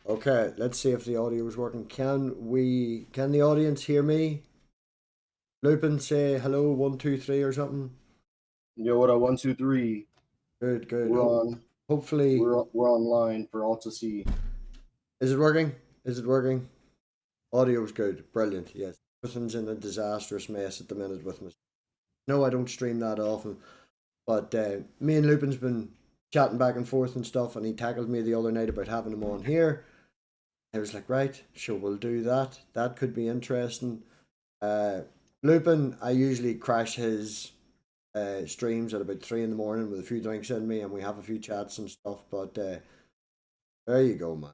Okay, let's see if the audio is working. Can the audience hear me? Lupin, say hello, 1, 2, 3 or something. Yo, what up? 1, 2, 3. Good, good. We're on. Hopefully, we're online for all to see. Is it working? Is it working? Audio's good, brilliant. Yes, everything's in a disastrous mess at the minute with me. No, I don't stream that often, but me and Lupin's been chatting back and forth and stuff, and he tackled me the other night about having him on here. I was like, right, sure, we'll do that. That could be interesting. Lupin, I usually crash his streams at about 3 in the morning with a few drinks in me, and we have a few chats and stuff. But there you go, man.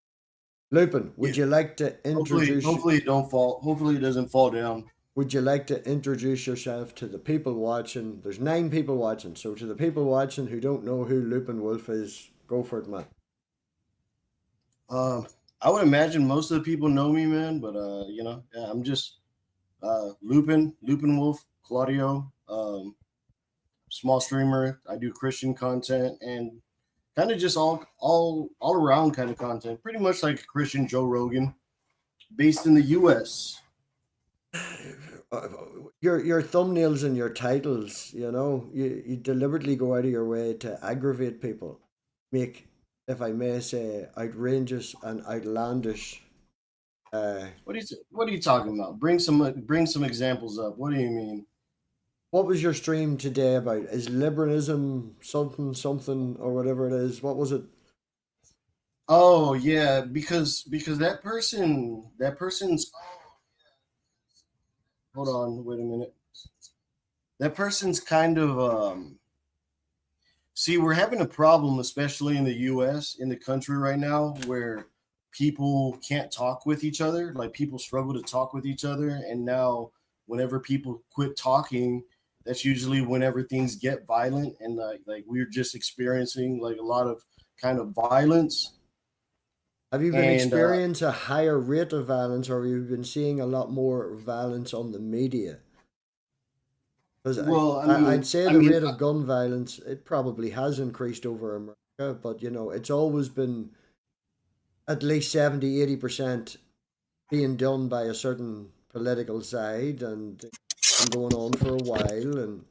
Lupin, would you like to introduce? Hopefully it don't fall. Hopefully it doesn't fall down. Would you like to introduce yourself to the people watching? There's 9 people watching, so to the people watching who don't know who Lupin Wulf is, go for it, man. I would imagine most of the people know me, man. But you know, yeah, I'm just Lupin Wulf, Claudio. Small streamer. I do Christian content and kind of just all around kind of content. Pretty much like Christian Joe Rogan, based in the U.S. Your thumbnails and your titles, you know, you deliberately go out of your way to aggravate people, make, if I may say, outrageous and outlandish. What are you talking about? Bring some examples up. What do you mean? What was your stream today about? Is liberalism something or whatever it is? What was it? Oh yeah, because that person's. Hold on, wait a minute. That person's kind of see, we're having a problem, especially in the US, in the country right now, where people can't talk with each other. Like people struggle to talk with each other. And now whenever people quit talking, that's usually whenever things get violent. And like we're just experiencing like a lot of kind of violence. Have you been experiencing a higher rate of violence, or have you been seeing a lot more violence on the media? Because I'd say the rate of gun violence, it probably has increased over America, but you know, it's always been at least 70, 80% being done by a certain political side, and it's been going on for a while. And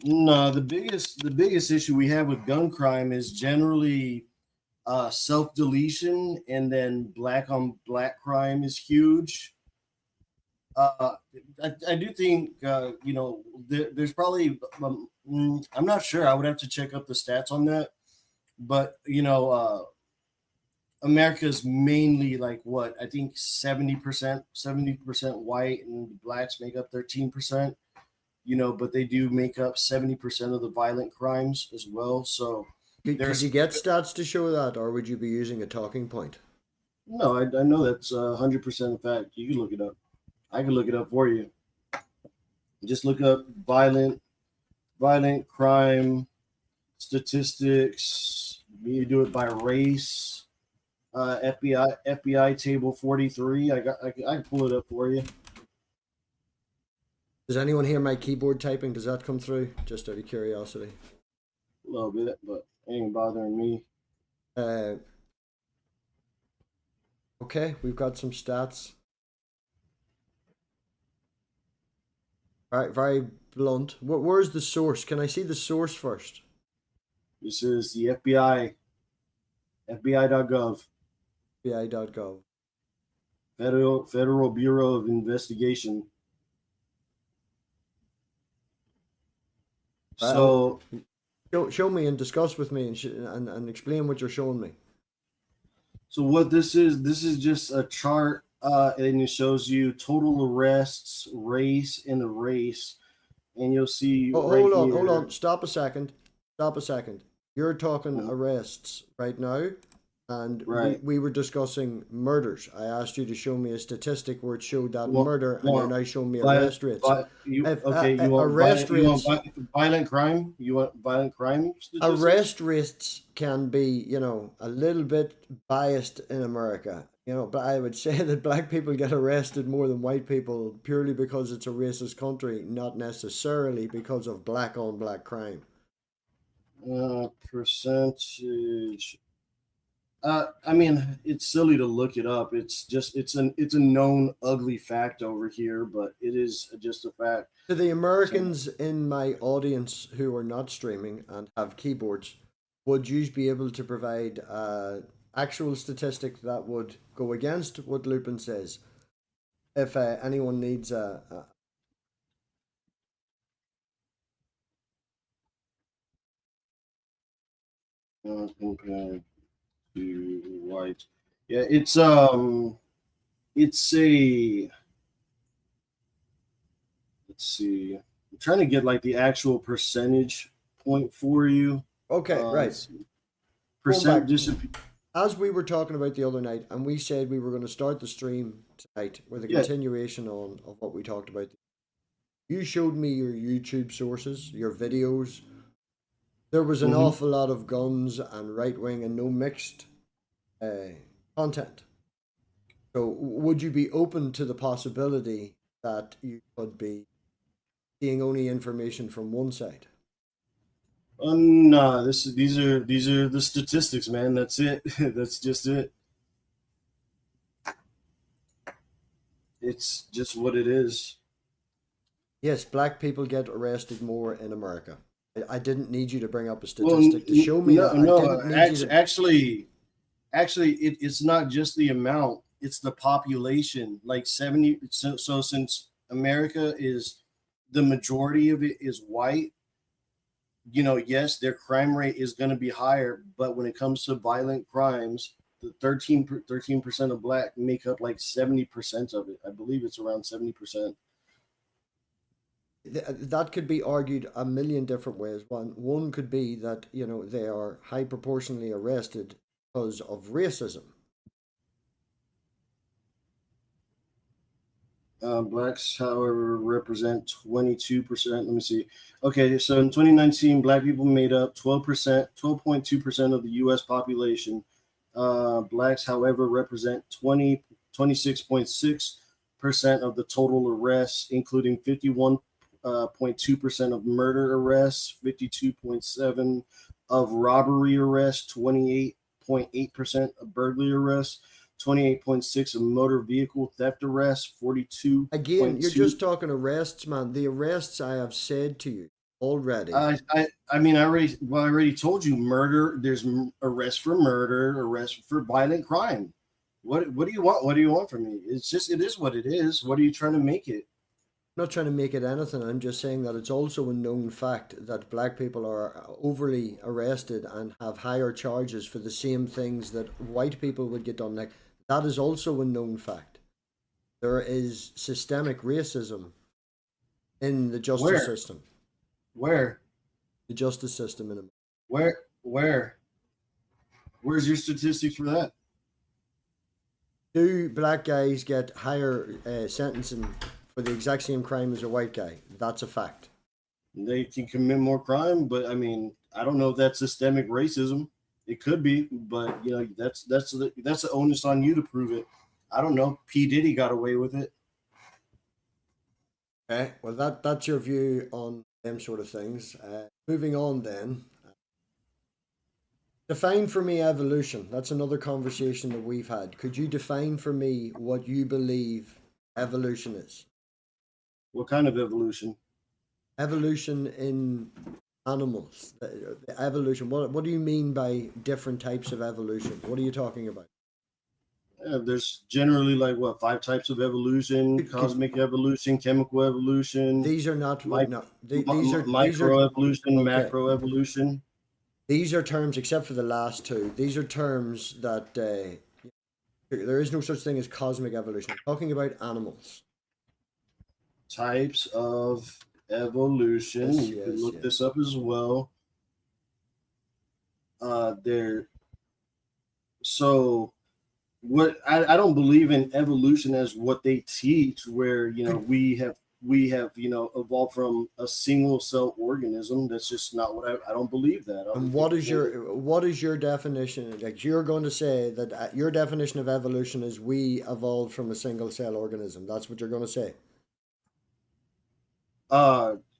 no, the biggest issue we have with gun crime is generally self-deletion, and then black on black crime is huge. I do think you know, there's probably I'm not sure. I would have to check up the stats on that, but you know, America's mainly like what I think 70% white, and blacks make up 13%. You know, but they do make up 70% of the violent crimes as well. So could you get stats to show that, or would you be using a talking point? No, I know that's 100% a fact. You can look it up. I can look it up for you. Just look up violent crime statistics. You do it by race. FBI table 43. I can pull it up for you. Does anyone hear my keyboard typing? Does that come through? Just out of curiosity. A little bit, but it ain't bothering me. Okay, we've got some stats. Very, very blunt. Where's the source? Can I see the source first? This is the FBI. FBI.gov. FBI.gov. Federal Bureau of Investigation. So, show me and discuss with me and explain what you're showing me. So what this is just a chart, and it shows you total arrests, race, and the race, and you'll see. Hold on. Stop a second. You're talking arrests right now, and Right. we were discussing murders. I asked you to show me a statistic where it showed that Well, murder, and you're well, now showing me violent, arrest rates. If you want arrest rates, violent crime? You want violent crime statistics? arrest rates can be, you know, a little bit biased in America, you know, but I would say that black people get arrested more than white people purely because it's a racist country, not necessarily because of black on black crime. Percentage. I mean, it's silly to look it up. It's a known ugly fact over here, but it is just a fact. To the Americans in my audience who are not streaming and have keyboards, would you be able to provide actual statistic that would go against what Lupin says? If anyone needs Compared to white, yeah, it's a. Let's see. I'm trying to get like the actual percentage point for you. okay, right. Percent As we were talking about the other night, and we said we were going to start the stream tonight with a continuation on of what we talked about. You showed me your YouTube sources, your videos. There was an awful lot of guns and right wing and no mixed content. So, would you be open to the possibility that you could be seeing only information from one side? No, these are the statistics, man. That's it. That's just it. It's just what it is. Yes, black people get arrested more in America. I didn't need you to bring up a statistic to show me that. No, actually, it's not just the amount; it's the population. Like 70. So since America is the majority of it is white, you know, yes, their crime rate is going to be higher, but when it comes to violent crimes, the 13% of black make up like 70% of it. I believe it's around 70%. That could be argued a million different ways. One could be that, you know, they are high proportionally arrested because of racism. Blacks, however, represent 22%. Let me see. Okay, so in 2019, black people made up 12.2% of the U.S. population. Blacks, however, represent 26.6% of the total arrests, including 51.2% of murder arrests, 52.7% of robbery arrests, 28.8% of burglary arrests, 28.6% of motor vehicle theft arrests, 42. Again, you're just talking arrests, man. The arrests I have said to you already. I mean, I already told you murder. There's arrest for murder, arrest for violent crime. What do you want? What do you want from me? It's just, it is what it is. What are you trying to make it? I'm not trying to make it anything. I'm just saying that it's also a known fact that black people are overly arrested and have higher charges for the same things that white people would get done. Like, that is also a known fact. There is systemic racism in the justice system. Where? The justice system in America. Where? Where's your statistics for that? Do black guys get higher sentencing for the exact same crime as a white guy? That's a fact. They can commit more crime, but I mean, I don't know if that's systemic racism. It could be, but you know, that's the onus on you to prove it. I don't know. P. Diddy got away with it. Okay, well that's your view on them sort of things. Moving on then. Define for me evolution. That's another conversation that we've had. Could you define for me what you believe evolution is? What kind of evolution? Evolution in animals. The evolution. What do you mean by different types of evolution? What are you talking about? There's generally like 5 types of evolution: cosmic evolution, chemical evolution. These are not these are microevolution, okay. Macroevolution. These are terms, except for the last two. These are terms that there is no such thing as cosmic evolution. I'm talking about animals. Types of evolution. You can look this up as well. There. So what I don't believe in evolution as what they teach, where we have evolved from a single cell organism. That's just not what I don't believe that. I And don't what think is your definition? Like, you're going to say that your definition of evolution is we evolved from a single cell organism. That's what you're going to say.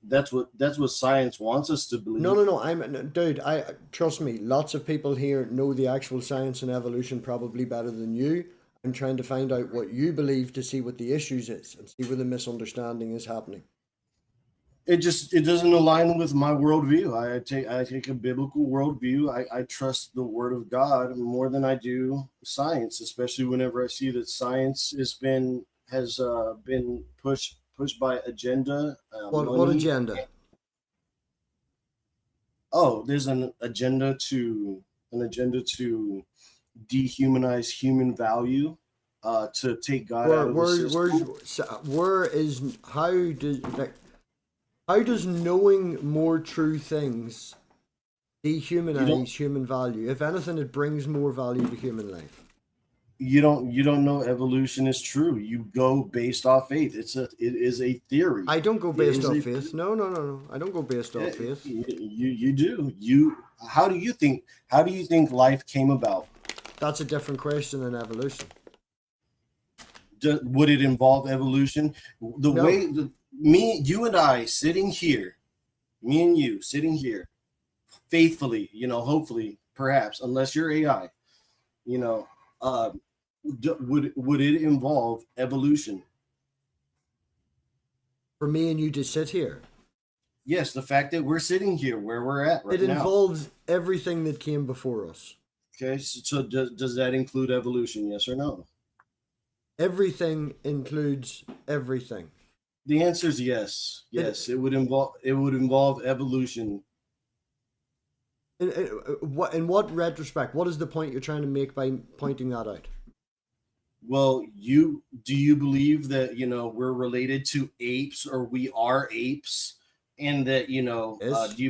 that's what science wants us to believe. No. Dude. I trust me. Lots of people here know the actual science and evolution probably better than you. I'm trying to find out what you believe to see what the issues is and see where the misunderstanding is happening. It doesn't align with my worldview. I take a biblical worldview. I trust the word of God more than I do science, especially whenever I see that science has been pushed by agenda. What agenda? Oh, there's an agenda to dehumanize human value, to take God out of the system. How does knowing more true things dehumanize human value? If anything, it brings more value to human life. You don't know evolution is true. You go based off faith. It is a theory. I don't go based off faith. No. I don't go based off faith. You do. How do you think life came about? That's a different question than evolution. Would it involve evolution? You and I sitting here, me and you sitting here, faithfully, hopefully, perhaps, unless you're AI, would it involve evolution? For me and you to sit here? Yes, the fact that we're sitting here where we're at right now. It involves everything that came before us. Okay, so does that include evolution? Yes or no? Everything includes everything. The answer is yes. Yes, it would involve evolution. In what retrospect? What is the point you're trying to make by pointing that out? Well, do you believe that we're related to apes, or we are apes, and that Yes. do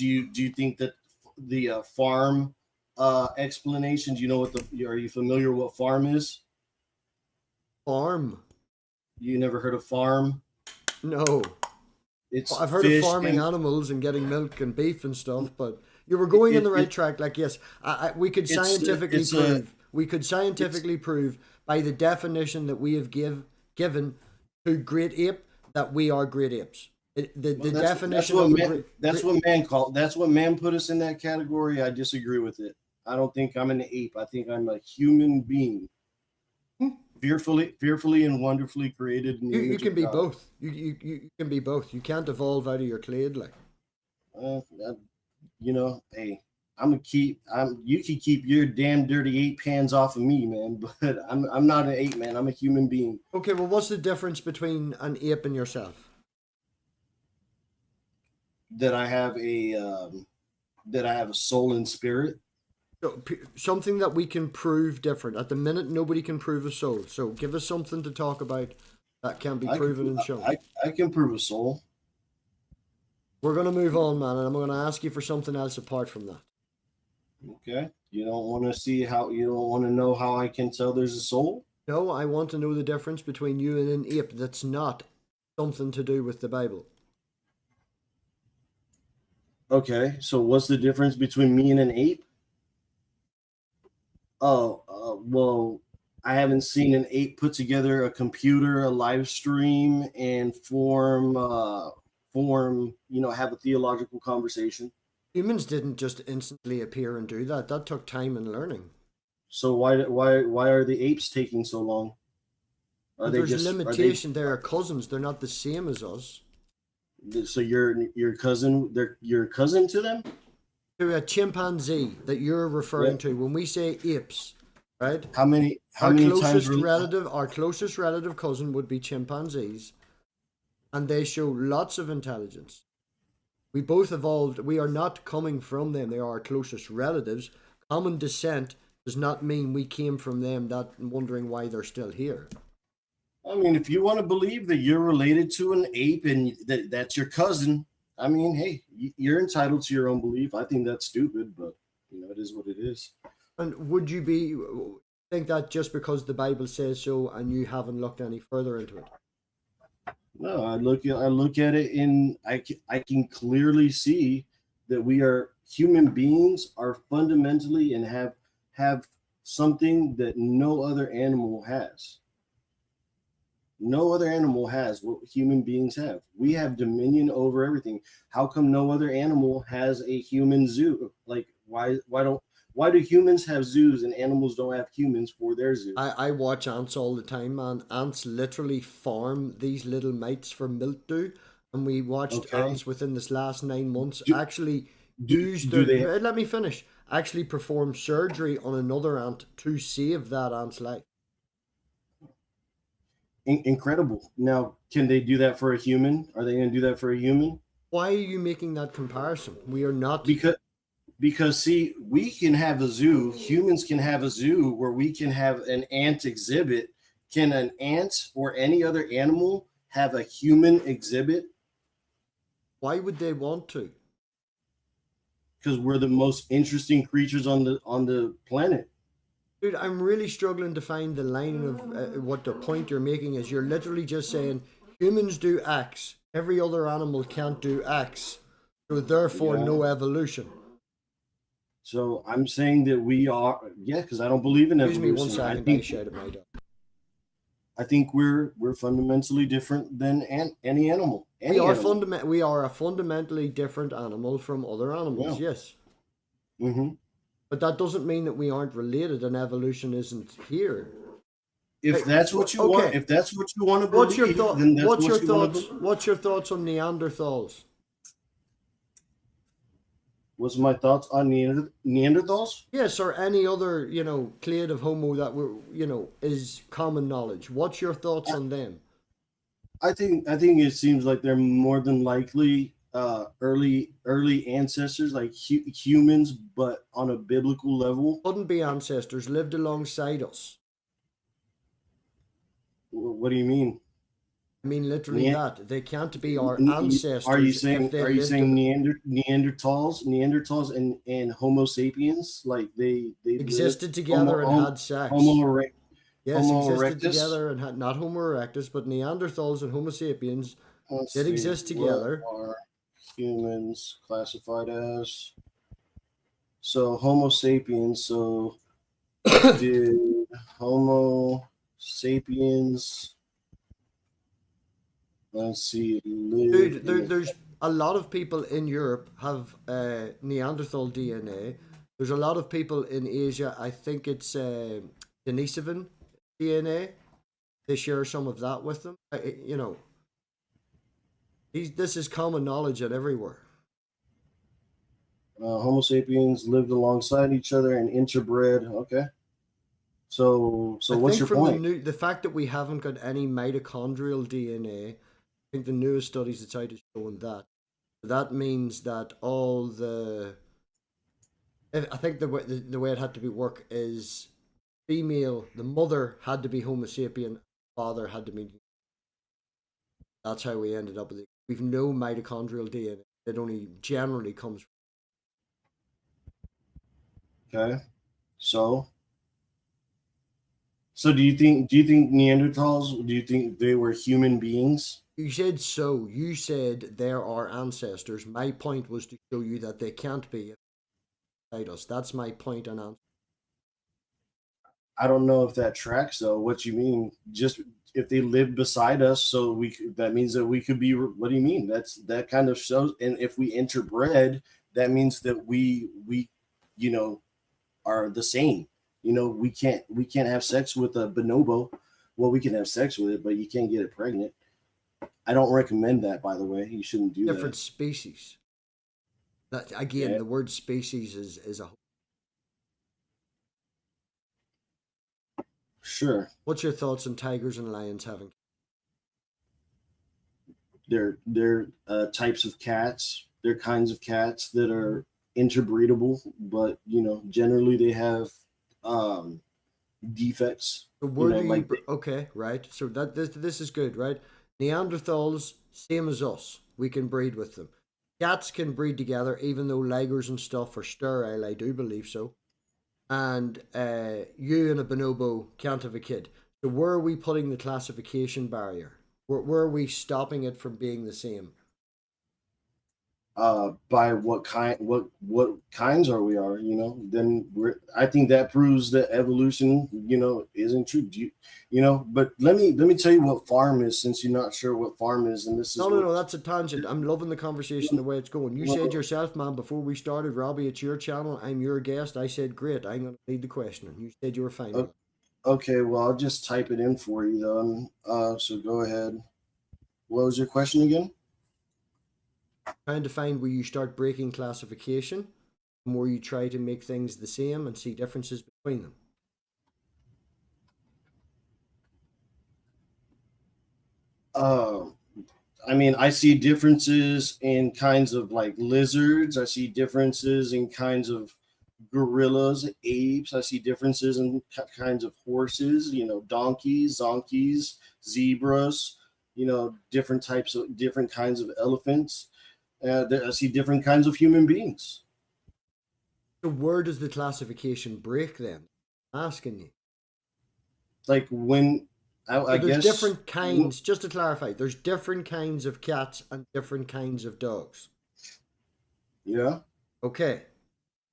you think that the farm explanation? Do you know are you familiar with what farm is? Farm? You never heard of farm? No. I've heard of farming animals and getting milk and beef and stuff, but you were going in the right track. Like, yes, we could scientifically prove by the definition that we have given to great ape that we are great apes. That's what man put us in that category. I disagree with it. I don't think I'm an ape. I think I'm a human being. Fearfully and wonderfully created. You can be both. You can be both. You can't evolve out of your clade, like. Hey, you can keep your damn dirty ape hands off of me, man. But I'm not an ape, man. I'm a human being. Okay, well, what's the difference between an ape and yourself? That I have a soul and spirit. Something that we can prove different. At the minute, nobody can prove a soul. So give us something to talk about that can be proven and shown. I can prove a soul. We're going to move on, man, and I'm going to ask you for something else apart from that. Okay. You don't want to know how I can tell there's a soul? No, I want to know the difference between you and an ape that's not something to do with the Bible. Okay, so what's the difference between me and an ape? Well, I haven't seen an ape put together a computer, a live stream, and have a theological conversation. Humans didn't just instantly appear and do that. That took time and learning. So why are the apes taking so long? There's a limitation. They're cousins. They're not the same as us. So your cousin, they're your cousin to them? To a chimpanzee that you're referring to. When we say apes, right? Our closest relative cousin would be chimpanzees, and they show lots of intelligence. We both evolved. We are not coming from them. They are our closest relatives. Common descent does not mean we came from them. That wondering why they're still here. I mean, if you want to believe that you're related to an ape and that's your cousin, I mean, hey, you're entitled to your own belief. I think that's stupid, but it is what it is. And would you think that just because the Bible says so and you haven't looked any further into it? No, I look at it, and I can clearly see that we are human beings, are fundamentally and have something that no other animal has. No other animal has what human beings have. We have dominion over everything. How come no other animal has a human zoo? Like, why do humans have zoos and animals don't have humans for their zoo? I watch ants all the time, man. Ants literally farm these little mites for mildew, and we watched Okay. ants within this last 9 months actually use do they let me finish. Actually perform surgery on another ant to save that ant's life. Incredible. Now, can they do that for a human? Are they going to do that for a human? Why are you making that comparison? We are not. Because see, we can have a zoo. Humans can have a zoo where we can have an ant exhibit. Can an ant or any other animal have a human exhibit? Why would they want to? Because we're the most interesting creatures on the planet. Dude, I'm really struggling to find the line of what the point you're making is. You're literally just saying humans do X, every other animal can't do X, so therefore no evolution. So I'm saying that we are, because I don't believe in evolution. Excuse me 1 second, I shouted my dog. I think we're fundamentally different than any animal. We are a fundamentally different animal from other animals, yes. Mm-hmm. But that doesn't mean that we aren't related and evolution isn't here. If that's what you want, if that's what you want to believe, then that's what's your thoughts? What's your thoughts on Neanderthals? What's my thoughts on Neanderthals? Yes, or any other, clade of Homo that is common knowledge. What's your thoughts on them? I think it seems like they're more than likely early ancestors, like humans, but on a biblical level. Couldn't be ancestors, lived alongside us. What do you mean? I mean literally that. They can't be our ancestors. Are you saying Neanderthals and Homo sapiens, like they existed together and had sex? Yes, Homo existed erectus? Together and had, not Homo erectus, but Neanderthals and Homo sapiens did exist together. What are humans classified as? So Homo sapiens. So did Homo sapiens? Let's see. Dude, there's a lot of people in Europe have Neanderthal DNA. There's a lot of people in Asia. I think it's Denisovan DNA. They share some of that with them. This is common knowledge at everywhere. Homo sapiens lived alongside each other and interbred. Okay. So what's your point? The fact that we haven't got any mitochondrial DNA, I think the newest studies that's out is showing that. That means that I think the way it had to be work is female, the mother had to be Homo sapien, father had to be. That's how we ended up with it. We've no mitochondrial DNA. It only generally comes from. Okay. So do you think Neanderthals, do you think they were human beings? You said so. You said there are ancestors. My point was to show you that they can't be beside us. That's my point and answer. I don't know if that tracks though. What you mean? Just if they lived beside us, so that means that we could be. What do you mean? That kind of shows. And if we interbred, that means that we are the same. We can't have sex with a bonobo. Well, we can have sex with it, but you can't get it pregnant. I don't recommend that, by the way. You shouldn't do different species. That again, the word species is a. Sure. What's your thoughts on tigers and lions having? They're types of cats. They're kinds of cats that are interbreedable, but generally they have defects. Okay, right. So this is good, right? Neanderthals, same as us. We can breed with them. cats can breed together, even though ligers and stuff are sterile. I do believe so. And you and a bonobo can't have a kid. So where are we putting the classification barrier? Where are we stopping it from being the same? By what kinds are, then I think that proves that evolution, isn't true. But let me tell you what farm is, since you're not sure what farm is, and this is No, that's a tangent. I'm loving the conversation the way it's going. You well, said yourself, man, before we started, Robbie, it's your channel. I'm your guest. I said, great. I'm going to lead the question. And you said you were fine with it. Okay, well, I'll just type it in for you, then. So go ahead. What was your question again? Trying to find where you start breaking classification and where you try to make things the same and see differences between them. I mean, I see differences in kinds of like lizards. I see differences in kinds of gorillas, apes. I see differences in kinds of horses, donkeys, zonkeys, zebras, different kinds of elephants. I see different kinds of human beings. So where does the classification break then? I'm asking you. Like when I there's guess different kinds, just to clarify, there's different kinds of cats and different kinds of dogs. Yeah. Okay.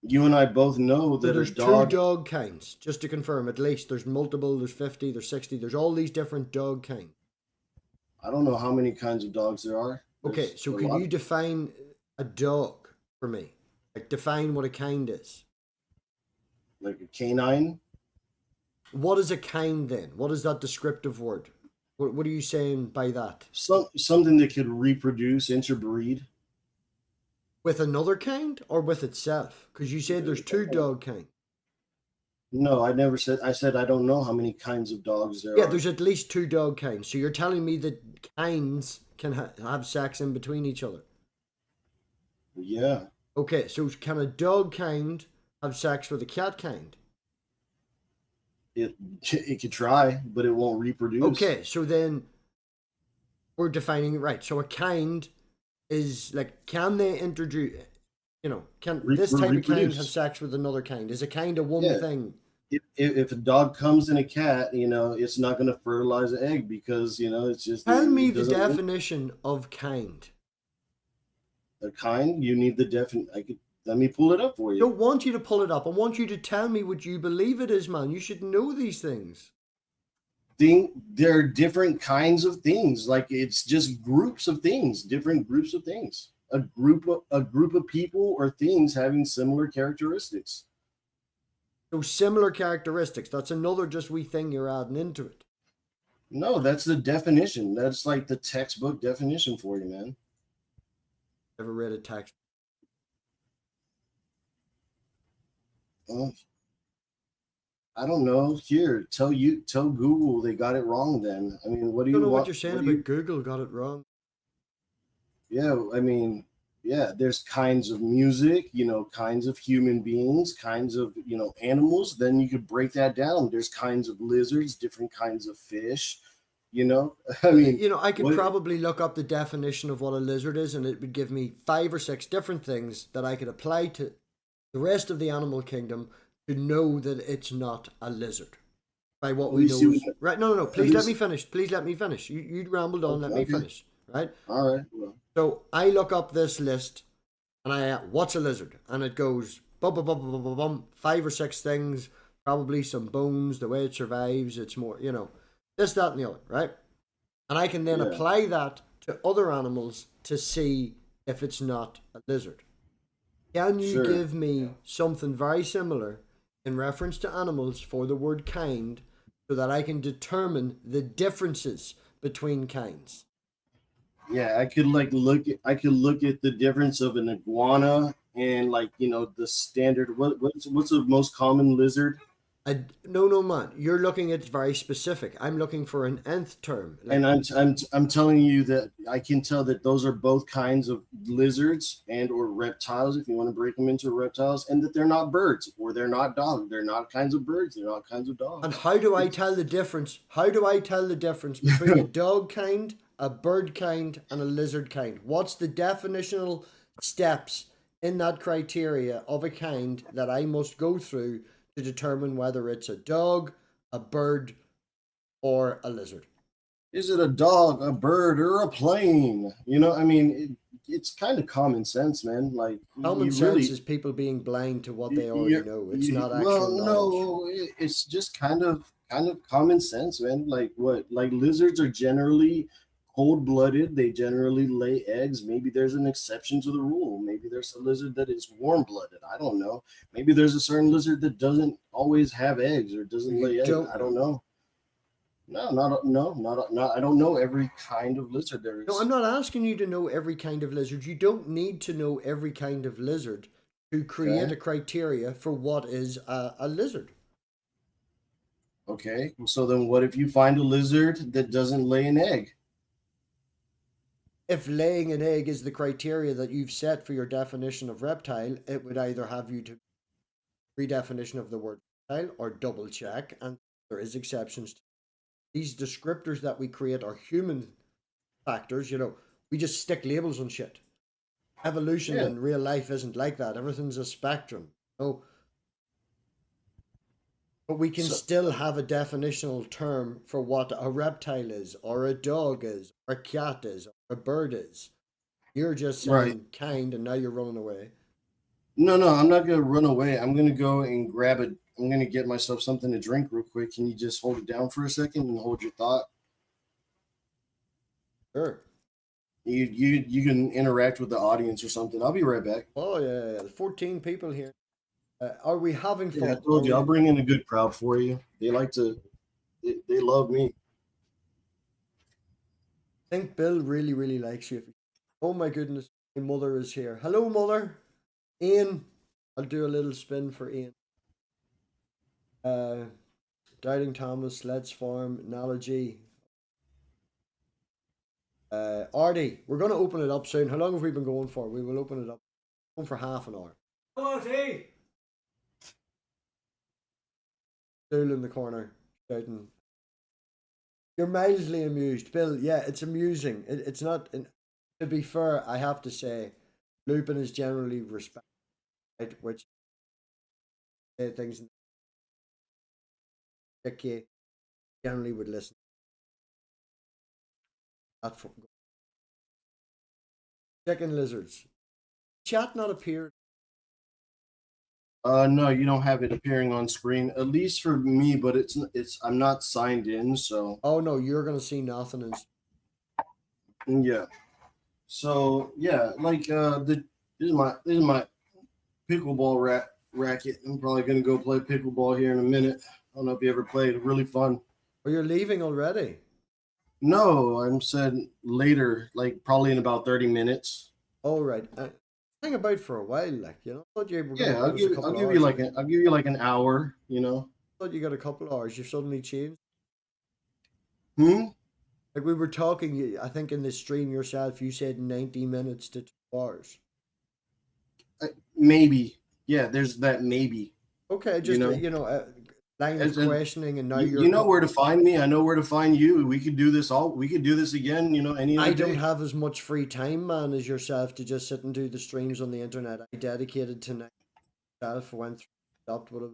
You and I both know that there's two dog kinds, just to confirm, at least. There's multiple, there's 50, there's 60, there's all these different dog kinds. I don't know how many kinds of dogs there are. Okay, so can you define a dog for me? Like, define what a kind is. Like a canine? What is a kind then? What is that descriptive word? What are you saying by that? Something that could reproduce, interbreed. With another kind or with itself? Because you said there's two dog kinds. No, I never said. I said I don't know how many kinds of dogs there are. Yeah, there's at least two dog kinds. So you're telling me that kinds can have sex in between each other? Yeah. Okay, so can a dog kind have sex with a cat kind? It could try, but it won't reproduce. Okay, so then we're defining it right. So a kind is like, can they introduce, can this type of kind have sex with another kind? Is a kind a one thing? If a dog comes in a cat, it's not going to fertilize an egg because, it's just... Tell me the definition of kind. A kind? You need the definition. Let me pull it up for you. I don't want you to pull it up. I want you to tell me what you believe it is, man. You should know these things. There are different kinds of things. Like, it's just groups of things, different groups of things. A group of people or things having similar characteristics. So similar characteristics. That's another just wee thing you're adding into it. No, that's the definition. That's like the textbook definition for you, man. Never read a text. I don't know. Here, tell Google they got it wrong. Then I mean, what do you? I don't know what you're saying about Google got it wrong. Yeah, I mean, yeah. There's kinds of music, kinds of human beings, kinds of animals. Then you could break that down. There's kinds of lizards, different kinds of fish. I mean, I could probably look up the definition of what a lizard is, and it would give me 5 or 6 different things that I could apply to the rest of the animal kingdom to know that it's not a lizard. By what we know. Right? No. Please let me finish. Please let me finish. You rambled on. Let me finish. Right? All right. Well. So I look up this list, and what's a lizard? And it goes 5 or 6 things, probably some bones, the way it survives. It's more, this, that, and the other, right? And I can then apply that to other animals to see if it's not a lizard. Can you give me something very similar in reference to animals for the word kind so that I can determine the differences between kinds? Yeah, I could look at the difference of an iguana and the standard what's the most common lizard? No, man. You're looking at very specific. I'm looking for an nth term. And I'm telling you that I can tell that those are both kinds of lizards and or reptiles, if you want to break them into reptiles, and that they're not birds or they're not dogs. They're not kinds of birds. They're not kinds of dogs. And how do I tell the difference? How do I tell the difference between a dog kind, a bird kind, and a lizard kind? What's the definitional steps in that criteria of a kind that I must go through to determine whether it's a dog, a bird, or a lizard. Is it a dog, a bird, or a plane? You know, I mean, it's kind of common sense, man. Like, Common you sense really, is people being blind to what they already know. It's not well, actual knowledge. no, it's just kind of common sense, man. Like what? Like lizards are generally cold-blooded. They generally lay eggs. Maybe there's an exception to the rule. Maybe there's a lizard that is warm-blooded. I don't know. Maybe there's a certain lizard that doesn't always have eggs or doesn't lay eggs. I don't know. No, not. I don't know every kind of lizard there is. No, I'm not asking you to know every kind of lizard. You don't need to know every kind of lizard to create a criteria for what is a lizard. Okay, so then what if you find a lizard that doesn't lay an egg? If laying an egg is the criteria that you've set for your definition of reptile, it would either have you to redefinition of the word reptile or double check, and there is exceptions to these descriptors that we create are human factors. You know, we just stick labels on shit. Evolution in real life isn't like that. Everything's a spectrum. No, but we can still have a definitional term for what a reptile is, or a dog is, or a cat is, or a bird is. You're just saying kind, and now you're running away. No, I'm not going to run away. I'm going to go and grab it. I'm going to get myself something to drink real quick. Can you just hold it down for a second and hold your thought? Sure. You can interact with the audience or something. I'll be right back. Oh, yeah. 14 people here. Are we having fun? Yeah, I told you, I'll bring in a good crowd for you. They like to, they love me. I think Bill really, really likes you. Oh, my goodness. My mother is here. Hello, mother. Ian. I'll do a little spin for Ian. Doubting Thomas, Let's Farm, Analogy. Artie, we're going to open it up soon. How long have we been going for? We will open it up. Going for half an hour. Hello, T. Stool in the corner, shouting. You're mildly amused, Bill. Yeah, it's amusing. It's not. To be fair, I have to say, Lupin is generally respected, right? Which things you generally would listen. Chicken lizards. Chat not appeared. No, you don't have it appearing on screen, at least for me, but it's I'm not signed in, so. Oh no, you're gonna see nothing. Yeah. So yeah, like this is my pickleball racket. I'm probably gonna go play pickleball here in a minute. I don't know if you ever played. Really fun. Oh, you're leaving already? No, I'm said later, like probably in about 30 minutes. Oh right. Hang about for a while, like, you know. I thought you were I'll give you like an hour, you know. I thought you got a couple of hours. You've suddenly changed. Like we were talking, I think in the stream yourself, you said 90 minutes to 2 hours. Maybe. Yeah, there's that maybe. Okay, just line of questioning, and now you know where to find me. I know where to find you. We could do this again, you know, any other day. Don't have as much free time, man, as yourself to just sit and do the streams on the internet. I dedicated tonight myself, went through, stopped what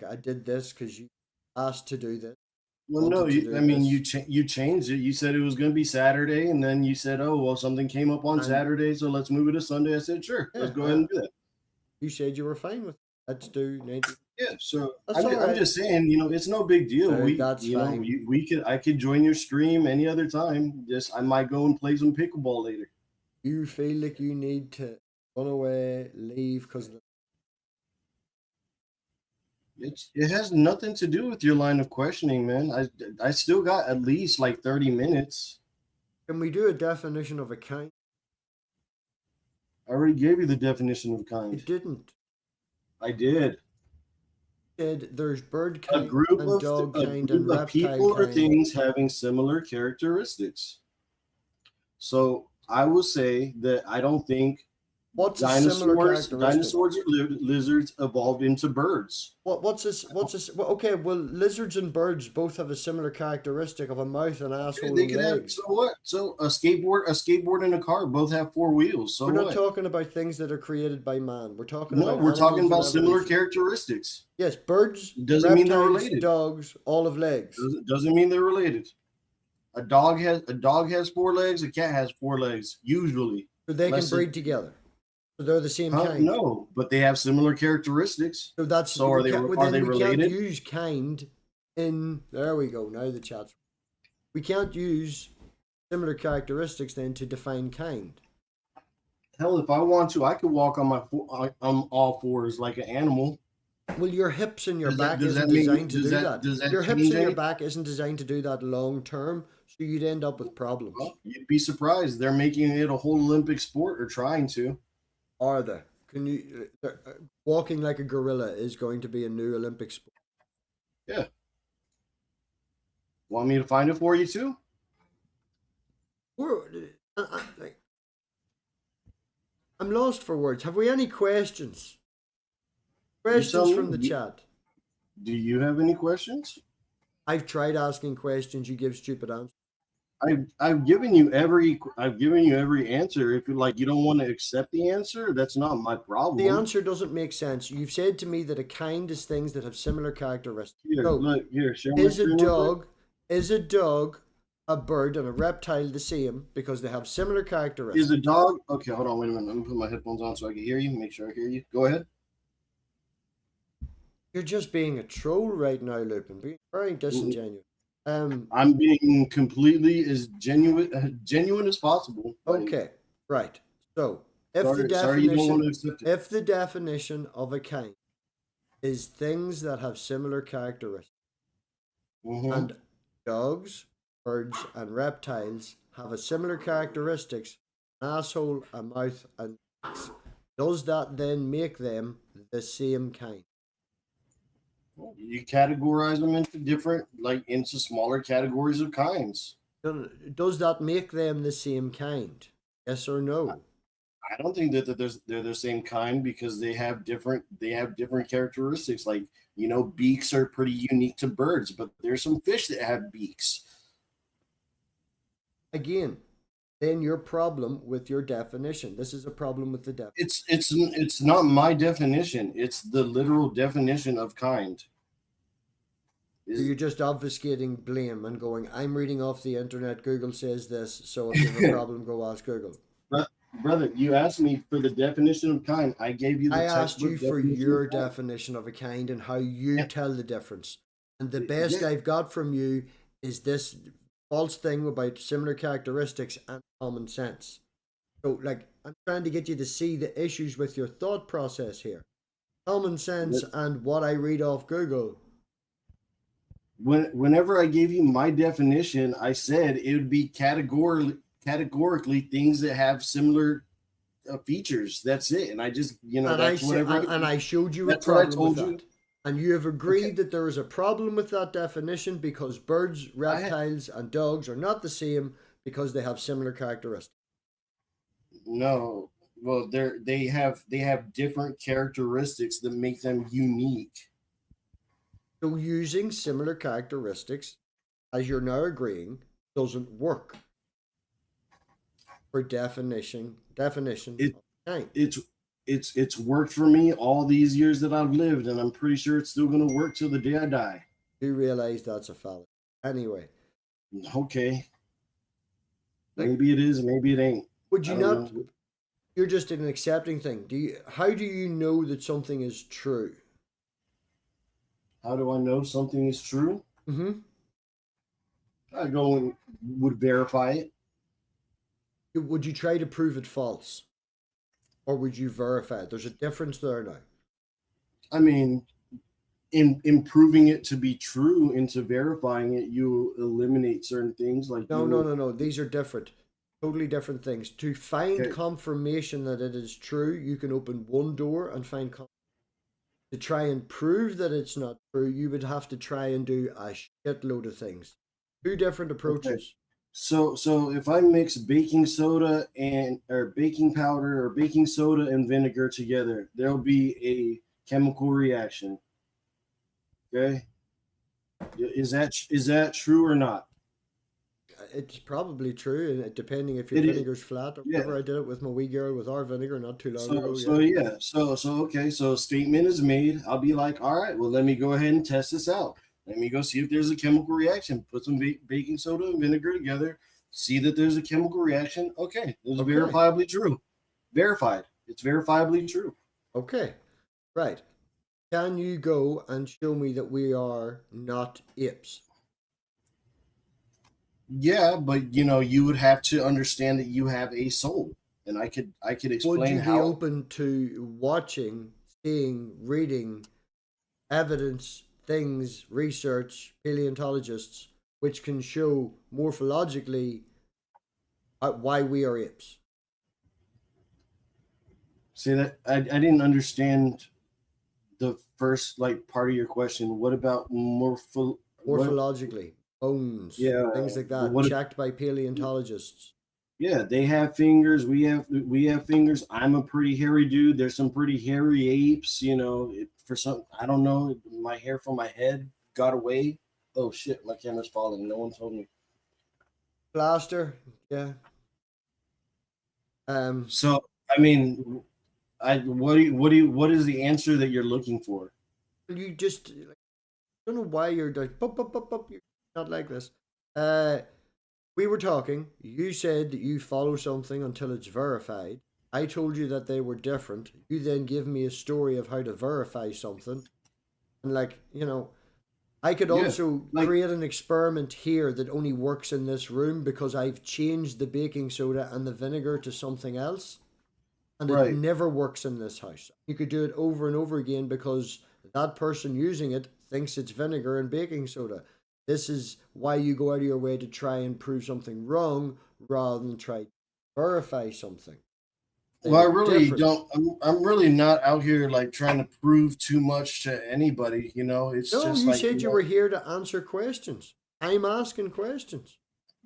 I did this because you asked to do this. Well, no, you changed it. You said it was going to be Saturday, and then you said, oh, well, something came up on Saturday, so let's move it to Sunday. I said, sure, let's go ahead and do that. You said you were fine with it. Let's do 90. Yeah, so I'm just saying, you know, it's no big deal. I could join your stream any other time. Just I might go and play some pickleball later. You feel like you need to run away, leave because it has nothing to do with your line of questioning, man. I still got at least like 30 minutes. Can we do a definition of a kind? I already gave you the definition of kind. You didn't. I did. There's bird kind, a group and of dog kind, and reptile people kind. Or things having similar characteristics. So I will say that I don't think What's a similar characteristic? Dinosaurs or lizards evolved into birds. What's this? Well, okay, well, lizards and birds both have a similar characteristic of a mouth and asshole They and can have, legs. so what? So a skateboard and a car both have 4 wheels. So We're not what? talking about things that are created by man. We're talking No, about we're talking animals about and similar evolution. characteristics. Yes, birds, Doesn't mean they're reptiles, related. dogs, all have legs. Doesn't mean they're related. A dog has 4 legs. A cat has 4 legs usually. So they can Unless breed together. So they're the same kind. No, but they have similar characteristics. So that's So are they related? Can't use kind in there we go. Now the chat's we can't use similar characteristics then to define kind. Hell, if I want to, I could walk on all 4s like an animal. Well, your hips and your Does that- back does isn't that mean- designed to does do that- does that Your hips change and your anything? back isn't designed to do that long term, so you'd end up with problems. Well, you'd be surprised. They're making it a whole Olympic sport, or trying to. Are they? Can you walking like a gorilla is going to be a new Olympic sport? Yeah. Want me to find it for you too? I'm lost for words. Have we any questions? tell Questions me. from the chat. Do you have any questions? I've tried asking questions. You give stupid answers. I've given you every answer. If you don't want to accept the answer, that's not my problem. The answer doesn't make sense. You've said to me that a kind is things that have similar characteristics. Here, So, look here. Show me is the a screen real quick. dog, a bird, and a reptile the same because they have similar characteristics? Is a dog? Okay, hold on. Wait a minute. Let me put my headphones on so I can hear you. Make sure I hear you. Go ahead. You're just being a troll right now, Lupin. Being very disingenuous. I'm being completely as genuine as possible. Okay, right. So, if Sorry, you don't want to accept it. if the definition of a kind is things that have similar characteristics, Mhm. and dogs, birds, and reptiles have a similar characteristics, an asshole, a mouth, and legs, does that then make them the same kind? You categorize them into smaller categories of kinds. Does that make them the same kind? Yes or no? I don't think that they're the same kind because they have different characteristics. Like, beaks are pretty unique to birds, but there's some fish that have beaks. Again, then your problem with your definition. This is a problem with the definition. It's not my definition. It's the literal definition of kind. So you're just obfuscating blame and going, I'm reading off the internet, Google says this, so if you have a problem, go ask Google. Brother, you asked me for the definition of kind. I gave you the I asked you textbook for definition your of kind. definition of a kind and how you tell the difference. And the best Yeah. I've got from you is this false thing about similar characteristics and common sense. So, I'm trying to get you to see the issues with your thought process here. Common sense and what I read off Google. Whenever I gave you my definition, I said it would be categorically things that have similar features. That's it. And I just, I showed you a that's what I problem with told you. that. And you have agreed that there is a problem with that definition because birds, reptiles, and dogs are not the same because they have similar characteristics. No. Well, they have different characteristics that make them unique. So using similar characteristics, as you're now agreeing, doesn't work for definition of kind. It's worked for me all these years that I've lived, and I'm pretty sure it's still going to work till the day I die. You realize that's a fallacy. Anyway. Okay. Maybe it is, maybe it ain't. Would you I don't not? know. You're just an accepting thing. How do you know that something is true? How do I know something is true? Mm-hmm. I go and would verify it. Would you try to prove it false? Or would you verify it? There's a difference there now. I mean, in proving it to be true, into verifying it, you eliminate certain things. Like No. These are different. Totally different things. To find confirmation that it is true, you can open one door and find confirmation. To try and prove that it's not true, you would have to try and do a shitload of things. Two different approaches. So if I mix baking soda or baking powder or baking soda and vinegar together, there'll be a chemical reaction. Okay, is that true or not? It's probably true, and depending if your It is. vinegar's flat or Yeah. whatever. I did it with my wee girl with our vinegar not too long So ago. so Yeah. yeah. So okay. So a statement is made. I'll be like, all right. Well, let me go ahead and test this out. Let me go see if there's a chemical reaction. Put some baking soda and vinegar together. See that there's a chemical reaction. Okay, it's Okay. verifiably true. Verified. It's verifiably true. Okay. Right. Can you go and show me that we are not apes? Yeah, but you would have to understand that you have a soul, and I could Would explain you be how. open to watching, seeing, reading evidence, things, research, paleontologists, which can show morphologically why we are apes? See that I didn't understand the first part of your question. What about what? Morphologically, bones, Yeah, things like that, what? checked by paleontologists. Yeah, they have fingers. We have fingers. I'm a pretty hairy dude. There's some pretty hairy apes. For some, I don't know. My hair from my head got away. Oh shit, my camera's falling. No one told me. Plaster, yeah. So I mean, what is the answer that you're looking for? You just don't know why you're like, you're not like this. We were talking. You said that you follow something until it's verified. I told you that they were different. You then give me a story of how to verify something. And I could Yeah, also like create an experiment here that only works in this room because I've changed the baking soda and the vinegar to something else. And it right. never works in this house. You could do it over and over again because that person using it thinks it's vinegar and baking soda. This is why you go out of your way to try and prove something wrong rather than try to verify something. They Well, I are really different. don't. I'm really not out here trying to prove too much to anybody. It's No, just you said you were here to answer questions. I'm asking questions.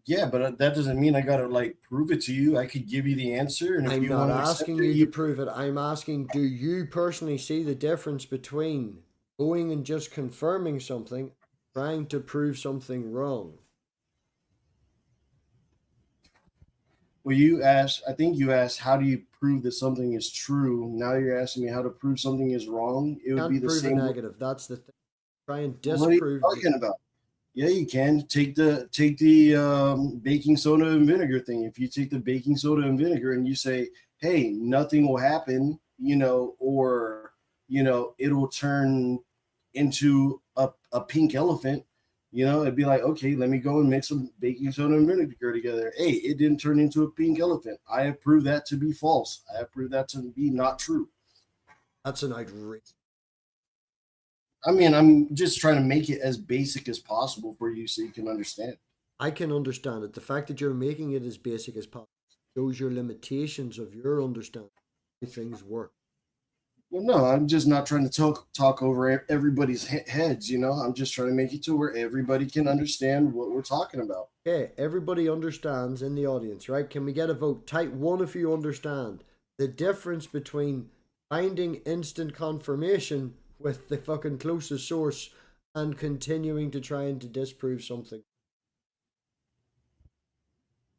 yeah, but that doesn't mean I gotta prove it to you. I could give you the answer, and if I'm you not want to accept asking it, you to prove it. I'm asking, do you personally see the difference between going and just confirming something, trying to prove something wrong? well, you asked. I think you asked, how do you prove that something is true? Now you're asking me how to prove something is wrong. It would be Can't the prove a same. negative. That's the thing. Try and What are you disprove the. talking about? Yeah, you can take the baking soda and vinegar thing. If you take the baking soda and vinegar and you say, "Hey, nothing will happen," or it'll turn into a pink elephant. It'd be like, okay, let me go and mix some baking soda and vinegar together. Hey, it didn't turn into a pink elephant. I have proved that to be false. I have proved that to be not true. That's an outrage. I mean, I'm just trying to make it as basic as possible for you so you can understand. I can understand it. The fact that you're making it as basic as possible shows your limitations of your understanding of how things work. Well, no, I'm just not trying to talk over everybody's heads. I'm just trying to make it to where everybody can understand what we're talking about. Okay, everybody understands in the audience, right? Can we get a vote? Type 1 if you understand the difference between finding instant confirmation with the fucking closest source and continuing to try and to disprove something.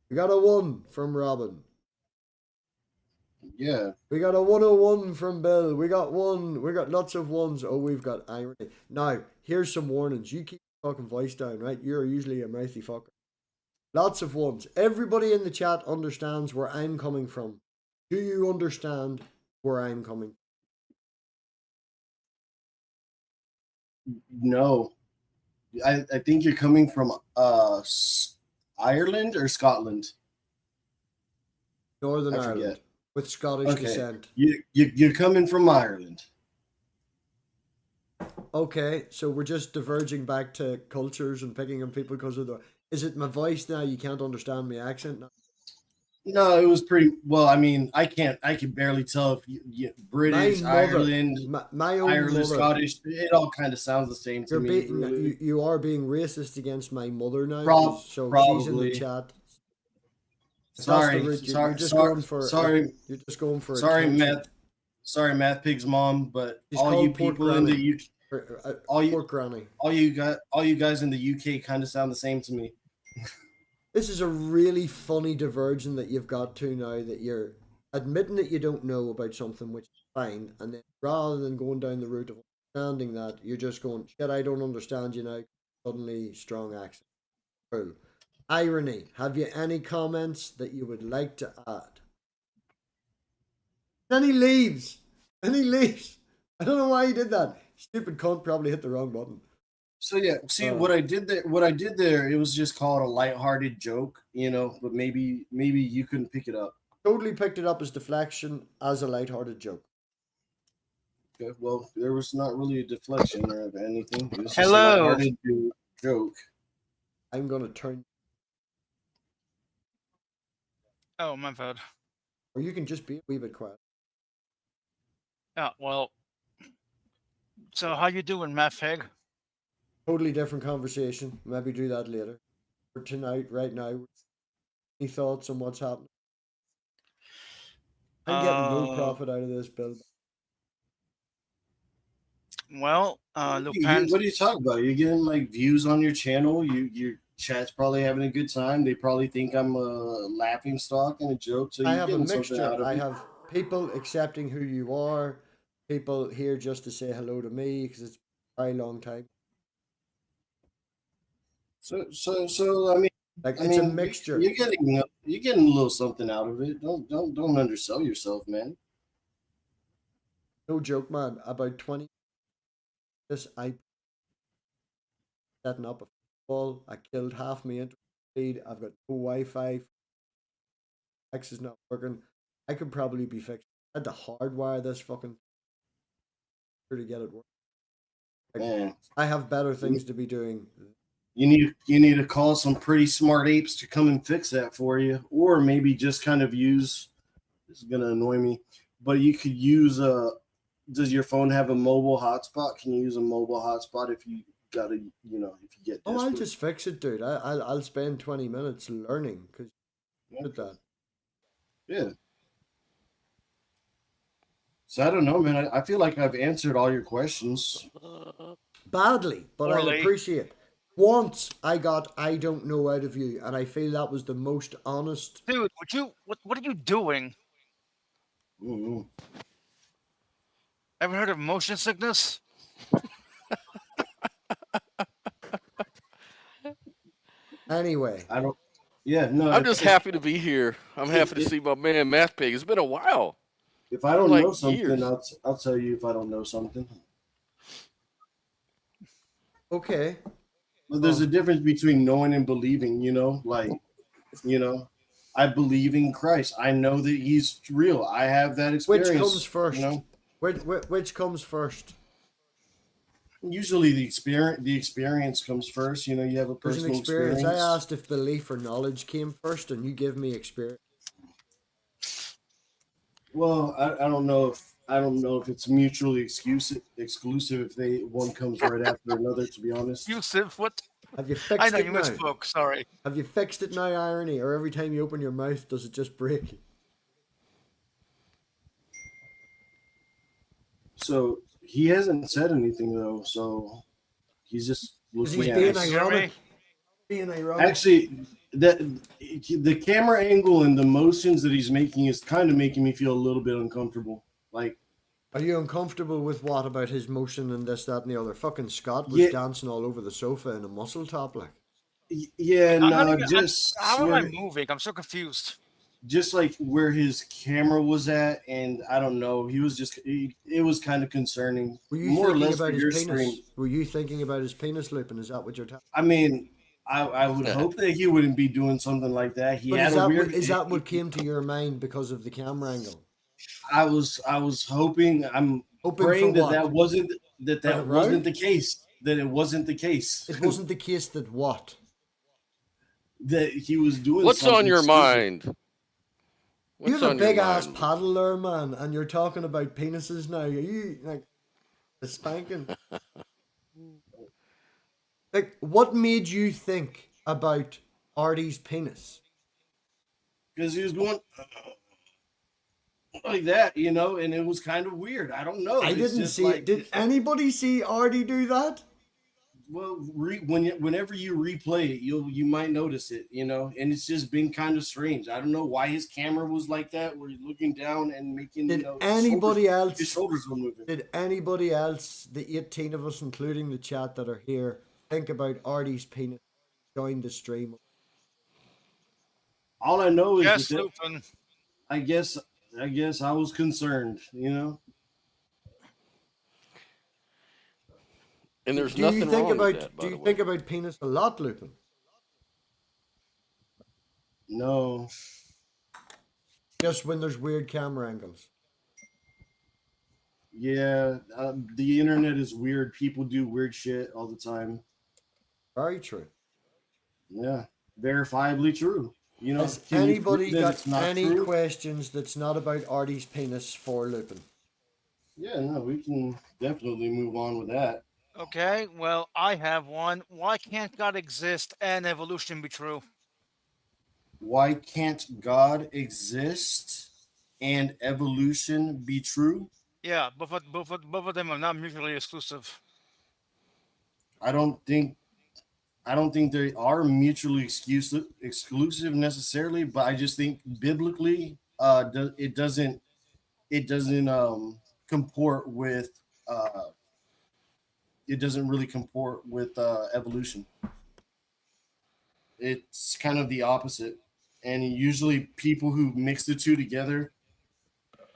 We got a 1 from Robin. Yeah. We got a 101 from Bill. We got 1. We got lots of 1s. Oh, we've got irony. Now, here's some warnings. You keep your fucking voice down, right? You're usually a mouthy fucker. Lots of 1s. Everybody in the chat understands where I'm coming from. Do you understand where I'm coming from? No. I think you're coming from Ireland or Scotland. Northern Ireland. With Scottish descent. You're coming from Ireland. Okay, so we're just diverging back to cultures and picking on people because of the. Is it my voice now? You can't understand my accent? No, it was pretty well. I mean, I can barely tell if British, Ireland, my own Ireland, mother, Scottish. It all kind of sounds the same to me. You are being racist against my mother now. Probably. She's in the chat. If that's the Sorry, route sorry, you're just sorry, going for. sorry, You're just going for sorry, attention. MathPig's mom, but She's all you called Port people in the Granny. UK, all you, Port Granny. all you guys in the UK kind of sound the same to me. This is a really funny diversion that you've got to now, that you're admitting that you don't know about something, which is fine, and then rather than going down the route of understanding that, you're just going, shit, I don't understand you now. Suddenly, strong accent. Cool. Irony. Have you any comments that you would like to add? Then he leaves. And he leaves. I don't know why he did that. Stupid cunt probably hit the wrong button. So yeah, see what I did there, it was just called a lighthearted joke, you know, but maybe you couldn't pick it up. Totally picked it up as deflection, as a lighthearted joke. Okay, well, there was not really a deflection or anything. It was just Hello. a lighthearted joke. I'm gonna turn, Oh, my bad. or you can just be a wee bit quiet. Yeah, well. So how you doing, MathPig? Totally different conversation. Maybe do that later. For tonight, right now, any thoughts on what's happening? I'm getting no profit out of this build. Well, Lupin. What are you talking about? You're getting like views on your channel. Your chat's probably having a good time. They probably think I'm a laughing stock and a joke. So I you're have a getting something out mixture. of I it. have people accepting who you are, people here just to say hello to me because it's a very long time. So I mean, Like, it's a mixture. You're getting a little something out of it. Don't undersell yourself, man. No joke, man. About 20 this I setting up a football. I killed half my internet speed. I've got no Wi-Fi. X is not working. I could probably be fixed. I had to hardwire this fucking to get it working. Like, Man, I have better things to be doing. you need to call some pretty smart apes to come and fix that for you, or maybe just kind of use. This is gonna annoy me, but you could use a. Does your phone have a mobile hotspot? Can you use a mobile hotspot if you gotta, if you get? Oh, I'll desperate? just fix it, dude. I'll spend 20 minutes learning because with that. Yeah. So I don't know, man. I feel like I've answered all your questions. Badly, but I Poorly. appreciate. Once I got I don't know out of you, and I feel that was the most honest. Dude, what are you doing? Mm-hmm. Ever heard of motion sickness? Anyway, I don't. Yeah, no. I'm just happy to be here. I'm happy to if- see my man MathPig. It's been a while. If I don't like know something, years. I'll tell you if I don't know something. okay. But there's a difference between knowing and believing. I believe in Christ. I know that He's real. I have that experience. Which comes first? You know? Which comes first? Usually the experience comes first. You have a There's an personal experience. I asked if belief or knowledge came first, and you give me experience. Well, I don't know if it's mutually exclusive if one comes right after another. To be honest, Yusuf, what? Have you fixed I know it you now? misspoke. Sorry. Have you fixed it now, irony? Or every time you open your mouth, does it just break? so he hasn't said anything though. So he's just Because looking he's at being us. ironic. Being ironic. Actually, the camera angle and the motions that he's making is kind of making me feel a little bit uncomfortable. Like, Are you uncomfortable with what about his motion and this, that, and the other? Fucking Scott was Yeah. dancing all over the sofa in a muscle top, like. yeah, I'm not no, even- just How am I where, moving? I'm so confused. just like where his camera was at, and I don't know. He was just it was kind of concerning. Were you More or thinking less about for his your penis? stream. Were you thinking about his penis, Lupin? Is that what you're talking? I mean, I would hope that he wouldn't be doing something like that. He But had is a that, weird. is that what came to your mind because of the camera angle? I was hoping. I'm Hoping praying for that what? that wasn't For the wasn't round? the case. That it wasn't the case. It wasn't the case that what? That he was doing. What's on something your stupid. mind? You What's have a on your big ass mind? paddle there, man, and you're talking about penises now. Are you like a spanking? Like, what made you think about Artie's penis? because he was going like that, you know, and it was kind of weird. I don't know. I It's didn't just see like, it. Did anybody see Artie do that? well, whenever you replay it, you might notice it, you know, and it's just been kind of strange. I don't know why his camera was like that, where he's looking down and making, Did you know, anybody else? his shoulders were moving. Did anybody else, the 18 of us, including the chat that are here, think about Artie's penis? Join the stream. All I know is Yes, that Lupin. I guess I was concerned, you know. And there's Do you nothing think wrong about with that, by do the you way. think about penis a lot, Lupin? No, Just when there's weird camera angles. yeah, the internet is weird. People do weird shit all the time. Very true. Yeah, verifiably true. You know, Has can you anybody prove that got it's not any true? questions that's not about Artie's penis for Lupin? Yeah, no, we can definitely move on with that. Okay, well, I have one. Why can't God exist and evolution be true? Why can't God exist and evolution be true? Yeah, both of them are not mutually exclusive. I don't think they are mutually exclusive necessarily, but I just think biblically, it doesn't comport with it doesn't really comport with evolution. It's kind of the opposite, and usually people who mix the two together,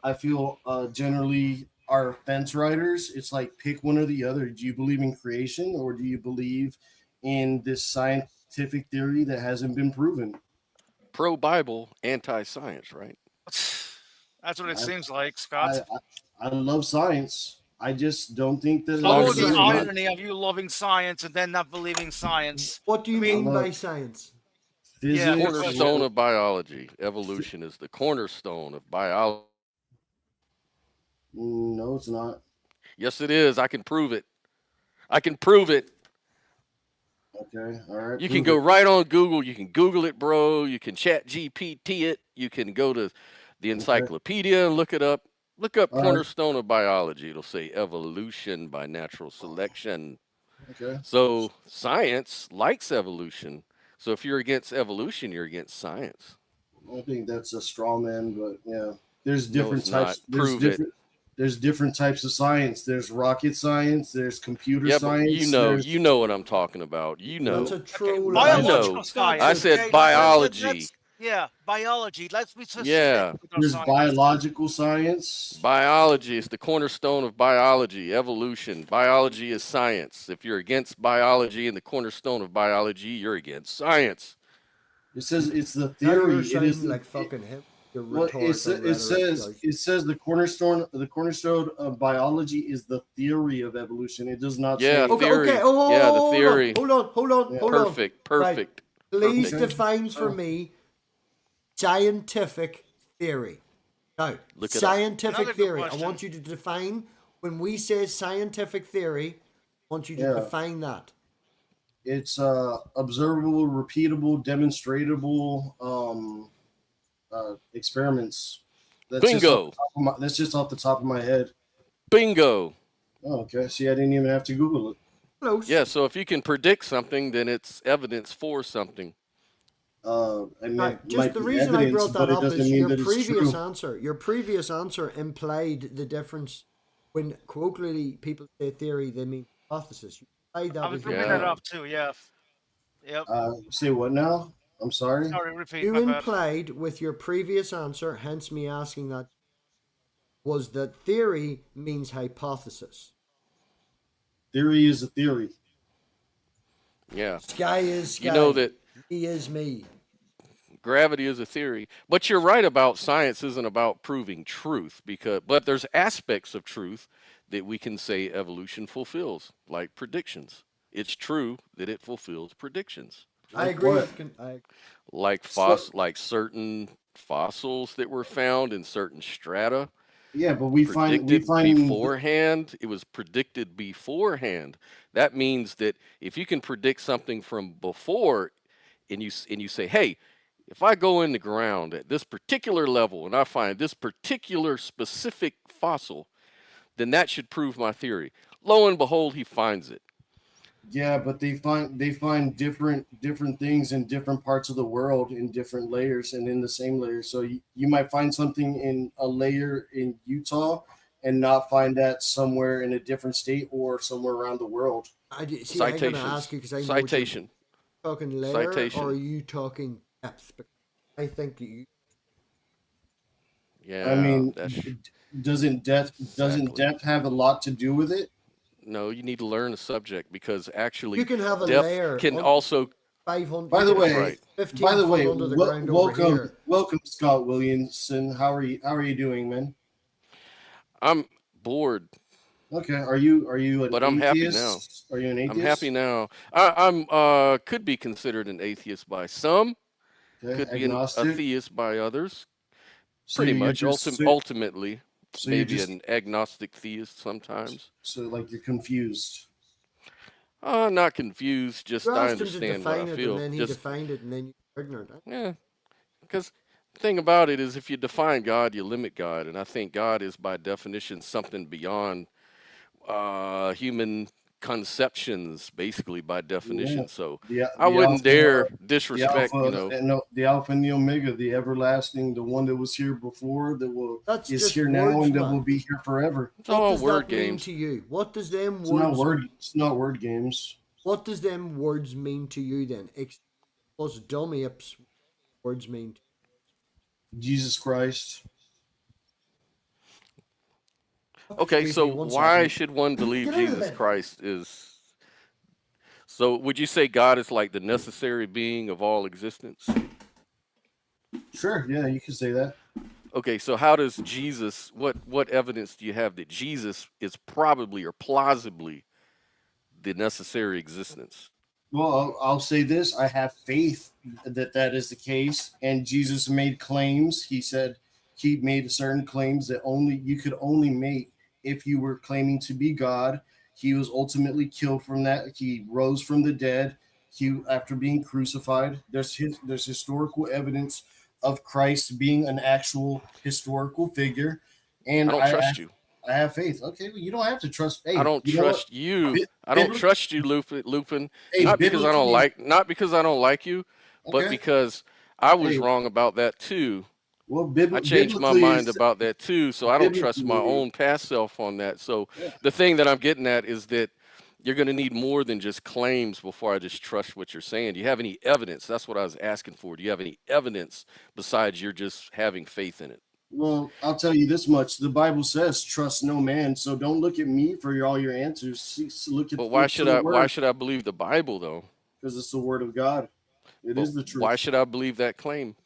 I feel generally are fence riders. It's like pick one or the other. Do you believe in creation or do you believe in this scientific theory that hasn't been proven? Pro Bible, anti science, right? That's what it I- seems like, I, Scott. I love science. I just don't think that As long Oh, as the it's not- irony of you loving science and then not believing science. What do you I mean- mean by Look. science? Yeah, physics. Cornerstone of biology. Evolution is the cornerstone of biology. No, it's not. Yes, it is. I can prove it. I can prove it. Okay, all right. You can prove go right on Google. You can Google it, bro. You can chat GPT it. You can go to the encyclopedia and look it up. Look up All right. cornerstone of biology. It'll say evolution by natural selection. it. Okay. So science likes evolution. So if you're against evolution, you're against science. I think that's a straw man, but yeah, there's No, different it's types. not. Prove it. There's different types of science. There's rocket science. There's computer Yeah, but science. you know what I'm talking about. You know. That's a troll. Biological know. science. I said okay? biology. Yeah, biology. Let's be specific Yeah. with our There's science. biological science. Biology is the cornerstone of biology, evolution. Biology is science. If you're against biology and the cornerstone of biology, you're against science. It says it's the Now theory. you're It sounding is like fucking him. Your well, rhetorical rhetoric. it says the cornerstone of biology is the theory of evolution. It does not Yeah, say Okay, theory. okay. Oh, Yeah, the hold on, theory. Hold on. Yeah. Hold on. Perfect. Please Perfect. define for me scientific theory. Now, Look it up. scientific Another good theory. I question. want you to define, when we say scientific theory, I want you to Yeah. define that. It's observable, repeatable, demonstratable experiments. Bingo. That's just off the top of my head. Bingo. Oh, okay. See, I didn't even have to Google it. Close. Yeah, so if you can predict something, then it's evidence for something. I mean, Now, it just might the be reason I evidence, brought but that it up doesn't is mean your that it's previous true. answer. Your previous answer implied the difference. When colloquially people say theory, they mean hypothesis. You implied that I was with your bringing that Yeah. up too. Yeah. Yep. Say what now? I'm sorry. Sorry, repeat. You my bad. implied with your previous answer, hence me asking that, was that theory means hypothesis. Theory is a theory. Sky Yeah. is sky. You know that me is me. gravity is a theory, but you're right about science isn't about proving truth, but there's aspects of truth that we can say evolution fulfills, like predictions. It's true that it fulfills predictions, I Like agree. what? like certain fossils that were found in certain strata. Yeah, but we find beforehand. It was predicted beforehand. That means that if you can predict something from before, and you say, hey, If I go in the ground at this particular level and I find this particular specific fossil, then that should prove my theory. Lo and behold, he finds it. Yeah, but they find different things in different parts of the world in different layers and in the same layer. So you might find something in a layer in Utah and not find that somewhere in a different state or somewhere around the world. I'm going to Citations. ask you because I know Citation. you're talking layer Citation. or are you talking depth? Because I think that you. Yeah. I mean, that's doesn't depth have a lot to do with it? no. You need to learn the subject because actually, You can have a depth layer can on also. 500. By the way, right. 15 By the foot way, under the ground over welcome, Scott Williamson. How are you doing, man? I'm bored, Okay, are you an but I'm happy atheist? now. Are you an atheist? I'm happy now. I'm could be considered an atheist by some. Okay, Could be an agnostic. atheist by others. So Pretty you're much. just- Ultimately, so you're maybe just- an agnostic theist sometimes. So like you're confused. Not confused. Just You I asked him to understand what define I it feel. and then he Just defined it and then you're ignorant. yeah, because the thing about it is, if you define God, you limit God, and I think God is by definition something beyond human conceptions, basically by definition. Yeah. So The I wouldn't Alpha, dare the disrespect. Alpha, the Alpha and the Omega, the everlasting, the one that was here before, That's is just here now, words, and that man. will be here forever. It's What all does word that mean games. to you? What does them It's words? not word games. What does them words mean to you then? Us dumb apes, words mean. Jesus Christ. Okay, Excuse so me, one why second. should one believe Get out of Jesus bed. Christ is? So would you say God is like the necessary being of all existence? Sure, yeah, you can say that. Okay, so how does Jesus? What evidence do you have that Jesus is probably or plausibly the necessary existence? Well, I'll say this: I have faith that is the case. And Jesus made claims. He made certain claims that you could only make if you were claiming to be God. He was ultimately killed from that. He rose from the dead. After being crucified, there's historical evidence of Christ being an actual historical figure. And I don't trust you. I have faith. Okay, well, you don't have to trust. Hey, I don't you know what? trust you. Bi- I don't bibli- trust you, Lupin. Hey, Not because I don't biblically- not because I don't like you, but Okay. because I was Hey. wrong about that too. Well, I changed my biblically mind is- about that too, so I don't trust my biblically- own past self on that. So Yeah. the thing that I'm getting at is that you're going to need more than just claims before I just trust what you're saying. Do you have any evidence? That's what I was asking for. Do you have any evidence besides you're just having faith in it? Well, I'll tell you this much: the Bible says, "Trust no man." So don't look at me for all your answers. Look at. But why should I believe the Bible though? Because it's the word of God. It is the truth. Why should I believe that claim?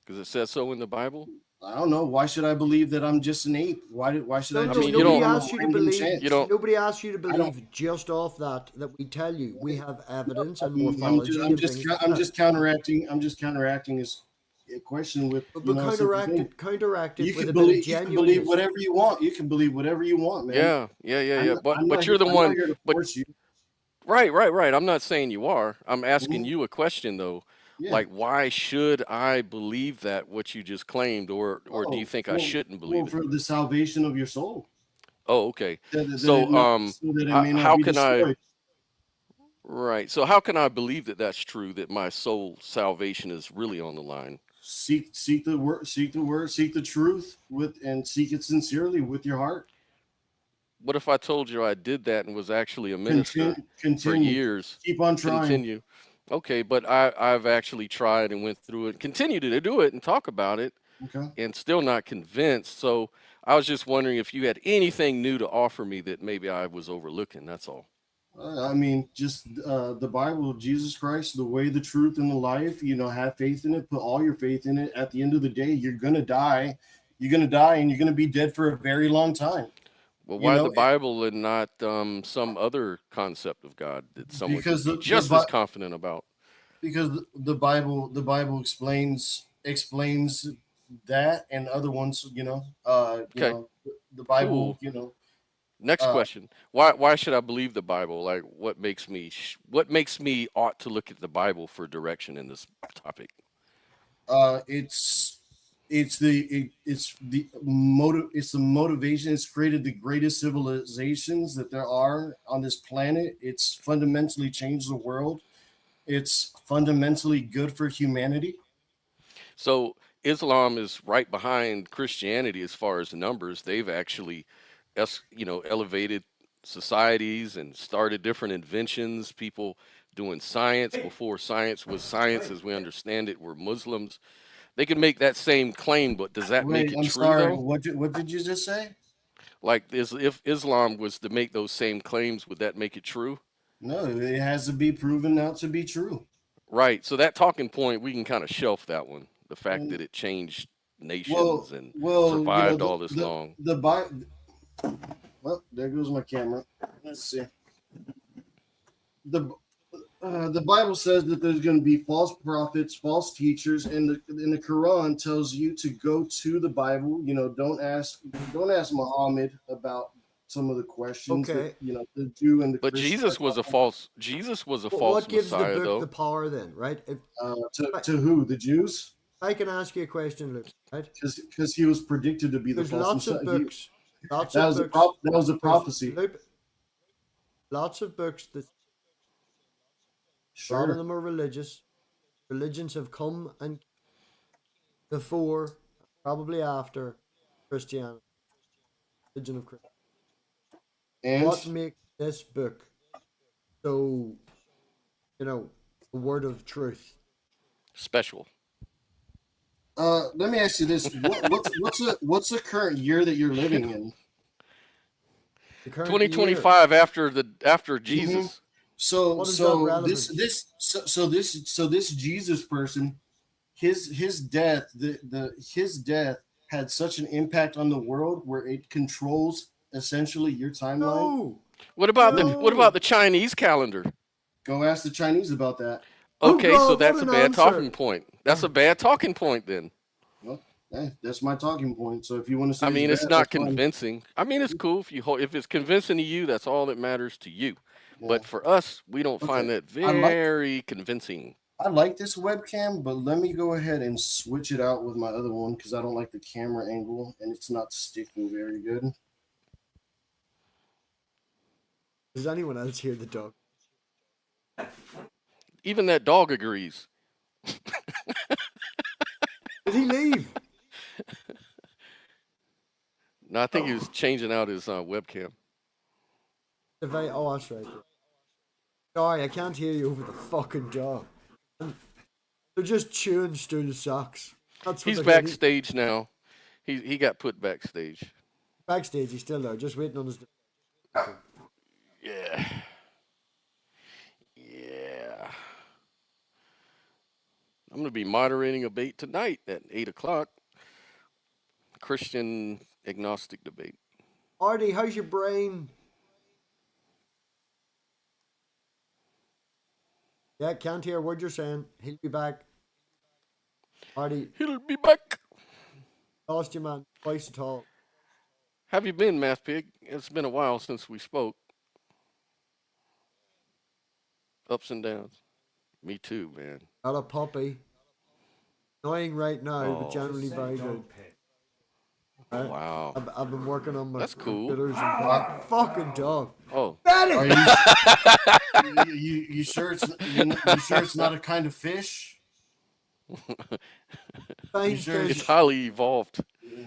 Because it says so in the Bible. I don't know. Why should I believe that I'm just an ape? Why should I? No, just you nobody don't- asked you to believe. You don't- Nobody asked you to I don't- believe just off that we tell you. We have evidence and I'm morphology. just, and things like I'm that. just counteracting. I'm just counteracting his question with. But you know, counteract simple it. Counteract thing. it You with can a believe. bit You of can genuineness. believe whatever you want. You can believe whatever you want, man. Yeah. But I'm not you're the I'm one. not here to But force you. right. I'm not saying you are. I'm asking you a question though. Yeah. Like, why should I believe that what you just claimed, or do you think I shouldn't believe it? For the salvation of your soul. Oh, okay. That it So, that it may not how be can I? destroyed. Right. So, how can I believe that that's true? That my soul salvation is really on the line? Seek the word, seek the truth and seek it sincerely with your heart. What if I told you I did that and was actually a minister for Continue. years? Keep on trying. Continue. Okay, but I've actually tried and went through it, continue to do it and talk about it, Okay. and still not convinced. So I was just wondering if you had anything new to offer me that maybe I was overlooking. That's all. I mean, just the Bible, Jesus Christ, the way, the truth, and the life. Have faith in it. Put all your faith in it. At the end of the day, you're gonna die. You're gonna die, and you're gonna be dead for a very long time. Well, why the Bible and not some other concept of God that someone Because could be the just as confident about? Because the Bible explains that and other ones. Okay. The Bible. Cool. Next question. Why should I believe the Bible? Like, what makes me ought to look at the Bible for direction in this topic? It's the motivation. It's created the greatest civilizations that there are on this planet. It's fundamentally changed the world. It's fundamentally good for humanity. So Islam is right behind Christianity as far as the numbers. They've actually, elevated societies and started different inventions. People doing science before science was science as we understand it were Muslims. They can make that same claim, but does that make Wait, it I'm true sorry. though? What did you just say? Like, if Islam was to make those same claims, would that make it true? No, it has to be proven not to be true. Right. So that talking point, we can kind of shelf that one. The fact And, that it changed nations well, and well, you know survived all this long. the Bible. Well, there goes my camera. Let's see. The Bible says that there's going to be false prophets, false teachers, and the Quran tells you to go to the Bible. You know, don't ask Muhammad about some of the questions Okay. that the Jew and the But Christian Jesus was a false What false gives the Messiah book though. the power then, right? If to who, the Jews, I can ask you a question, Luke, right? because he was predicted to be the There's false lots of Messiah. books. Lots That of was books. that was a prophecy. Luke, lots of books that a lot of Sure. them are religious. Religions have come and before, probably after Christianity, religion of Christ. And What makes this book so, a word of truth? Special. let me ask you this: what's the current year that you're living in? The current 2025 after Jesus. So What is that relevant? this Jesus person, his death his death had such an impact on the world where it controls essentially your timeline. No. What about No. the Chinese calendar? Go ask the Chinese about that. Oh, Okay, God, so what that's a an bad answer. talking point. That's a bad talking point then. Well, that's my talking point. So if you want to say, I mean, it's bad, not that's fine. convincing. I mean, it's cool if it's convincing to you. That's all that matters to you. Yeah. But for us, we don't find Okay. that very convincing. I like this webcam, but let me go ahead and switch it out with my other one because I don't like the camera angle and it's not sticking very good. Does anyone else hear the dog? Even that dog agrees. Did he leave? No, I think he was changing out his webcam. Oh, that's right. Sorry, I can't hear you over the fucking dog. They're just chewing stool socks. That's what He's they're doing. backstage now. He got put backstage. Backstage, he's still there, just waiting on his. Yeah. Yeah. I'm going to be moderating a debate tonight at 8 o'clock. Christian agnostic debate. Artie, how's your brain? Yeah, can't hear a word you're saying. He'll be back. Artie, He'll be back. lost you, man. Twice at all. Have you been, MathPig? It's been a while since we spoke. Ups and downs. Me too, man. Got a puppy. Annoying right now, but Oh. generally very good. Right? Wow. I've been working on my That's cool. computers and fucking dog. Oh. Are Betty! you sure you sure it's not a kind of fish? Fine You sure It's fish. highly evolved.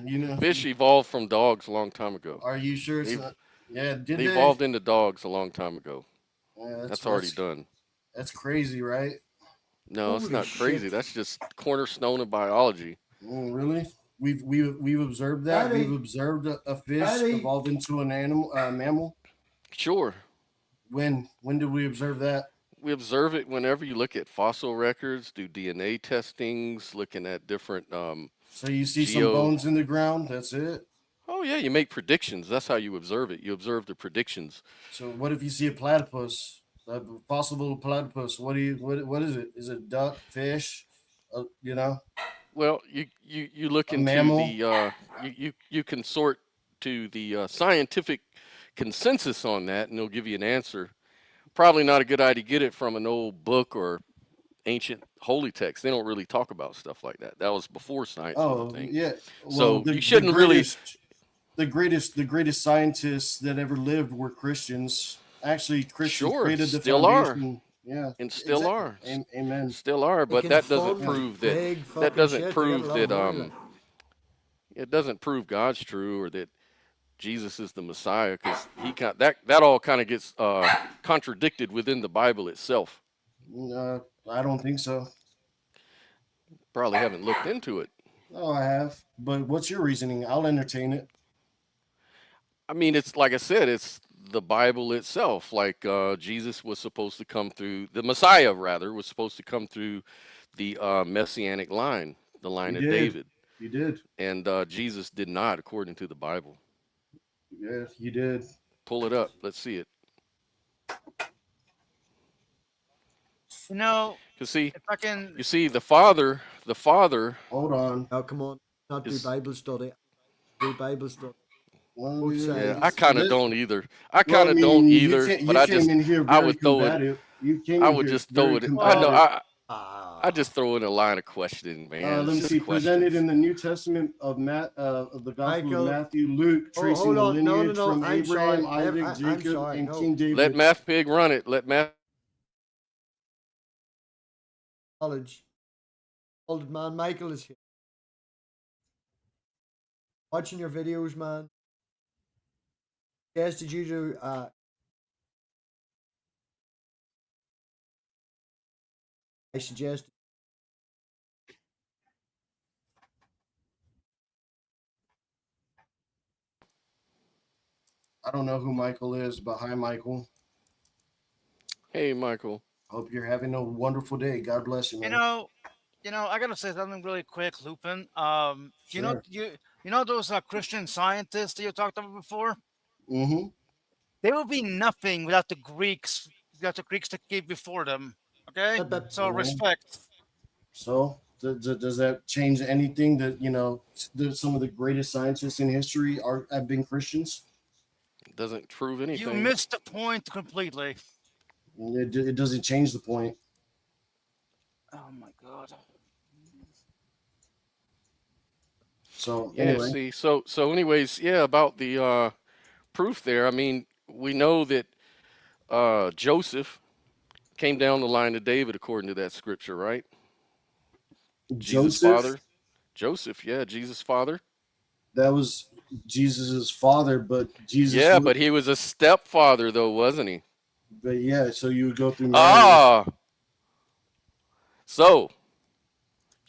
You know, Fish evolved from dogs a long time ago. Are you sure it's They- not? Yeah, did They they? evolved into dogs a long time ago. Yeah, That's already done. That's crazy, right? No, it's Holy not crazy. shit. That's just cornerstone of biology. Really? We've observed that. Daddy. We've observed a fish Daddy. evolve into an animal, mammal. Sure. When did we observe that? We observe it whenever you look at fossil records, do DNA testings, looking at different. So you see some Geo- bones in the ground. That's it. Oh yeah, you make predictions. That's how you observe it. You observe the predictions. So what if you see a platypus, a possible platypus? What is it? Is it duck, fish? You know. Well, you look A into mammal? the you can sort to the scientific consensus on that, and they'll give you an answer. Probably not a good idea to get it from an old book or ancient holy texts. They don't really talk about stuff like that. That was before science was a Oh thing. yeah. So you shouldn't really. The greatest scientists that ever lived were Christians. Actually, Christians Sure, created the still are, foundation. Yeah, and still exactly. are, Amen. still are. But Making that doesn't fun of prove that. big That fucking doesn't shit. They get a prove lot of that. money. Like. It doesn't prove God's true or that Jesus is the Messiah, because that all kind of gets contradicted within the Bible itself. I don't think so. Probably haven't looked into it. Oh, I have. But what's your reasoning? I'll entertain it. I mean, it's like I said, it's the Bible itself. Like Jesus was supposed to come through, the Messiah rather was supposed to come through the messianic line, the line He of did. David, You did. and Jesus did not, according to the Bible. Yeah, you did. Pull it up. Let's see it. You know, Cause see, if I can, you see, the Father. Hold on. Oh, come on. Not do Is- Bible study. Do Bible study. Well, Both Yeah, sides. I kind of this- don't either. I well, kind of don't either. You But I came just, in here I very would throw it. combative. You came I in would here just throw very it. I Well- know. combative. I just throw in a line of questioning, man. Let me It's see. just Presented questions. in the New Testament of the Gospel Michael. of Matthew, Luke, Oh, tracing hold the on. No, lineage from I'm Abraham, sorry. Isaac, I'm Jacob, sorry. and No. King David. Let MathPig run it. Let Math. College. Old man Michael is here. Watching your videos, man. Yes, did you do I suggest I don't know who Michael is, but hi, Michael. Hey, Michael. Hope you're having a wonderful day. God bless you, man. I gotta say something really quick, Lupin. Sure. You know those Christian scientists that you talked about before? Mm-hmm. They will be nothing without the Greeks that came before them. Okay, so Mhm. respect. So, does that change anything that some of the greatest scientists in history have been Christians? It doesn't prove You anything. missed the point completely. It doesn't change the point. Oh my god. So Yeah. anyway, See. So. Anyways, yeah. About the proof there. I mean, we know that Joseph came down the line of David according to that scripture, right? Jesus' Joseph, father. Joseph. Yeah. Jesus' father. that was Jesus's father, but Jesus. Yeah, but he was a stepfather, though, wasn't he? But yeah, so you would go through Mary. Ah. So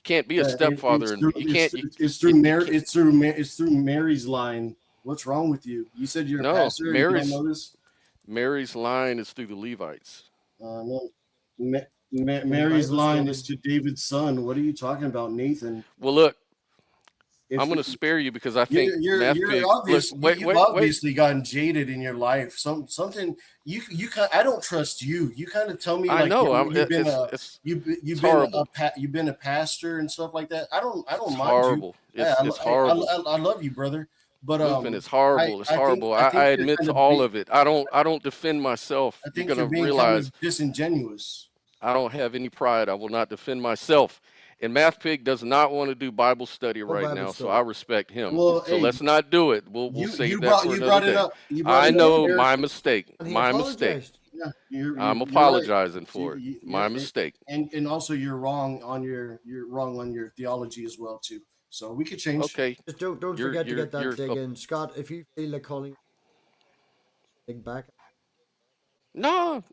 can't be a Yeah, stepfather, and you can't. it's through Mary. It's through Mary's line. What's wrong with you? You said you're a No, pastor. And you Mary's don't know this. Mary's line is through the Levites. No. Mary's Bible line study. is to David's son. What are you talking about, Nathan? Well, look, If I'm going to spare you because I think you're MathPig. obvious. Look, You've obviously gotten jaded in your life. Something you I don't trust you. You kind of tell me I like know. you've been It's horrible. you've been a pastor and stuff like that. I don't It's mind horrible. you. It's horrible. I love you, brother. But Lupin, it's horrible. It's horrible. I you're admit kind to of all of it. I don't defend myself. I You're think going you're to being kind realize of disingenuous. I don't have any pride. I will not defend myself. And MathPig does not want to do Bible study right Bible now, so study. I respect him. Well, So hey, let's not do it. We'll save that for another day. I know my mistake. And he My mistake. apologized. Yeah, I'm you're apologizing right. for it. Yeah, My mistake. and also you're wrong on your theology as well too. So we could change. Okay. Just don't You're- forget to you're- get that you're dig a- in. Scott, if you feel like calling dig back, No,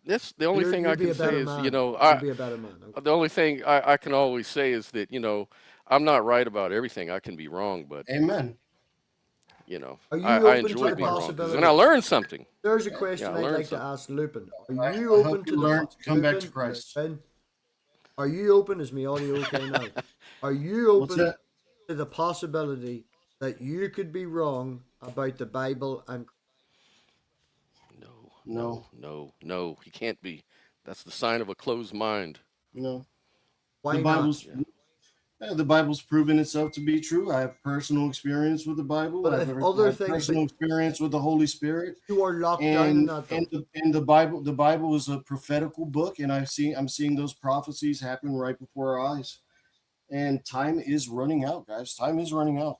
that's the only thing you'll I be can a better say is, man. you know, You'll be a better man. Okay. the only thing I can always say is that, you know, I'm not right about everything. I can be wrong, but Amen. you know, Are you I open to enjoy the being wrong because possibility? then I learn something. There's a question I I'd learned like to something. ask Lupin. Are I you hope open you to learn to come back to Lupin, Christ. Lupin, are you open? Is my audio okay now? Are you What's open that? to the possibility that you could be wrong about the Bible and No. He can't be. That's the sign of a closed mind. No. why The not? Bible's The Bible's proven itself to be true. I have personal experience with the Bible. But I if have other things personal that experience with the Holy Spirit. you are locked down in And that, though. and the Bible is a prophetical book, and I'm seeing those prophecies happen right before our eyes. And time is running out, guys. Time is running out.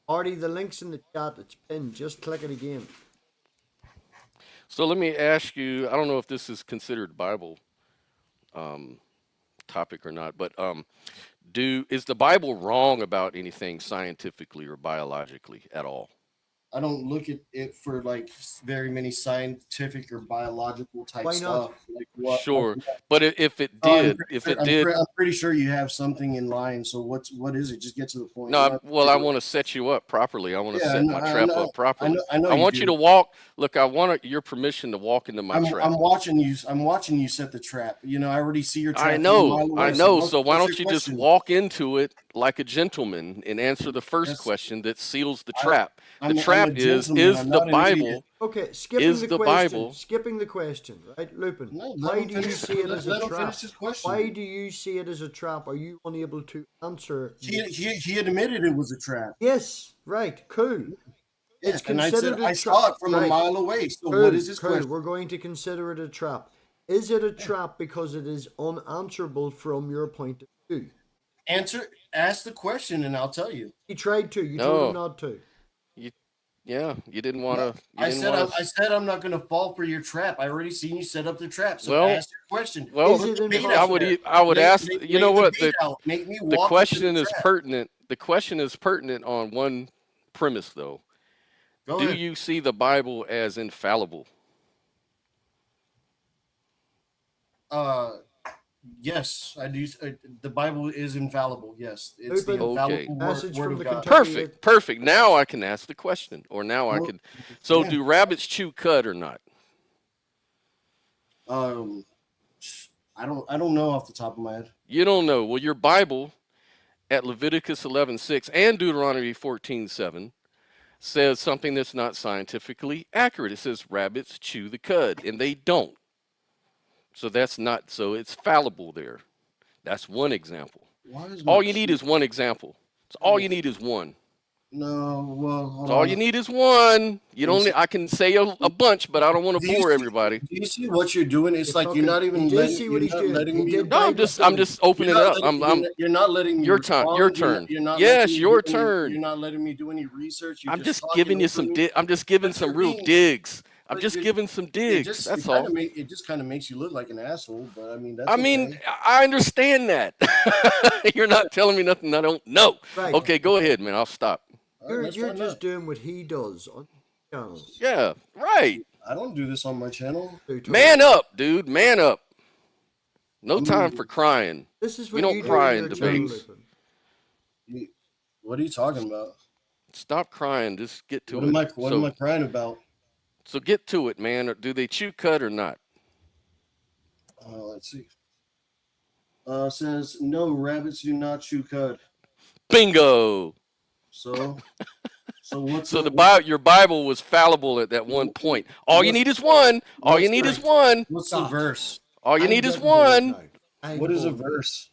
Artie, the link's in the chat. It's pinned. Just click it again. So let me ask you, I don't know if this is considered Bible topic or not, but is the Bible wrong about anything scientifically or biologically at all? I don't look at it for like very many scientific or biological type Why not? stuff. Like what? Sure, but if it I'm did, I'm pretty sure you have something in line. So what is it? Just get to the point. no, well, I want to set you up properly. I want to Yeah, set my trap up properly. I know I want do. you to walk. Look, I want your permission to walk into my trap. I'm watching you. I'm watching you set the trap. You know, I already see your trap. I from a mile know, away. I know. what- So why what's don't you your just question? walk into it like a gentleman and answer the first That's- question that seals the trap? I'm The a trap is gentleman. I'm the not an idiot. Bible. Okay, skipping Is the the question. Bible- Skipping the question, right, Lupin? No, Why do you see it as a let him trap? finish his question. Why do you see it as a trap? Are you unable to answer? He admitted it was a trap. Yes, right, cool. Yeah, It's and I considered said a I saw trap. it from Right. a mile away. So Cool, what is his cool. question? We're going to consider it a trap. Is it a trap because it is unanswerable from your point of view? Ask the question, and I'll tell you. He tried to. You told him No. not to. Yeah, you didn't want to. I said I'm not going to fall for your trap. I already seen you set up the trap. So Well- ask your question. Well, Is it Bait involved? out I would. there. I would Lay- ask. lay- You lay know the what? bait out. Make me The walk into question is trap. pertinent. The question is pertinent on one premise, though. Go Do ahead. you see the Bible as infallible? Yes, I do. The Bible is infallible. Yes, it's the Open. infallible Okay. Message word from of the God. Kentucky- Perfect. Perfect. Now I can ask the question, or now I Well, can. So, yeah. do rabbits chew cud or not? I don't know off the top of my head. You don't know. Well, your Bible at Leviticus 11:6 and Deuteronomy 14:7 says something that's not scientifically accurate. It says rabbits chew the cud, and they don't. So that's not. So it's fallible there. That's one example. Why is All my you need key- is one example. So all you need is one. No, well, hold So all on. you need is one. You don't. I can say a bunch, but I don't want Do to you bore see- everybody. Do you see what you're doing? It's You're like you're not talking- even you did letting, see you're what he's not doing. letting He me. did No, I'm just opening it up. I'm You're not letting me. your turn. respond. Your You're not- turn. You're not Yes, letting me your do any- turn. You're not letting me do any research. You're I'm just talking giving you over some me. I'm just giving But some you're real being- digs. I'm but just you're- giving some digs. That's all. It just kind of makes you look like an asshole. But I mean, that's I mean, okay. I understand that. You're not telling me nothing I don't know. Right. Okay, go ahead, man. I'll stop. All right, let's You're find just out. doing what he does on channels. Yeah, right. I don't do this on my channel. Man up, dude. Man up. No I mean- time for crying. This is We what don't you do cry on in your channel, debates. Lupin. What are you talking about? Stop crying. Just get to What it. am I crying about? So get to it, man. Or do they chew cud or not? Let's see. Says no, rabbits do not chew cud. Bingo. So, what's So your Bible was fallible at that one point. All you need is one. All you need is one. What's the verse? All you I'm need is getting bored one. now. I'm What is a bored. verse?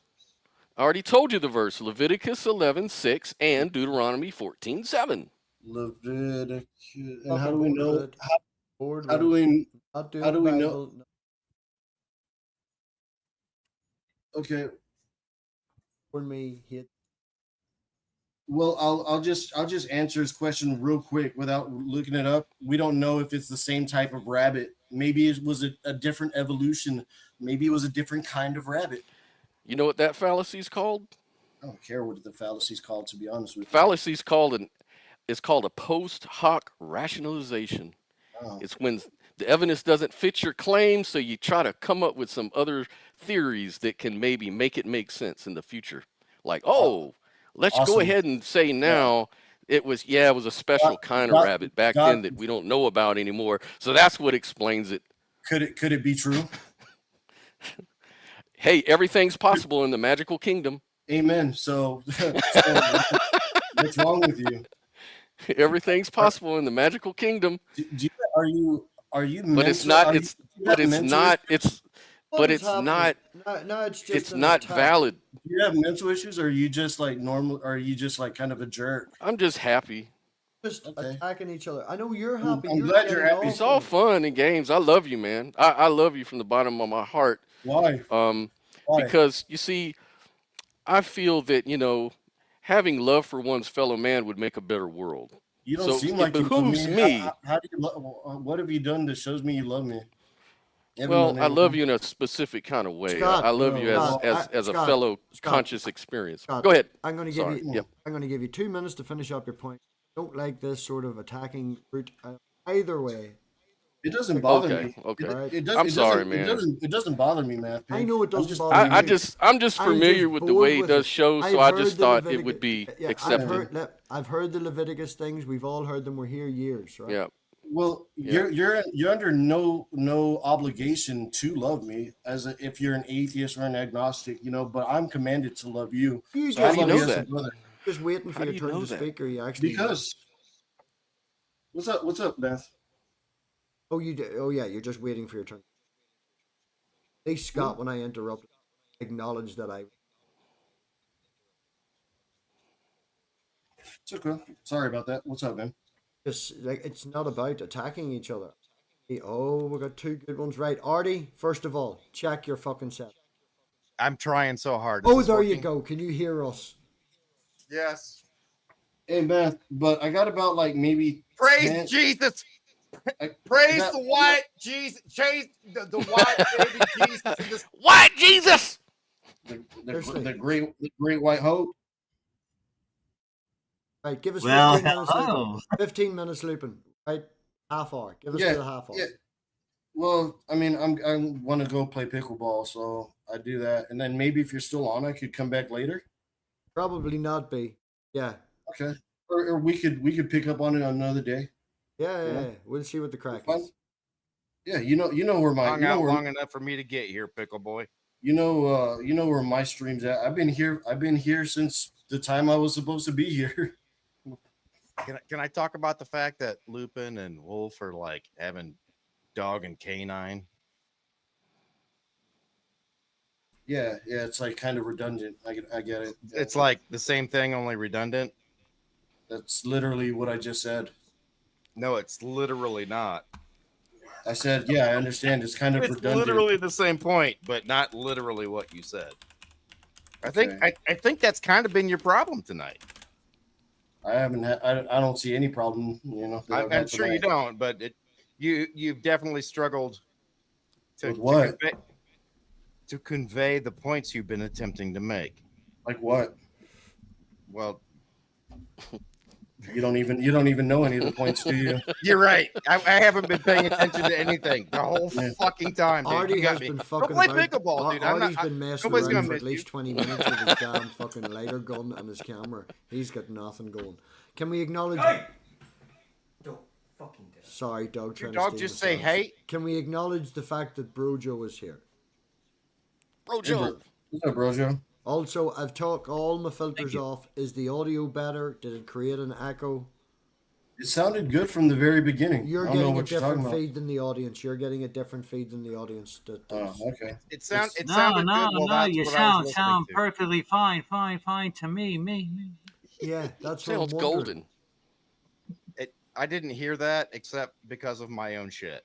I already told you the verse. Leviticus 11:6 and Deuteronomy 14:7. Leviticus. And Fucking how do we bored know? with it. Bored How with do it. we? Not doing how do we know- Bible. Okay. For me, hit. Well, I'll just answer his question real quick without looking it up. We don't know if it's the same type of rabbit. Maybe it was a different evolution. Maybe it was a different kind of rabbit. You know what that fallacy is called? I don't care what the fallacy's called, to be honest with you. Fallacy is called a post hoc rationalization. Oh. It's when the evidence doesn't fit your claim, so you try to come up with some other theories that can maybe make it make sense in the future. Like, let's go Awesome. ahead and say now it was a special kind of God- rabbit back God- then that we don't know about anymore. So that's what explains it. Could it be true? Hey, everything's possible in the magical kingdom. Amen. So, what's wrong with you? Everything's possible in the magical kingdom. Are you? But it's not. It's What but is it's happening? not. No, it's just It's an not attack. valid. Do you have mental issues, or are you just like normal? Or are you just like kind of a jerk? I'm just happy. Just Okay. attacking each other. I know you're I'm- happy. I'm You're glad you're getting happy. off It's all on it. fun and games. I love you, man. I love you from the bottom of my heart. Why? Um, Why? because you see, I feel that having love for one's fellow man would make a better world. You don't So seem it like you love behooves me. me. How do you what have you done that shows me you love me? You haven't Well, done I love anything. you in a specific kind of way. Scott, I love you Scott, as a Scott, fellow Scott, conscious experience. Scott, Go ahead. I'm going to give Sorry. you. Yep. I'm going to give you 2 minutes to finish up your point. Don't like this sort of attacking route. Either way, It doesn't bother Okay. me. Okay. Alright. I'm sorry, man. It doesn't bother me, man. I know it doesn't bother I'm me. I'm just familiar with the bored way he with does it. shows, so I've I just heard the thought it Leviticus- would be yeah, accepted. I've heard the Leviticus things. We've all heard them. We're here years, right? Yeah. Well, Yeah. you're under no obligation to love me if you're an atheist or an agnostic, but I'm commanded to love you. You So I just, do you love know you as a that? brother. just waiting for How do your you turn know to that? speak, or you actually Because what's up, Beth? Oh, you do. Oh, yeah. You're just waiting for your turn. Hey, Scott, when I interrupt, acknowledge that I. It's okay. Sorry about that. What's up, man? Just like it's not about attacking each other. Hey, oh, we got 2 good ones, right? Artie, first of all, check your fucking set. I'm trying so hard. Is Oh, this there you working? go. Can you hear us? Yes. Hey, Beth, but I got about like maybe Praise 10 Jesus. I- Praise got- the white Jesus. Chase the white baby Jesus. in this- White Jesus. Seriously. the great white hope. Right, give us Well, 15 minutes hello. looping. 15 minutes looping. Right, half hour. Give us Yeah, the half hour. yeah. Well, I mean, I want to go play pickleball, so I do that, and then maybe if you're still on, I could come back later. Probably not be. Yeah. Okay, or we could pick up on it another day. Yeah, yeah, Yeah. yeah. We'll see what the crack Fine. is. Yeah, you know where my Hung out long enough for me to get here, pickle boy. you know where my stream's at. I've been here since the time I was supposed to be here. Can I talk about the fact that Lupin and Wulf are like having dog and canine? Yeah, it's like kind of redundant. I get it. It's like the same thing, only redundant. That's literally what I just said. No, it's literally not. I said, yeah, I understand. It's kind of It's redundant. literally the same point, but not literally what you said. I think Okay. I think that's kind of been your problem tonight. I haven't had. I don't see any problem. that I've I'm had sure you tonight. don't, but you've definitely struggled to With what? to convey the points you've been attempting to make. Like what? Well, You don't even know any of the points, do you? you're right. I haven't been paying attention to anything the whole Yeah. fucking time. Dude. Artie You got has me. been Don't fucking play about- pickleball, dude. I'm Artie's not, been messing nobody's around gonna for miss at least you. 20 minutes with his damn fucking lighter gun and his camera. He's got nothing going. Can we acknowledge? Don't fucking do it. Sorry, dog. Your Trying dog to steal just my say sounds. hey. Can we acknowledge the fact that Brojo is here? Bro Joe. What's up, Brojo? Also, I've took all my filters off. Is the audio better? Did it create an echo? It sounded good from the very beginning. You're I don't know getting a what you're talking different about. feed than the audience. You're getting a different feed than the audience. Oh, okay. It sounded No, good. no, Well, no. that's You what I was sound listening to. perfectly fine to me. Yeah, that's what I'm Sounds wondering. golden. I didn't hear that except because of my own shit.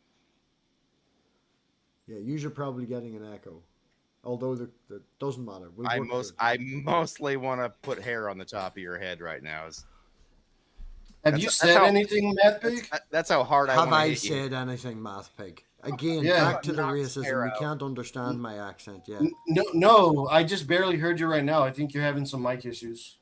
Yeah, you're probably getting an echo. Although that doesn't matter. We'll work through it. I mostly want to put hair on the top of your head right now. Have That's- you that's said how- anything, MathPig? That's how hard I Have want to I hit you. said anything, MathPig? Again, Yeah. back to the Knocks racism. hair You out. can't understand my accent. Yeah. No. I just barely heard you right now. I think you're having some mic issues.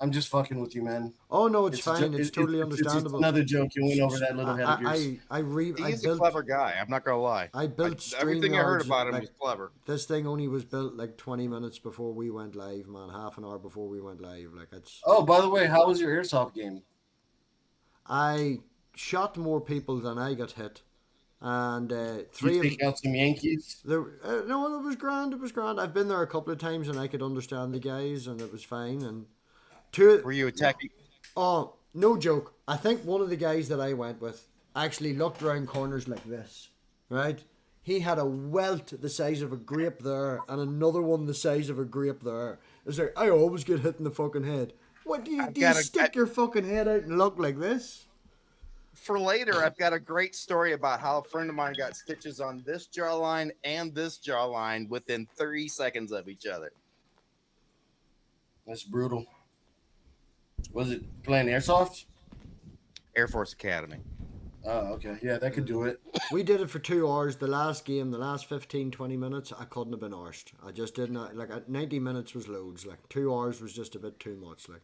I'm just fucking with you, man. Oh no, it's a fine. jo- It's totally it's understandable. another joke. You went over that little head of yours. I He's a built clever guy. I'm not gonna lie. I built Everything I heard StreamYards, about him like, was clever. this thing only was built like 20 minutes before we went live, man. Half an hour before we went live. Like it's. Oh, by the way, how was your airsoft game? I shot more people than I got hit, and Did three you of take out some Yankees? there. No, it was grand. It was grand. I've been there a couple of times, and I could understand the guys, and it was fine. And two. Were you attacking? Oh, no joke. I think one of the guys that I went with actually looked around corners like this, right? He had a welt the size of a grape there, and another one the size of a grape there. It's like, I always get hit in the fucking head. What do you stick your fucking head out and look like this? For later, I've got a great story about how a friend of mine got stitches on this jawline and this jawline within 30 seconds of each other. That's brutal. Was it playing airsoft? Air Force Academy. Oh, okay. Yeah, that could do it. We did it for 2 hours. The last game, the last 15, 20 minutes, I couldn't have been arsed. I just didn't. Like, 90 minutes was loads. Like, 2 hours was just a bit too much. Like,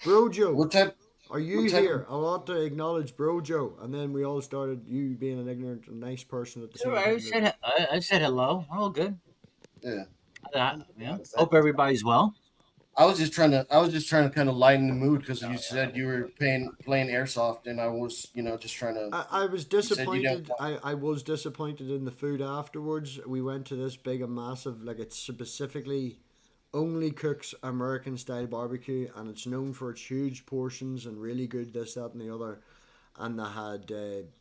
Bro Joe, What type? are you what type here? I want to acknowledge Bro Joe. And then we all started, you being an ignorant and nice person at the same Sure, time. I said hello. All good. Yeah. Yeah. Hope everybody's well. I was just trying to kind of lighten the mood because you said you were playing airsoft, and I was, just trying to. I was said you disappointed. don't I was disappointed in the food afterwards. We went to this big and massive, like, it specifically only cooks American style barbecue, and it's known for its huge portions and really good this, that, and the other. And they had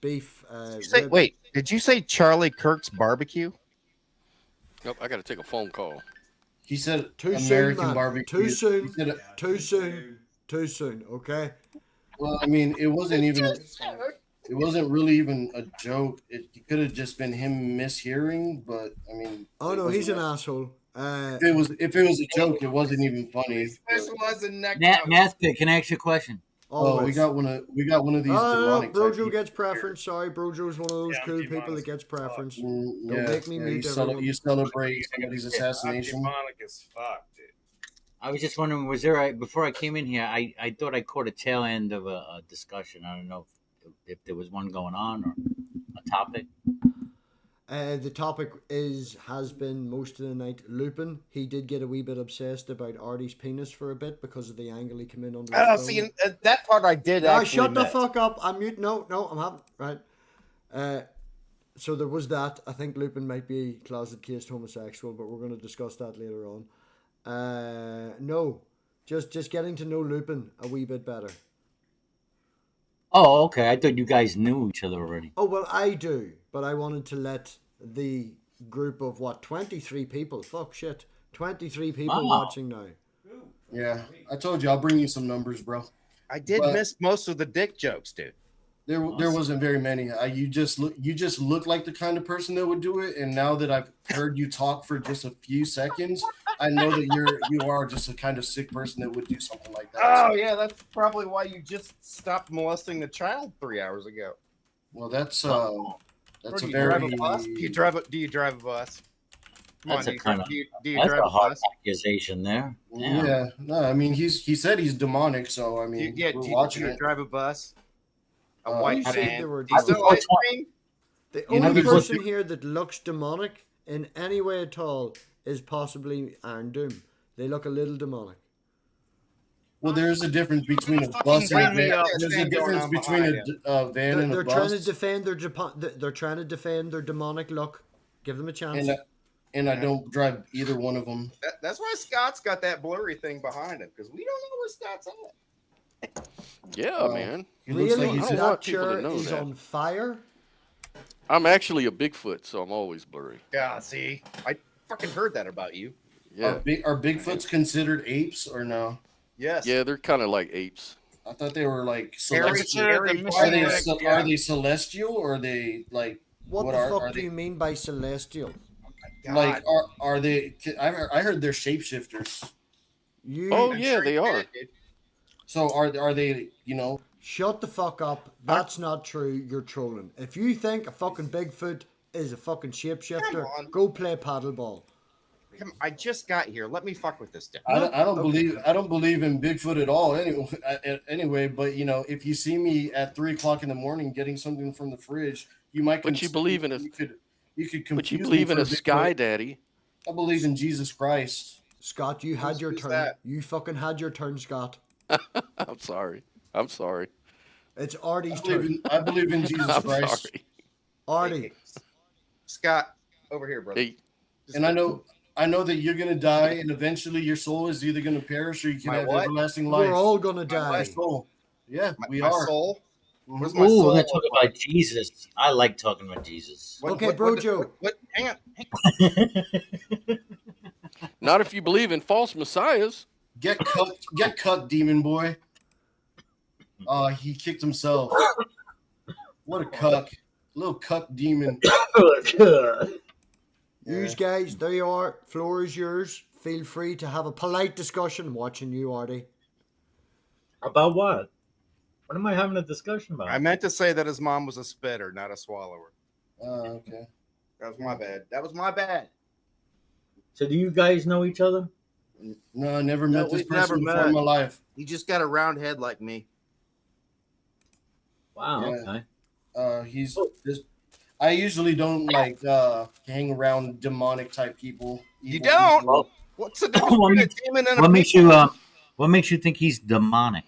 beef. Wait, did you say Charlie Kirk's barbecue? Nope, I got to take a phone call. He said Too American soon, man. barbecue. Too soon. He said, Too soon. Too soon. Okay. well, I mean, it wasn't really even a joke. It could have just been him mishearing, but I mean. Oh no, he's an asshole. If it was a joke, it wasn't even funny. Specialized in neck. MathPig, can I ask you a question? Oh, we got one of these demonic. Brojo type gets preference. Sorry, Brojo's one of those Yeah, I'm cool demonic people that as gets fuck. preference. people. Don't make me mute everyone. You celebrate somebody's I'm assassination. demonic as fuck, dude. I was just wondering, was there before I came in here? I thought I caught a tail end of a discussion. I don't know if there was one going on or a topic. The topic has been most of the night Lupin. He did get a wee bit obsessed about Artie's penis for a bit because of the angle he came in under. Oh, his see, phone. that part I did. Ah, Actually shut the miss. fuck up! I'm mute. No, I'm having right. So there was that. I think Lupin might be closet cased homosexual, but we're going to discuss that later on. No, just getting to know Lupin a wee bit better. Oh, okay. I thought you guys knew each other already. Oh well, I do, but I wanted to let the group of 23 people. Fuck shit, 23 people Wow. watching now. Yeah, I told you I'll bring you some numbers, bro. I did But- miss most of the dick jokes, dude. There wasn't very many. You just look like the kind of person that would do it. And now that I've heard you talk for just a few seconds, I know that you are just a kind of sick person that would do something like that. Oh yeah, that's probably why you just stopped molesting the child 3 hours ago. Well, that's Or a do you very drive a bus? Do you drive a bus? Come That's on, a kind of do you that's drive a a hard bus? accusation there. yeah. No, I mean he said he's demonic, so I Do mean you, we're do watching you it. drive a bus? A You white said van. they were Do you sell demonic. ice cream? The You know, only because- person here that looks demonic in any way at all is possibly Iron Doom. They look a little demonic. Well, there's a difference between a bus and a bring me van. up. There's a Stand going difference on between behind a van and They're a trying to bus. defend they're trying to defend their demonic look. Give them a chance. And I don't drive either one of them. That's why Scott's got that blurry thing behind him, because we don't know where Scott's at. Yeah, man. He looks Really? like he's I don't That want people to chair know is that. on fire? I'm actually a Bigfoot, so I'm always blurry. Yeah, see, I fucking heard that about you. Yeah, Are Bigfoots considered apes or no? Yes. yeah, they're kind of like apes. I thought they were like Harry, celestial. Harry, Are they celestial or are they like What What the are fuck do they? you mean by celestial? like are they? I heard they're shapeshifters. You Oh yeah, they are. So are they? shut the fuck up. That's not true. You're trolling. If you think a fucking Bigfoot is a fucking shapeshifter, Come on. go play paddleball. Come, I just got here. Let me fuck with this dick. I don't believe in Bigfoot at all. Anyway, but if you see me at 3:00 in the morning getting something from the fridge, you might. But you believe in a- You could confuse But you me believe in for a sky Bigfoot. daddy. I believe in Jesus Christ. Scott, you had your who's turn. that? You fucking had your turn, Scott. I'm sorry. I'm sorry. It's Artie's turn. I believe in Jesus I'm Christ. sorry. Artie. Scott, over here, brother. Hey, Just And I know that you're gonna die, and eventually your soul is either gonna perish or you can My have what? everlasting life. We're all gonna die. Your soul. Yeah, my, we my are. soul. Mhm. Where's Ooh, my soul? we're gonna talk about Jesus. I like talking about Jesus. Okay, Brojo. What hang on. Not if you believe in false messiahs. Get cut, demon boy. Oh, he kicked himself. What a cuck. Little cuck demon. Yous guys, there you are. Floor is yours. Feel free to have a polite discussion. Watching you, Artie. About what? What am I having a discussion about? I meant to say that his mom was a spitter, not a swallower. Oh, okay. That was my bad. That was my bad. So do you guys know each other? No, I never met this we've never person before met. in my life. He just got a round head like me. Wow. Yeah. Okay. He's just. I usually don't like hang around demonic type people. You evil don't? people. What's the difference between a demon and a What makes people? you what makes you think he's demonic?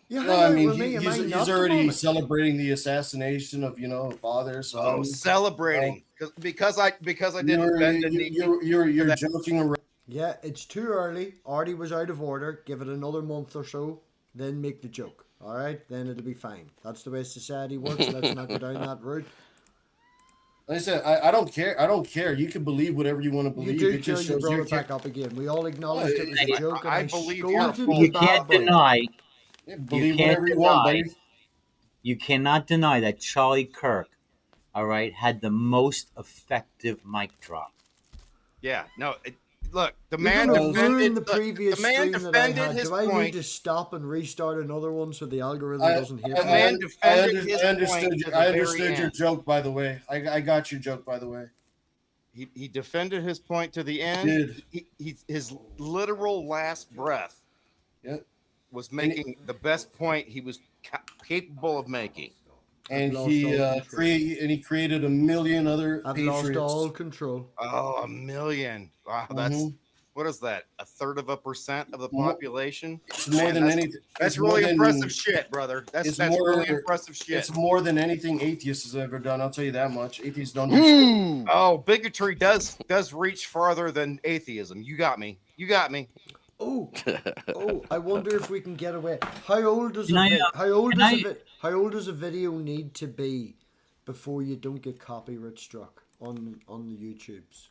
You No, hang I out mean with me, am I he's not already demonic? celebrating the assassination of father, son. Oh, celebrating because I didn't bend the knee. You're joking around. Yeah, it's too early. Artie was out of order. Give it another month or so, then make the joke. All right, then it'll be fine. That's the way society works. Let's not go down that route. Like I said, I don't care. I don't care. You can believe whatever you want to You believe. do It till just you shows brought your it back up again. We all acknowledged it was a joke, and I I believe scolded you're the You can't bad boy. deny. believe can't whatever you want, deny. buddy. You cannot deny that Charlie Kirk, all right, had the most effective mic drop. Yeah, no. Look, the You're man gonna ruin defended the previous the man stream that I defended had. his Do I need point. to stop and restart another one so the algorithm I- doesn't hear The me? man defended his I understood. point to the I very understood your end. joke, by the way. I got your joke, by the way. He defended his point to the end. Did. His literal last breath Yep. was making the best point he was capable of making. And lost he all control. created a million other I've patriots. lost all control. Oh, 1 million! Wow, that's Mhm. what is that? 1/3% of the Mo- population. It's more Man, than that's- anything. That's it's more really than- impressive shit, brother. That's it's really more- impressive shit. It's more than anything atheists has ever done. I'll tell you that much. Atheists don't do shit. Ooh. Oh, bigotry does reach farther than atheism. You got me. You got me. Oh, I wonder if we can get away. How old does Can I, how old does a video need to be before you don't get copyright struck on the YouTubes?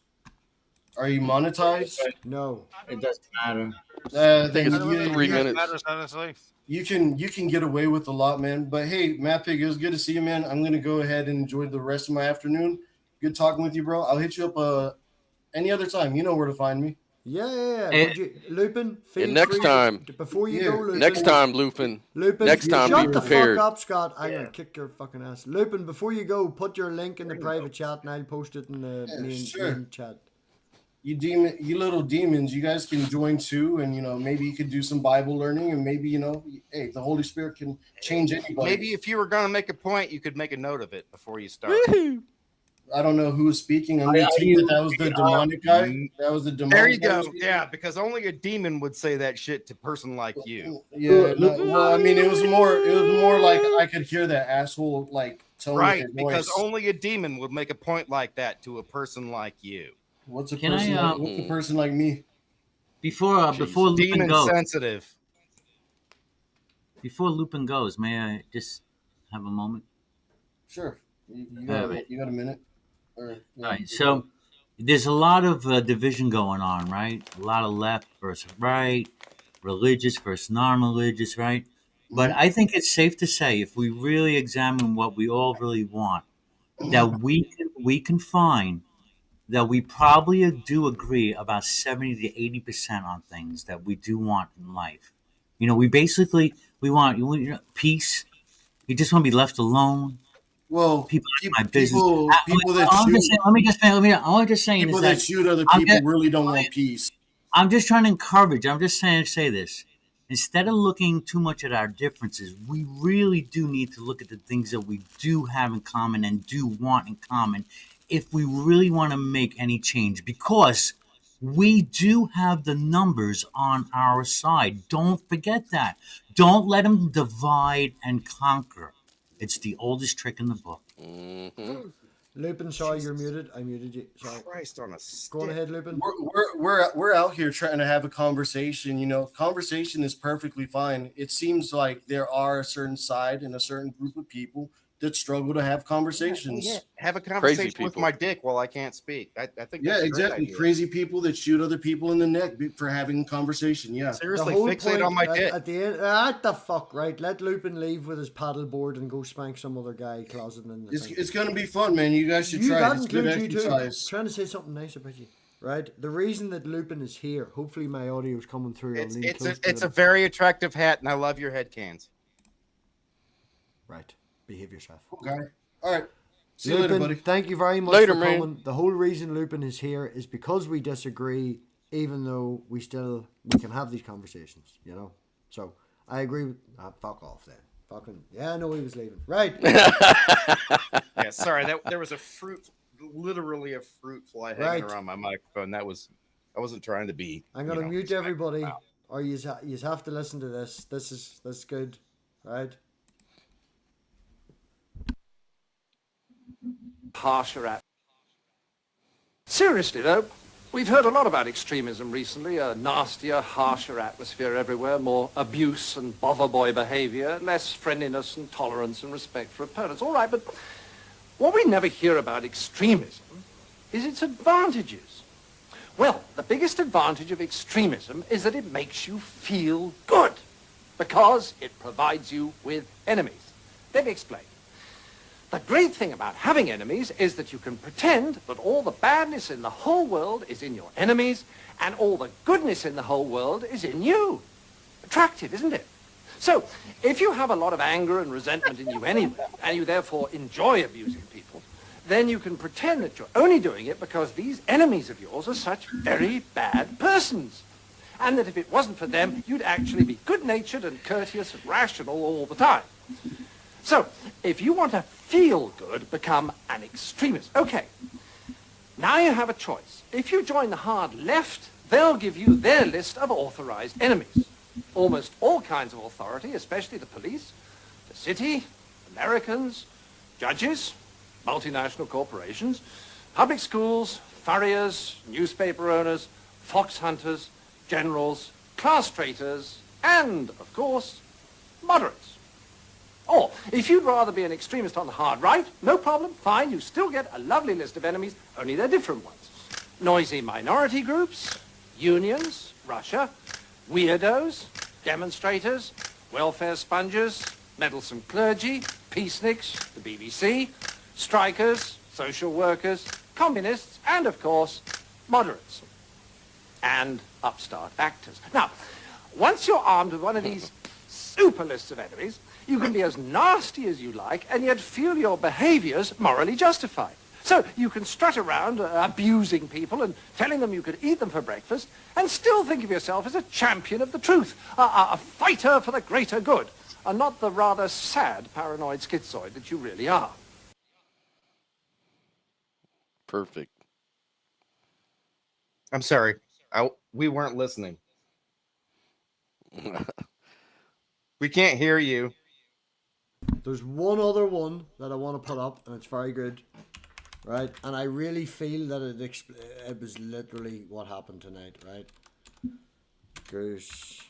Are you monetized? No. It doesn't matter. Then it's you, 3 you- minutes. Matters, honestly. you can get away with a lot, man. But hey, MathPig, it was good to see you, man. I'm gonna go ahead and enjoy the rest of my afternoon. Good talking with you, bro. I'll hit you up any other time. You know where to find me. Yeah. Eh. Would you, Lupin, feel And next free time- before you Yeah. go, Lupin. Next time, Lupin. Lupin, next time, shut be the prepared. fuck up, Scott. I'm gonna kick your fucking ass. Lupin, before you go, put your link in the private chat and I'll post it in the main chat. You little demons, you guys can join too, and maybe you could do some Bible learning, and maybe hey, the Holy Spirit can change anybody. Maybe if you were going to make a point, you could make a note of it before you start. I don't know who was speaking. I'm Are gonna take you- it that was the demonic guy. That was the demonic. There you guy go. speaking. Yeah, because only a demon would say that shit to a person like you. Yeah. Well, I mean, it was more like I could hear that asshole like tone Right, with their because voice. only a demon would make a point like that to a person like you. What's a Can I, person? What's a person like me? Before Lupin Demon goes, sensitive. before Lupin goes, may I just have a moment? Sure. You All got right. a minute. Or, yeah. All right, so there's a lot of division going on, right? A lot of left versus right, religious versus non-religious, right? But I think it's safe to say, if we really examine what we all really want, that we can find that we probably do agree about 70 to 80% on things that we do want in life. We basically we want peace. You just want to be left alone. Well, People like my people, business. people that I'm shoot, just saying, all I'm just saying people is that that shoot other I'm people just- really don't want peace. I'm just trying to encourage. I'm just saying, say this. Instead of looking too much at our differences, we really do need to look at the things that we do have in common and do want in common if we really want to make any change, because we do have the numbers on our side. Don't forget that. Don't let them divide and conquer. It's the oldest trick in the book. Mm-hmm. Lupin, sorry, you're muted. I muted you. Sorry. Christ on a stick. Go on ahead, Lupin. We're out here trying to have a conversation. Conversation is perfectly fine. It seems like there are a certain side and a certain group of people that struggle to have conversations. Yeah, have a conversation with people. my dick while I can't speak. I think Yeah, that's a great exactly. idea. Crazy people that shoot other people in the neck for having conversation. Yeah. Seriously, The whole fixate point on my at, dick. at the end, what the fuck, right? Let Lupin leave with his paddleboard and go spank some other guy closeted in the thing. It's going to be fun, man. You guys should You, try that it. It's good includes you too. I'm exercise. trying to say something nice about you, right? The reason that Lupin is here, hopefully my audio is coming through. I'll lean close to It's a it. very attractive hat, and I love your head cans. Right. Behave yourself. Okay. All right. See you Lupin, later, buddy. thank you very much Later, for man. coming. The whole reason Lupin is here is because we disagree, even though we can have these conversations, you know? So I agree with fuck off then. Fucking yeah, I know he was leaving. Right. Yeah, sorry, there was literally a fruit fly hanging around my microphone. I wasn't trying to be. I'm gonna mute everybody, or you have to listen to this. This is good, right? Harsher at. Seriously though, we've heard a lot about extremism recently, a nastier, harsher atmosphere everywhere, more abuse and bother boy behavior, less friendliness and tolerance and respect for opponents. All right, but what we never hear about extremism is its advantages. Well, the biggest advantage of extremism is that it makes you feel good because it provides you with enemies. Let me explain. The great thing about having enemies is that you can pretend that all the badness in the whole world is in your enemies and all the goodness in the whole world is in you. Attractive, isn't it? So, if you have a lot of anger and resentment in you anyway, and you therefore enjoy abusing people, then you can pretend that you're only doing it because these enemies of yours are such very bad persons. And that if it wasn't for them, you'd actually be good-natured and courteous and rational all the time. So, if you want to feel good, become an extremist. Okay, now you have a choice. If you join the hard left, they'll give you their list of authorized enemies. Almost all kinds of authority, especially the police, the city, Americans, judges, multinational corporations, public schools, furriers, newspaper owners, fox hunters, generals, class traitors, and, of course, moderates. Or, if you'd rather be an extremist on the hard right, no problem, fine, you still get a lovely list of enemies, only they're different ones. Noisy minority groups, unions, Russia, weirdos, demonstrators, welfare sponges, meddlesome clergy, peaceniks, the BBC, strikers, social workers, communists, and, of course, moderates. And upstart actors. Now, once you're armed with one of these super lists of enemies, you can be as nasty as you like and yet feel your behaviors morally justified. So you can strut around abusing people and telling them you could eat them for breakfast and still think of yourself as a champion of the truth, a fighter for the greater good, and not the rather sad paranoid schizoid that you really are. Perfect. I'm sorry. We weren't listening. We can't hear you. There's one other one that I want to put up, and it's very good, right? And I really feel that it was literally what happened tonight, right? Goose.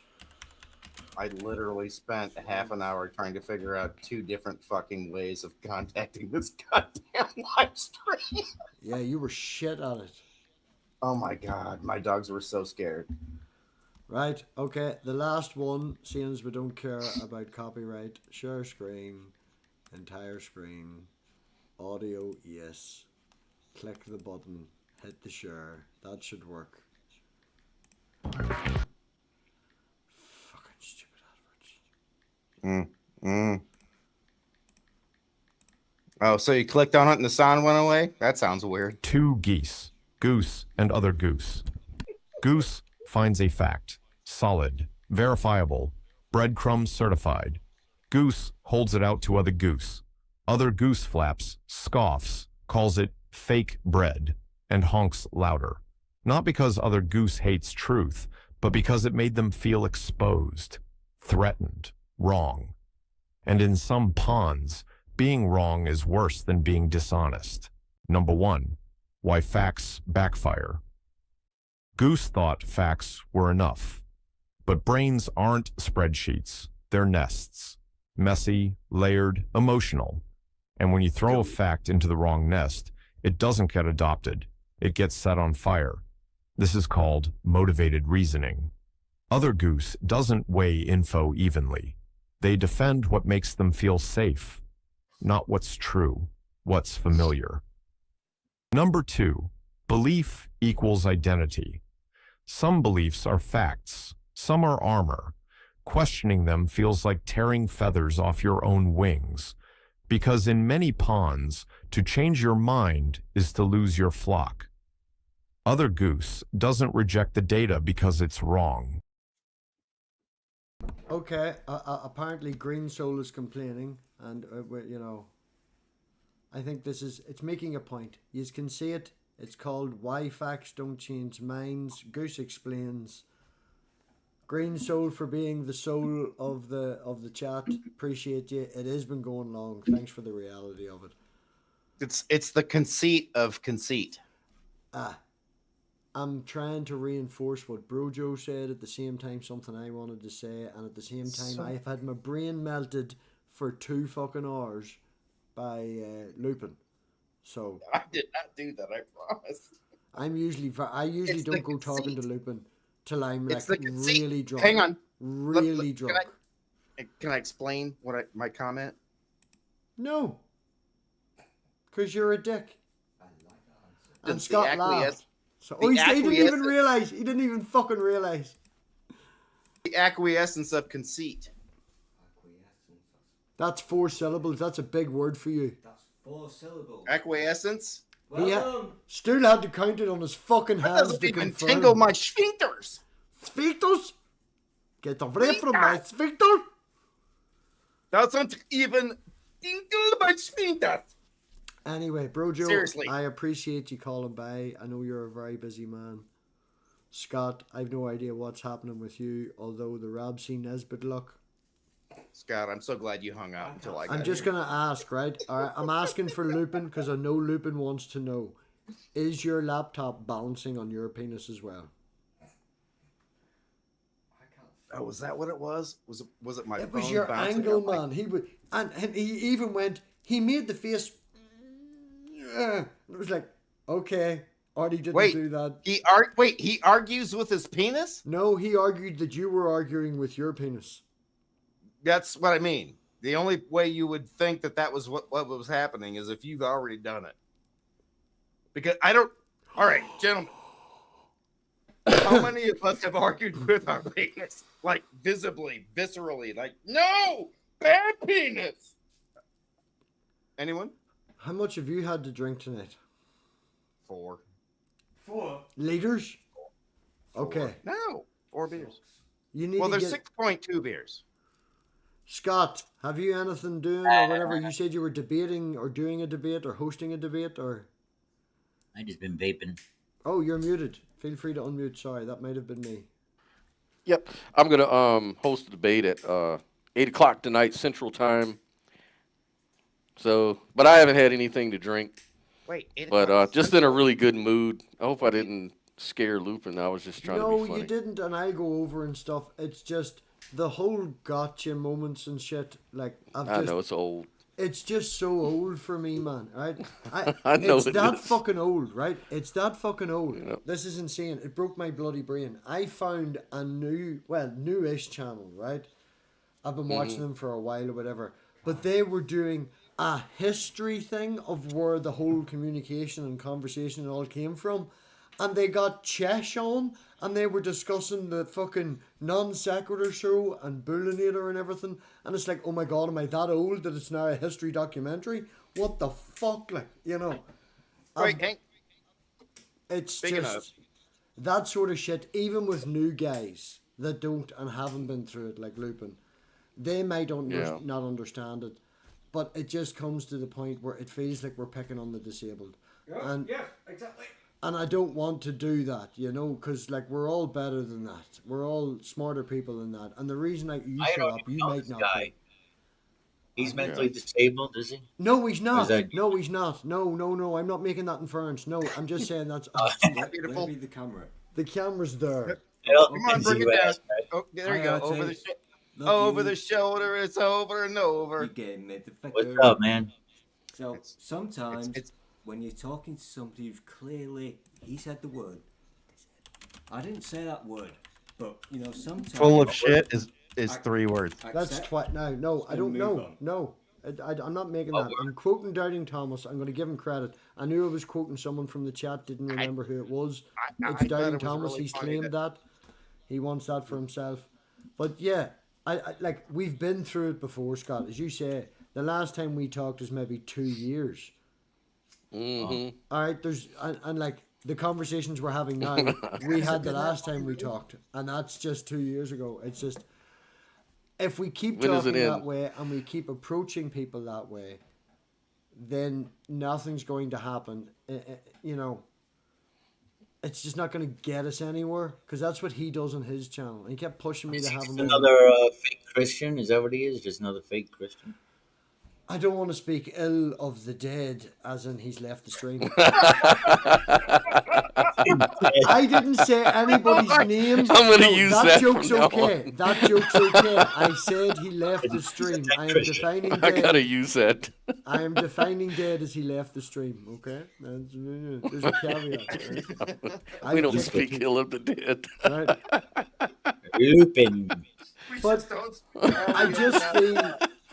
I literally spent half an hour trying to figure out 2 different fucking ways of contacting this goddamn live stream. Yeah, you were shit at it. Oh my god, my dogs were so scared. Right, okay, the last one, seeing as we don't care about copyright, share screen, entire screen, audio, yes, click the button, hit the share, that should work. Fucking stupid adverts. Oh, so you clicked on it and the sound went away? That sounds weird. 2 geese, goose and other goose. Goose finds a fact, solid, verifiable, breadcrumb certified. Goose holds it out to other goose. Other goose flaps, scoffs, calls it fake bread, and honks louder. Not because other goose hates truth, but because it made them feel exposed, threatened, wrong. And in some ponds, being wrong is worse than being dishonest. Number 1, why facts backfire. Goose thought facts were enough. But brains aren't spreadsheets, they're nests. Messy, layered, emotional. And when you throw a fact into the wrong nest, it doesn't get adopted. It gets set on fire. This is called motivated reasoning. Other goose doesn't weigh info evenly. They defend what makes them feel safe, not what's true, what's familiar. Number 2, belief equals identity. Some beliefs are facts, some are armor. Questioning them feels like tearing feathers off your own wings, because in many ponds, to change your mind is to lose your flock. Other goose doesn't reject the data because it's wrong. Okay, apparently Green Soul is complaining, and you know, I think it's making a point. You can see it. It's called Why Facts Don't Change Minds. Goose explains. Green Soul for being the soul of the chat. Appreciate you. It has been going long. Thanks for the reality of it. It's the conceit of conceit. I'm trying to reinforce what Brojo said at the same time something I wanted to say, and at the same time I've had my brain melted for 2 fucking hours by Lupin. So I did not do that, I promise. I usually don't go talking to Lupin till I'm like really drunk. Hang on. Really drunk. Can I explain my comment? No. Because you're a dick. And It's Scott laughed. So, he didn't even realize. He didn't even fucking realize. The acquiescence of conceit. That's 4 syllables. That's a big word for you. That's 4 syllables. Acquiescence? Still had to count it on his fucking hands That doesn't to even confirm. tingle my sphincters. Sphincters? Get away from my sphincter. Doesn't even tingle my sphincters. Anyway, Brojo, Seriously. I appreciate you calling by. I know you're a very busy man. Scott, I've no idea what's happening with you, although the Rab scene is bit luck. Scott, I'm so glad you hung out until I got I'm just here. going to ask, right? I'm asking for Lupin because I know Lupin wants to know. Is your laptop balancing on your penis as well? Oh, was that what it was? Was it my phone? It was your bouncing angle, up? man. He would, and he even went. He made the face. It was like, okay, Artie didn't do that. He argues with his penis? No, he argued that you were arguing with your penis. That's what I mean. The only way you would think that was what was happening is if you've already done it. Because I don't. All right, gentlemen. How many of us have argued with our penis? Like visibly, viscerally, like, no, bad penis. Anyone? How much have you had to drink tonight? 4. 4? Liters? 4. Okay. No, 4 beers. You need Well, to there's get... 6.2 beers. Scott, have you anything doing or whatever? You said you were debating or doing a debate or hosting a debate or... I just been vaping. Oh, you're muted. Feel free to unmute. Sorry, that might have been me. Yep, I'm gonna host a debate at 8 o'clock tonight Central Time. So, but I haven't had anything to drink. Wait, 8 but just in a really good mood. I hope I didn't scare Lupin. I was just trying to be funny. No, you didn't, and I'll go over and stuff. It's just the whole gotcha moments and shit. Like I know it's old. It's just so old for me, man. Right? I know it's it that is. fucking old, right? It's that fucking old. Yep. This is insane. It broke my bloody brain. I found a newish channel, right? I've been watching them for a while or whatever, but they were doing a history thing of where the whole communication and conversation all came from. And they got Chesh on, and they were discussing the fucking non sequitur show and Bullinator and everything. And it's like, oh my god, am I that old that it's now a history documentary? What the fuck, like, you know? Wait, Hank. It's Speaking just that sort of shit. Even with new guys that don't and haven't been through it, like Lupin, they might not understand it, but it just comes to the point where it feels like we're picking on the disabled. Yeah, exactly. And I don't want to do that, you know, because like we're all better than that. We're all smarter people than that. And the reason you show up, you might not be. He's mentally disabled, is he? No, he's not. That... No, he's not. No. I'm not making that inference. No, I'm just saying that's beautiful. Maybe the camera. The camera's there. Come on, bring it down. Oh, there you go. Over the shoulder, it's over and over. What's up, man? So sometimes it's- when you're talking to somebody who's clearly, he said the word. I didn't say that word, but you know, sometimes full of shit is I- 3 words. That's accept no, I and don't move know. on. No, I'm not making that. I'm quoting Doubting Thomas. I'm going to give him credit. I knew I was quoting someone from the chat. Didn't remember who it was. I It's thought Doubting it was Thomas. really He's funny claimed that. He wants that for himself. But yeah, I like we've been through it before, Scott. As you say, the last time we talked was maybe 2 years. Mm-hmm. All right, there's and like the conversations we're having now, we had the last time we talked, and that's just 2 years ago. It's just if we keep When does it talking that end? way and we keep approaching people that way, then nothing's going to happen. You know, it's just not going to get us anywhere because that's what he does on his channel. He kept pushing me to have him on. Another fake Christian? Is that what he is? Just another fake Christian? I don't want to speak ill of the dead, as in he's left the stream. I didn't say anybody's name. I'm gonna use that joke's from now okay. on. That joke's okay. I said he left the stream. I am defining I gotta dead. use that. I am defining dead as he left the stream. Okay, there's a caveat. Right? I We don't kicked speak it. ill of the dead. Right? Lupin, But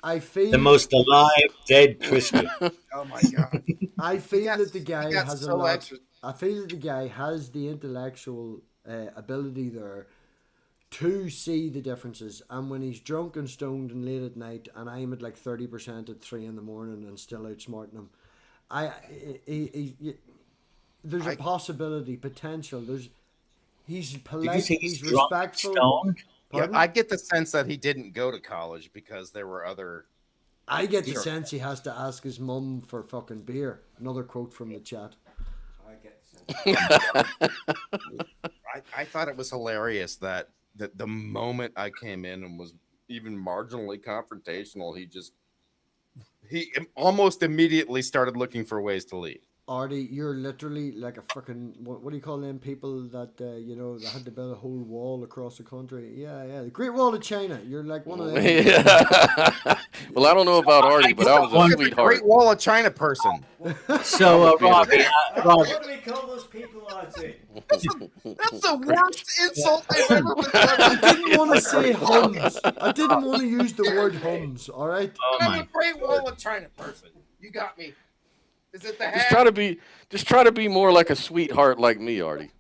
I feel the most alive dead Christian. Oh my god! I feel that the He guy got has a so lot. extra. I feel that the guy has the intellectual ability there to see the differences. And when he's drunk and stoned and late at night, and I'm at like 30% at 3 in the morning and still outsmarting him, there's a possibility, potential. He's Did you polite. say He's he's drunk and respectful. stoned? Yeah, Pardon? I get the sense that he didn't go to college because there were other. I get the Sure. sense he has to ask his mum for fucking beer. Another quote from the chat. I get sense. I thought it was hilarious that the moment I came in and was even marginally confrontational, he almost immediately started looking for ways to leave. Artie, you're literally like a freaking what do you call them people that you know that had to build a whole wall across the country? Yeah, the Great Wall of China. You're like one of them. Well, I don't know about Artie, but I was a Look at the sweetheart. Great Wall of China person. So, Robbie, What do we call those people, Artie? That's the worst insult I've ever been I done. didn't want to say Huns. I didn't want to use the word Huns. All right. oh I'm my a Great Wall of China person. You got me. Is it the Just hat? try to be more like a sweetheart like me, Artie.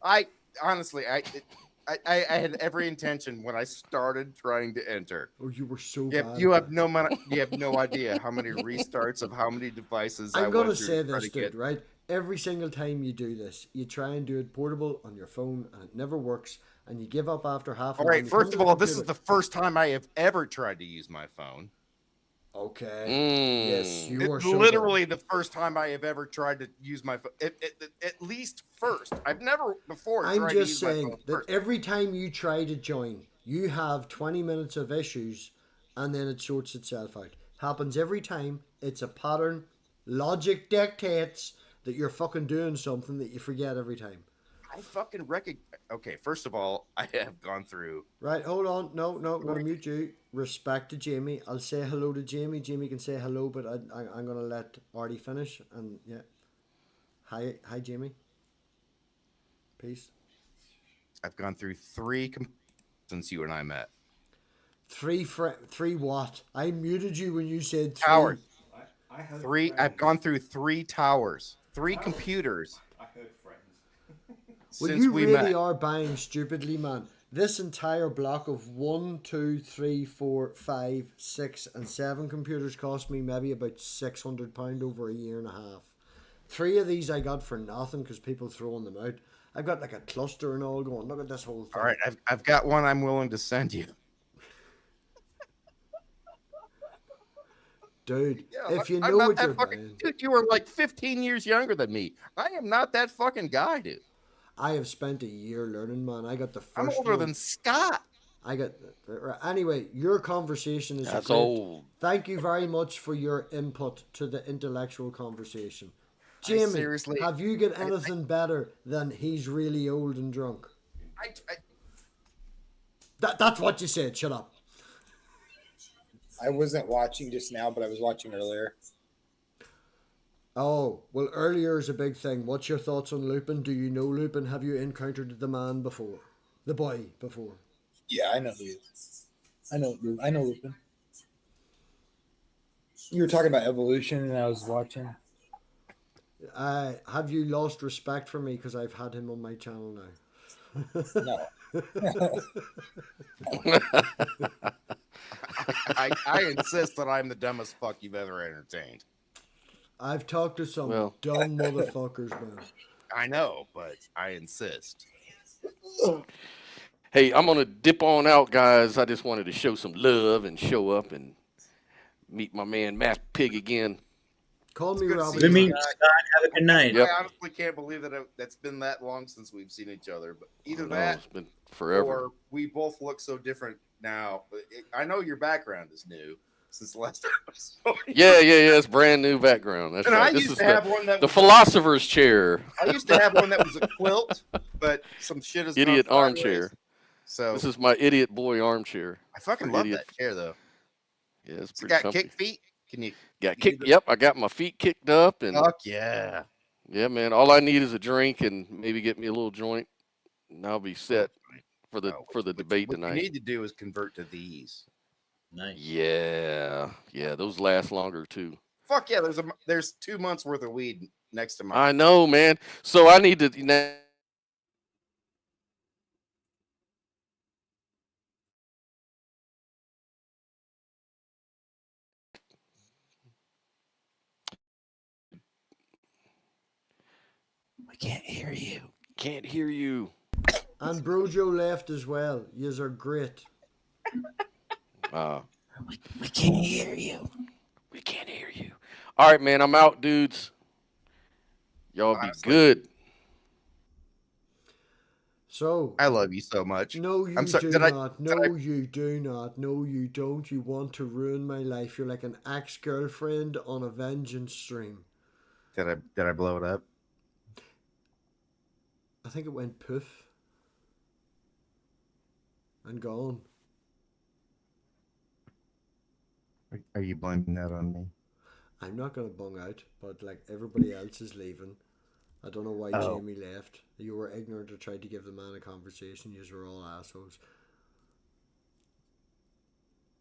I honestly, I had every intention when I started trying to enter. Oh, you were so You bad. have, you have no you have no idea how many restarts of how many devices I I'm gonna went through say to try this, to get. dude. Right. Every single time you do this, you try and do it portable on your phone, and it never works, and you give up after half. All an hour, right, and you come first to of all, this is computer. the first time I have ever tried to use my phone. Okay. Yes, you are It's so literally the first time I have ever tried to use my phone. At least first. I've never before I'm tried to just use my saying phone that first. every time you try to join, you have 20 minutes of issues and then it sorts itself out. Happens every time. It's a pattern. Logic dictates that you're fucking doing something that you forget every time. I fucking recognize. Okay, first of all, I have gone through. Right, hold on. No, I'm going to mute you. Respect to Jamie. I'll say hello to Jamie. Jamie can say hello, but I'm going to let Artie finish. And yeah. Hi, Jamie. Peace. I've gone through 3 since you and I met. Three what? I muted you when you said 3. Towers. I heard 3. friends. I've gone through 3 towers, 3 computers I heard friends. Well, since you we really met. are buying stupidly, man. This entire block of 1, 2, 3, 4, 5, 6, and 7 computers cost me maybe about £600 over a year and a half. 3 of these I got for nothing because people throwing them out. I got like a cluster and all going. Look at this whole thing. All right, I've got one I'm willing to send you. Dude, Yeah, if you I'm know not what that you're fucking buying. dude. You were like 15 years younger than me. I am not that fucking guy, dude. I have spent a year learning, man. I got the first I'm older one. than Scott. I got anyway. Your conversation is That's great. old. Thank you very much for your input to the intellectual conversation. Jamie, seriously- have you got anything better than he's really old and drunk? That's what you said. Shut up. I wasn't watching just now, but I was watching earlier. Oh, well, earlier is a big thing. What's your thoughts on Lupin? Do you know Lupin? Have you encountered the man before? The boy before? Yeah, I know who he is. I know Lupin. You were talking about evolution, and I was watching. Have you lost respect for me because I've had him on my channel now? No. I insist that I'm the dumbest fuck you've ever entertained. I've talked to some Well. dumb motherfuckers, man. I know, but I insist. Hey, I'm gonna dip on out, guys. I just wanted to show some love and show up and meet my man MathPig again. Call me It's good to Robbie. see Good meeting you. you, Scott. Have a good night. Yep. I honestly can't believe that that's been that long since we've seen each other. But either I know, that it's been forever. or we both look so different now. I know your background is new since the last episode. Yeah. It's brand new background. That's And right. I This used is to have one that the was philosopher's chair. I used to have one that was a quilt, but some shit has gone Idiot sideways. armchair. So This is my idiot boy armchair. I fucking love idiot. that chair though. Yeah, it's It's pretty got comfy. kick feet. Can you? Got kicked. Yep, I got my feet kicked up, and Fuck yeah. yeah, man. All I need is a drink and maybe get me a little joint, and I'll be set for the debate what tonight. you need to do is convert to these. Nice. Yeah, those last longer too. Fuck yeah. There's 2 months worth of weed next to mine. I know, man. So I need to. I can't hear you. Can't hear you. And Brojo left as well. Yous are great. We can't hear you. We can't hear you. All right, man. I'm out, dudes. Y'all be Honestly. good. So, I love you so much. no, you I'm sorry, do did I- not. No, you do not. No, you don't. You want to ruin my life. You're like an ex-girlfriend on a vengeance stream. Did I blow it up? I think it went poof. And gone. Are you blaming that on me? I'm not going to bung out, but like everybody else is leaving. I don't know why Oh. Jamie left. You were ignorant or tried to give the man a conversation. You were all assholes.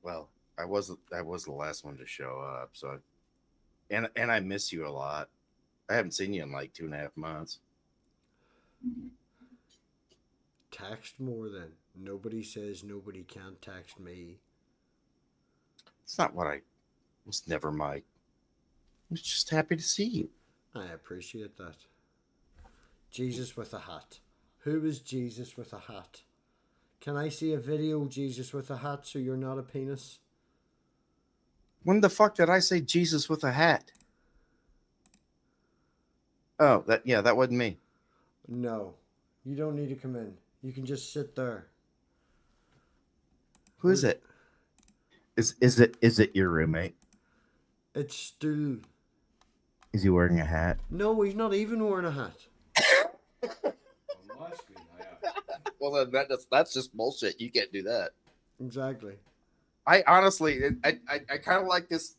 Well, I was the last one to show up, so and I miss you a lot. I haven't seen you in like 2.5 months. Text more then. Nobody says nobody can't text me. It's not what I was. Never my. I was just happy to see you. I appreciate that. Jesus with a hat. Who is Jesus with a hat? Can I see a video, Jesus with a hat, so you're not a penis? When the fuck did I say Jesus with a hat? Oh, that wasn't me. No. You don't need to come in. You can just sit there. Who is it? Is it your roommate? It's still... Is he wearing a hat? No, he's not even wearing a hat. Well, that's just bullshit. You can't do that. Exactly. I honestly, I kind of like this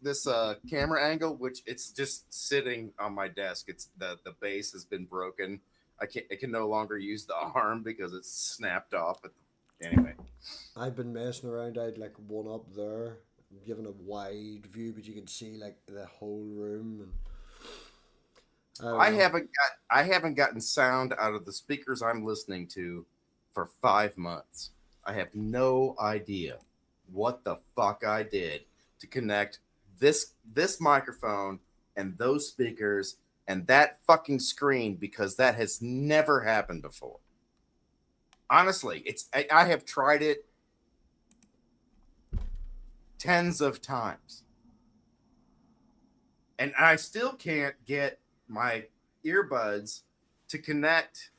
camera angle, which it's just sitting on my desk. It's the base has been broken. I can no longer use the arm because it's snapped off. But anyway, I've been messing around. I had like one up there, given a wide view, but you can see like the whole room. And I haven't gotten sound out of the speakers I'm listening to for 5 months. I have no idea what the fuck I did to connect this microphone and those speakers and that fucking screen, because that has never happened before. Honestly, I have tried it tens of times. And I still can't get my earbuds to connect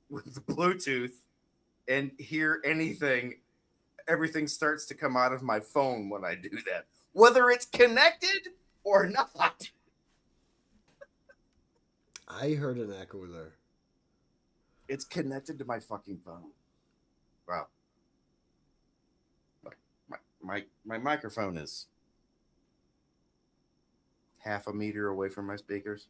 with the Bluetooth and hear anything. Everything starts to come out of my phone when I do that, whether it's connected or not. I heard an echo there. It's connected to my fucking phone. Wow. My microphone is half a meter away from my speakers.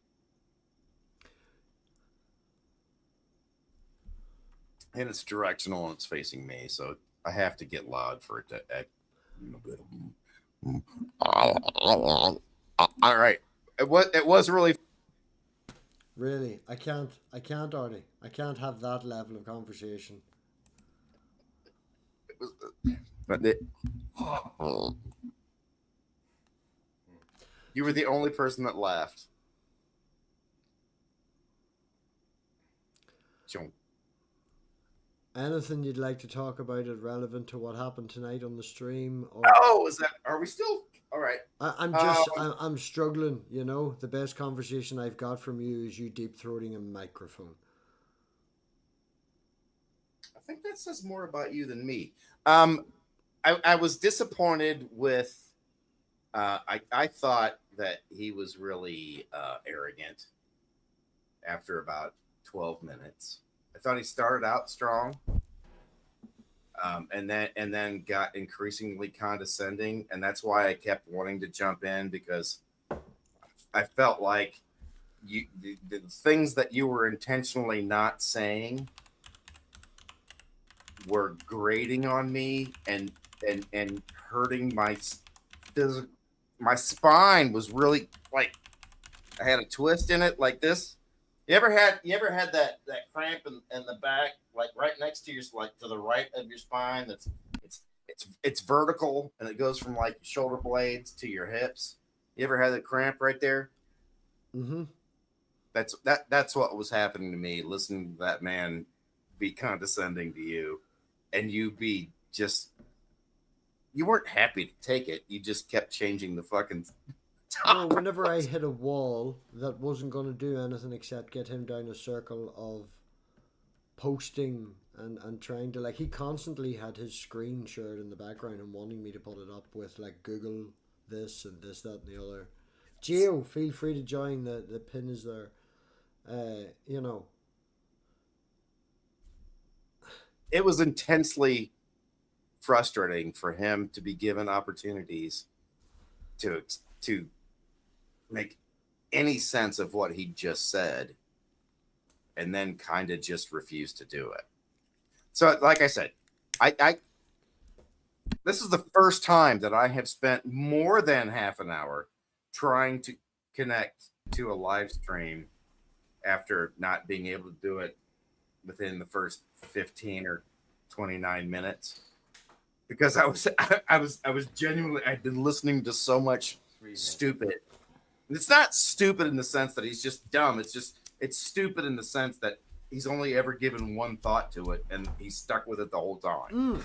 And it's directional and it's facing me, so I have to get loud for it to act. All right. It was really. Really, I can't, Arnie. I can't have that level of conversation. You were the only person that laughed. Anything you'd like to talk about it relevant to what happened tonight on the stream? Or... Oh, is that? Are we still? All right. I'm struggling. You know, the best conversation I've got from you is you deep throating a microphone. I think that says more about you than me. I was disappointed with. I thought that he was really arrogant after about 12 minutes. I thought he started out strong, and then got increasingly condescending, and that's why I kept wanting to jump in, because I felt like the things that you were intentionally not saying were grating on me and hurting my physical. My spine was really like I had a twist in it like this. You ever had that cramp in the back, like right next to your, like to the right of your spine? It's vertical and it goes from like your shoulder blades to your hips. You ever had that cramp right there? Mm-hmm. That's what was happening to me, listening to that man be condescending to you, and you be just. You weren't happy to take it. You just kept changing the fucking Well, whenever I hit a wall that wasn't going to do anything except get him down a circle of posting and trying to, like, he constantly had his screen shared in the background and wanting me to put it up with, like, Google this and this, that, and the other. Geo, feel free to join. The pin is there. You know. It was intensely frustrating for him to be given opportunities to make any sense of what he just said and then kind of just refuse to do it. So like I said, I this is the first time that I have spent more than half an hour trying to connect to a live stream after not being able to do it within the first 15 or 29 minutes. Because I was genuinely, I'd been listening to so much stupid. It's not stupid in the sense that he's just dumb. It's stupid in the sense that he's only ever given one thought to it and he's stuck with it the whole time.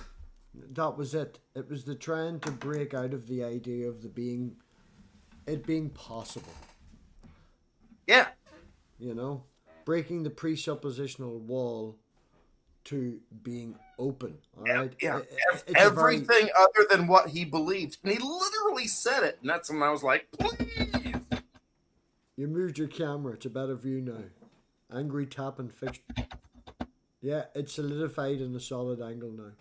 That was it. It was the trying to break out of the idea of it being possible. Yeah. You know, breaking the presuppositional wall to being open. All right. Yeah. It's everything other than what he believed. And he literally said it. And that's when I was like, please. You moved your camera. It's a better view now. Angry tap and fixed. Yeah, it's solidified in a solid angle now.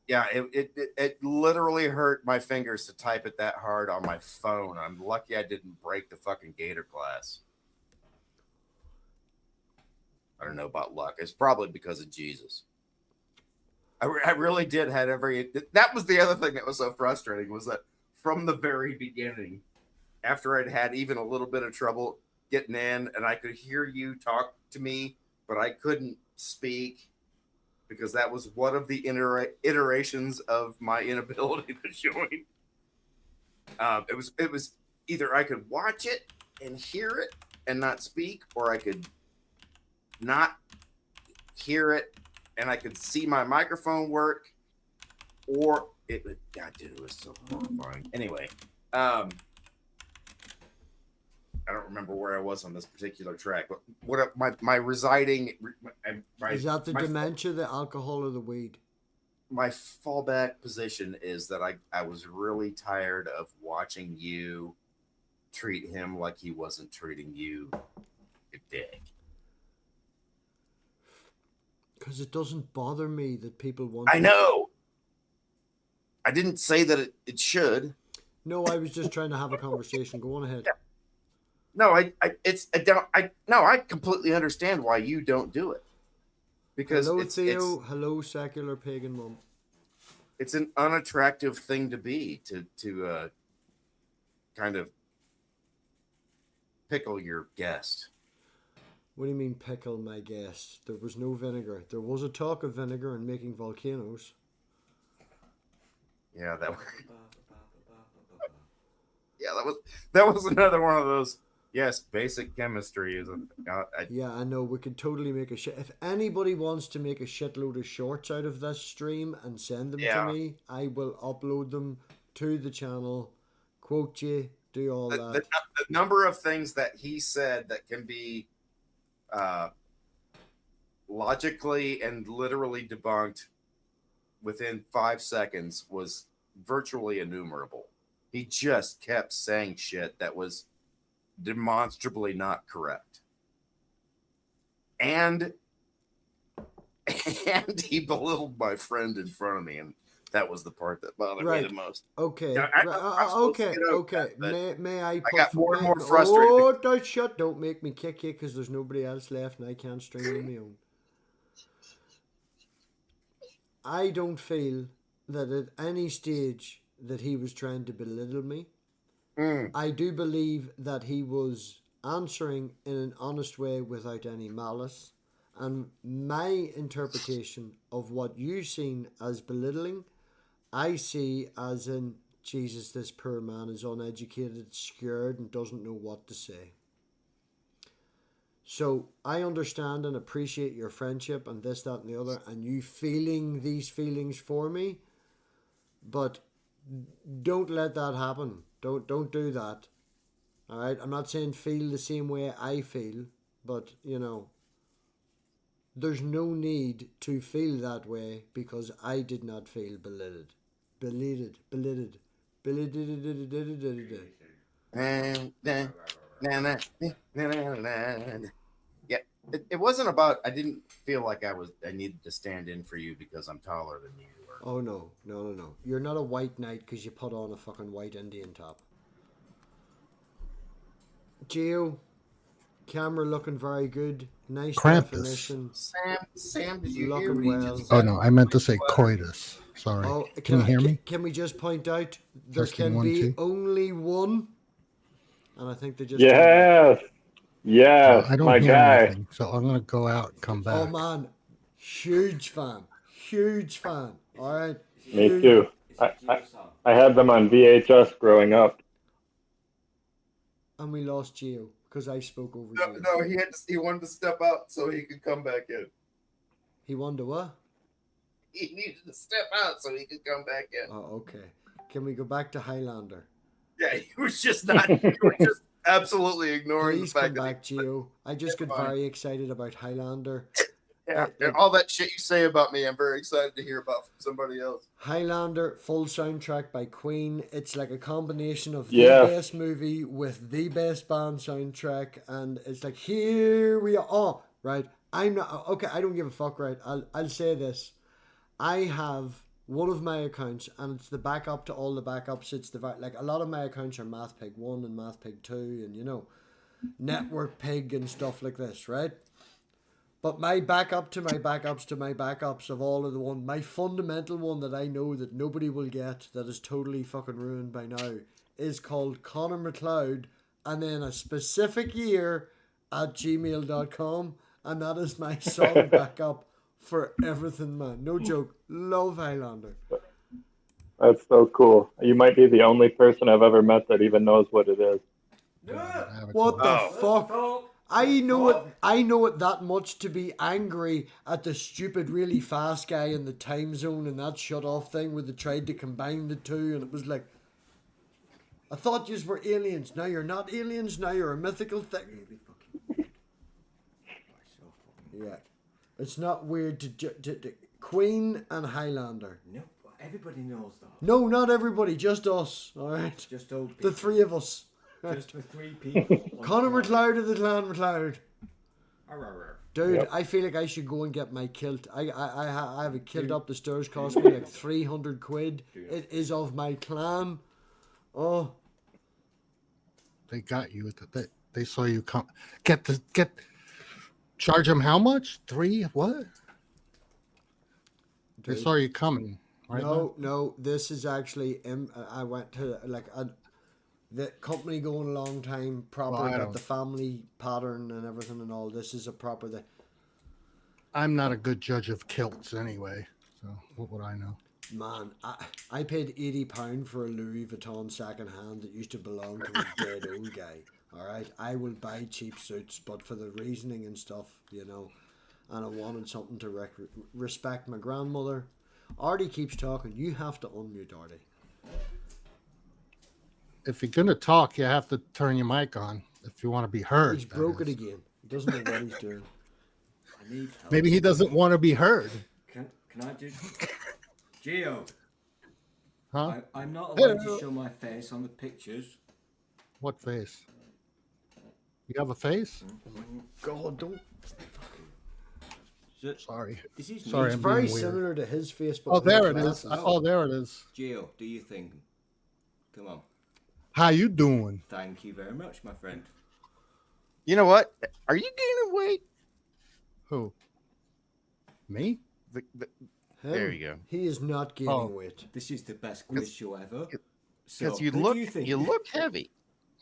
Yeah, it literally hurt my fingers to type it that hard on my phone. I'm lucky I didn't break the fucking Gator glass. I don't know about luck. It's probably because of Jesus. I really did had every. That was the other thing that was so frustrating, was that from the very beginning, after I'd had even a little bit of trouble getting in, and I could hear you talk to me, but I couldn't speak because that was one of the iterations of my inability to join. It was either I could watch it and hear it and not speak, or I could not hear it and I could see my microphone work, or it would, God, dude, it was so horrifying. Anyway, I don't remember where I was on this particular track, but what my residing, is that the dementia, the alcohol, or the weed? My fallback position is that I was really tired of watching you treat him like he wasn't treating you a dick. Because it doesn't bother me that people want. I know. I didn't say that it should. No, I was just trying to have a conversation. Go on ahead. No, I completely understand why you don't do it. Because hello, it's Theo. Hello, secular pagan mum. it's an unattractive thing to be to kind of pickle your guest. What do you mean pickle my guest? There was no vinegar. There was a talk of vinegar and making volcanoes. Yeah, that was another one of those. Yes, basic chemistry is. Yeah, I know. We could totally make a shit. If anybody wants to make a shitload of shorts out of this stream and send them to me, I will upload them to the channel, quote you, do all that. The number of things that he said that can be logically and literally debunked within 5 seconds was virtually innumerable. He just kept saying shit that was demonstrably not correct. And he belittled my friend in front of me, and that was the part that bothered me the most. Okay. Yeah, Okay. May I put... I got more and more frustrated. Oh, shut! Don't make me kick you because there's nobody else left and I can't stream on my own. I don't feel that at any stage that he was trying to belittle me. I do believe that he was answering in an honest way without any malice. And my interpretation of what you seen as belittling, I see as in, Jesus, this poor man is uneducated, scared, and doesn't know what to say. So I understand and appreciate your friendship and this, that, and the other, and you feeling these feelings for me, but don't let that happen. Don't do that. All right? I'm not saying feel the same way I feel, but, you know, there's no need to feel that way because I did not feel belittled. Belittled. Yeah, it wasn't about, I didn't feel like I needed to stand in for you because I'm taller than you. Oh, no. You're not a white knight because you put on a fucking white Indian top. Geo, camera looking very good. Nice Krampus. definition. Sam, did you looking hear what well. you just Oh said? no, I meant to say coitus. Sorry. Oh, can you hear me? Can we just point out there Testing can 1, be 2. only one? And I think they just... Yes, I don't my hear guy. anything, so I'm gonna go out and come back. Oh man, huge fan. All right. Me too. I had them on VHS growing up. And we lost Geo because I spoke over No, Geo. no, he wanted to step out so he could come back in. He wanted to what? He needed to step out so he could come back in. Oh, okay. Can we go back to Highlander? Yeah, he was just not. You were just absolutely ignoring Please the fact come that back, Geo. I just got very excited about Highlander. Yeah, all that shit you say about me, I'm very excited to hear about from somebody else. Highlander, full soundtrack by Queen. It's like a combination of the Yes. best movie with the best band soundtrack, and it's like, here we are. Oh, right. I'm not okay. I don't give a fuck. Right. I'll say this. I have one of my accounts, and it's the backup to all the backups. It's the like a lot of my accounts are MathPig 1 and MathPig 2, and you know, Network Pig and stuff like this, right? But my backup to my backups to my backups of all of the one, my fundamental one that I know that nobody will get, that is totally fucking ruined by now, is called Connor McLeod, and then a specific year at gmail.com, and that is my solid backup for everything, man. No joke. Love Highlander. That's so cool. You might be the only person I've ever met that even knows what it is. What the fuck? I know it that much to be angry at the stupid, really fast guy in the time zone and that shut off thing where they tried to combine the two, and it was like, I thought you were aliens. Now you're not aliens. Now you're a mythical thing. Yeah, it's not weird to Queen and Highlander. No, everybody knows that. No, not everybody, just us. All right, Just old people. the three of us. Just the 3 people. Connor McLeod of the Clan McLeod. Arr. Dude, Yep. I feel like I should go and get my kilt. I have a kilt up the stairs, cost me like 300 quid. It is of my clan. Oh, They got you with the bit. They saw you come. Charge them how much? 3? What? They saw you coming. Right, No. This is actually. I went to the company going a long time. Proper got the family pattern and everything and all. This is a proper thing. I'm not a good judge of kilts anyway, so what would I know? Man, I paid £80 for a Louis Vuitton second hand that used to belong to a dead old guy. All right, I will buy cheap suits, but for the reasoning and stuff, you know, and I wanted something to respect my grandmother. Artie keeps talking. You have to unmute Artie. If you're gonna talk, you have to turn your mic on if you want to be heard. He's broke it again. He doesn't know what he's doing. I need help. Maybe he doesn't want to be heard. Can I do? Geo. Huh? I'm not allowed to show my face on the pictures. What face? You have a face? God, don't. Sorry. Sorry, it's very similar to his face. But oh, there it is. Oh, there it is. Geo, do you think? Come on. How you doing? Thank you very much, my friend. You know what? Are you gaining weight? Who? Me? There you go. He is not gaining weight. This is the best quiz show ever. Because you look heavy.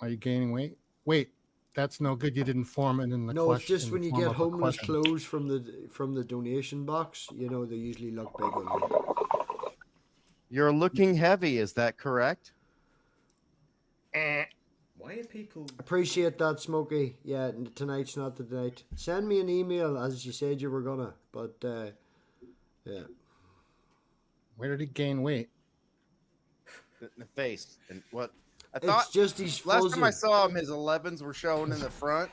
Are you gaining weight? Wait, that's no good. You didn't form it in the question. No, it's just when you get homeless clothes from the donation box, you know, they usually look big on you. You're looking heavy, is that correct? Why are people... Appreciate that, Smokey. Yeah, tonight's not the night. Send me an email as you said you were gonna, but yeah. Where did he gain weight? In the face. And what? It's just he's last time I saw him, his 11s were showing in the front,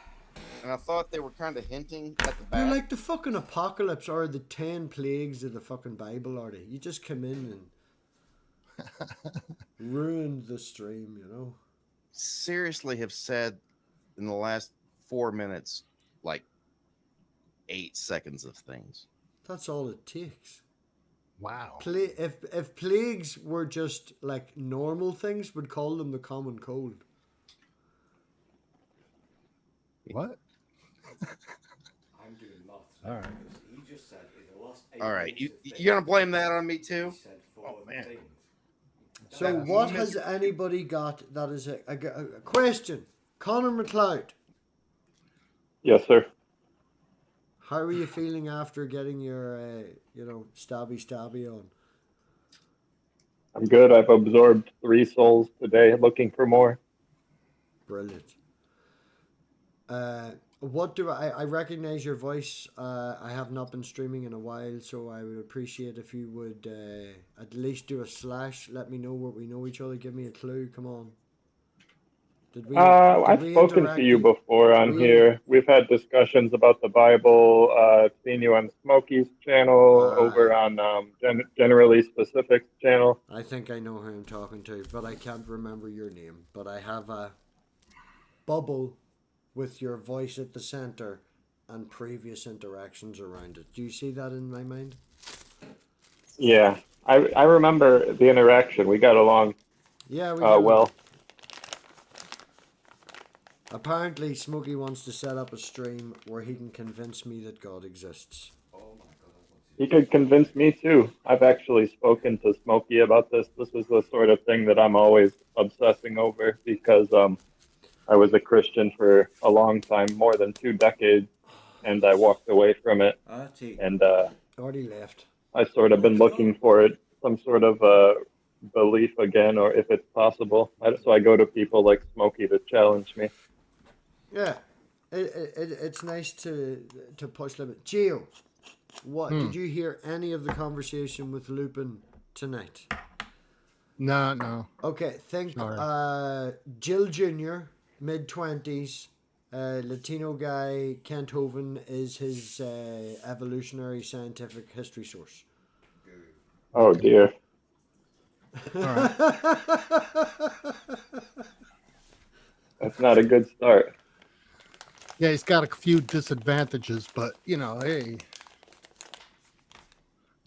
and I thought they were kind of hinting at the back. You're like the fucking apocalypse or the 10 plagues of the fucking Bible, are they? You just come in and ruined the stream, you know. Seriously have said in the last 4 minutes like 8 seconds of things. That's all it takes. Wow. If plagues were just like normal things, we'd call them the common cold. What? I'm doing maths. All right. He just said in the last 8 All right, you gonna blame that on me too? Oh man. So what has anybody got that is a question? Connor McLeod. Yes, sir. How are you feeling after getting your, stabby on? I'm good. I've absorbed 3 souls today, looking for more. Brilliant. What do I recognize your voice? I have not been streaming in a while, so I would appreciate if you would at least do a / let me know where we know each other. Give me a clue. Come on. I've spoken to you before on here. We've had discussions about the Bible. I've seen you on Smokey's channel, over on Generally Specifics channel. I think I know who I'm talking to, but I can't remember your name. But I have a bubble with your voice at the center and previous interactions around it. Do you see that in my mind? Yeah, I remember the interaction. We got along well. Apparently, Smokey wants to set up a stream where he can convince me that God exists. Oh my God. He could convince me too. I've actually spoken to Smokey about this. This is the sort of thing that I'm always obsessing over because I was a Christian for a long time, more than 2 decades, and I walked away from it. And already left. I've sort of been looking for it, some sort of belief again, or if it's possible. So I go to people like Smokey to challenge me. Yeah, it's nice to push limit. Geo, what did you hear any of the conversation with Lupin tonight? No. Okay, think Jill Jr., mid-20s, Latino guy. Kent Hovind is his evolutionary scientific history source. Oh dear. Right. That's not a good start. Yeah, he's got a few disadvantages, but hey,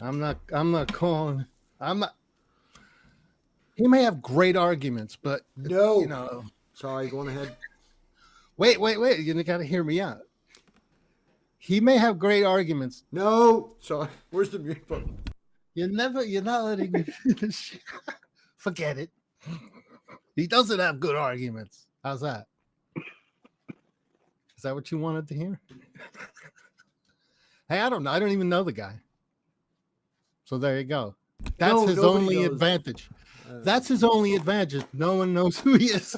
I'm not calling. He may have great arguments, but no. Sorry, go on ahead. Wait. You got to hear me out. He may have great arguments. No, sorry. Where's the mute button? You're not letting me finish. Forget it. He doesn't have good arguments. How's that? Is that what you wanted to hear? Hey, I don't know. I don't even know the guy. So there you go. That's No, his nobody only knows. advantage. That's his only advantage. No one knows who he is.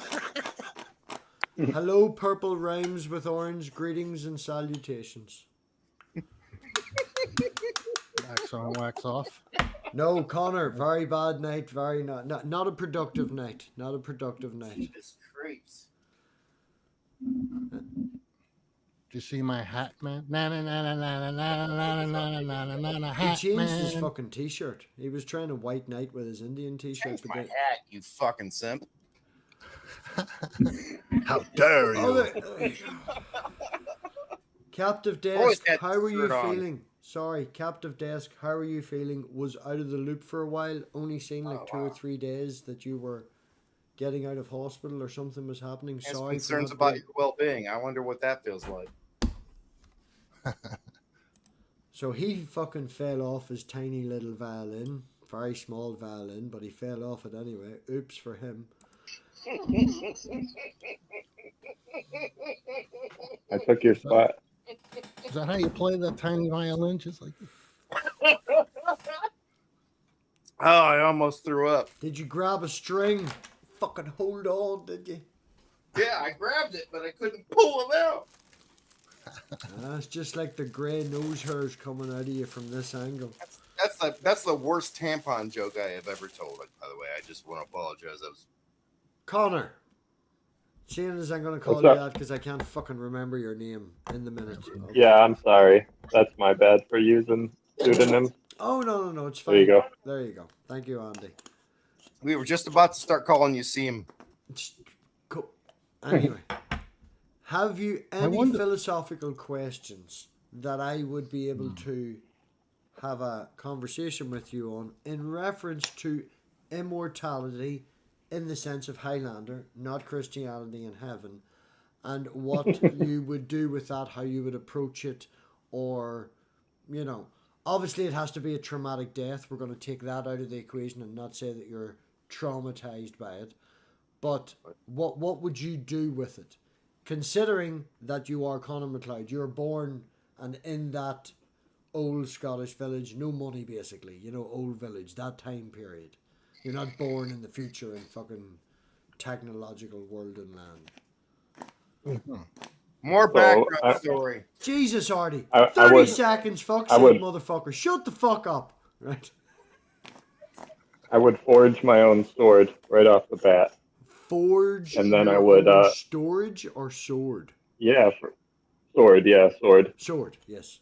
Hello, purple rhymes with orange. Greetings and salutations. Wax on, wax off. No, Connor, very bad night. Very not a productive night. Not a productive night. Jesus Christ. Do you see my hat, man? Na na na na na na na na na na na na He hat, changed his man. fucking t-shirt. He was trying a white knight with his Indian t-shirt. Change but my then- hat, you fucking simp. How dare you? Oh, Captive Always Desk, had how are you shirt on. feeling? Sorry, Captive Desk, how are you feeling? Was out of the loop for a while. Only seen like 2 or 3 days that you were getting out of hospital or something was happening. Has Sorry. for concerns not about being- your well-being. I wonder what that feels like. So he fucking fell off his tiny little violin. Very small violin, but he fell off it anyway. Oops for him. I took your spot. Is that how you play that tiny violin? Just like Oh, I almost threw up. Did you grab a string? Fucking hold on, did you? Yeah, I grabbed it, but I couldn't pull it out. It's just like the grey nose hairs coming out of you from this angle. That's the worst tampon joke I have ever told. By the way, I just want to apologize. I was Connor. Seeing as I'm going to call What's you up? that because I can't fucking remember your name in the minute. Okay. Yeah, I'm sorry. That's my bad for using pseudonyms. Oh, no, it's fine. There you go. There you go. Thank you, Andy. we were just about to start calling you Seam. Cool. Anyway, have you any wonder- philosophical questions that I would be able to have a conversation with you on in reference to immortality in the sense of Highlander, not Christianity and heaven, and what you would do with that, how you would approach it, or, you know, obviously it has to be a traumatic death. We're going to take that out of the equation and not say that you're traumatized by it. But what would you do with it? Considering that you are Conor McLeod, you're born and in that old Scottish village, no money basically, you know, old village, that time period. You're not born in the future in fucking technological world and land. More So, background story. Jesus, Artie. I 30 would- seconds, fuck's I sake, would- motherfucker. Shut the fuck up. Right? I would forge my own sword right off the bat. Forge And then your I would, own storage or sword? Yeah, sword. Yeah, sword. Sword, yes.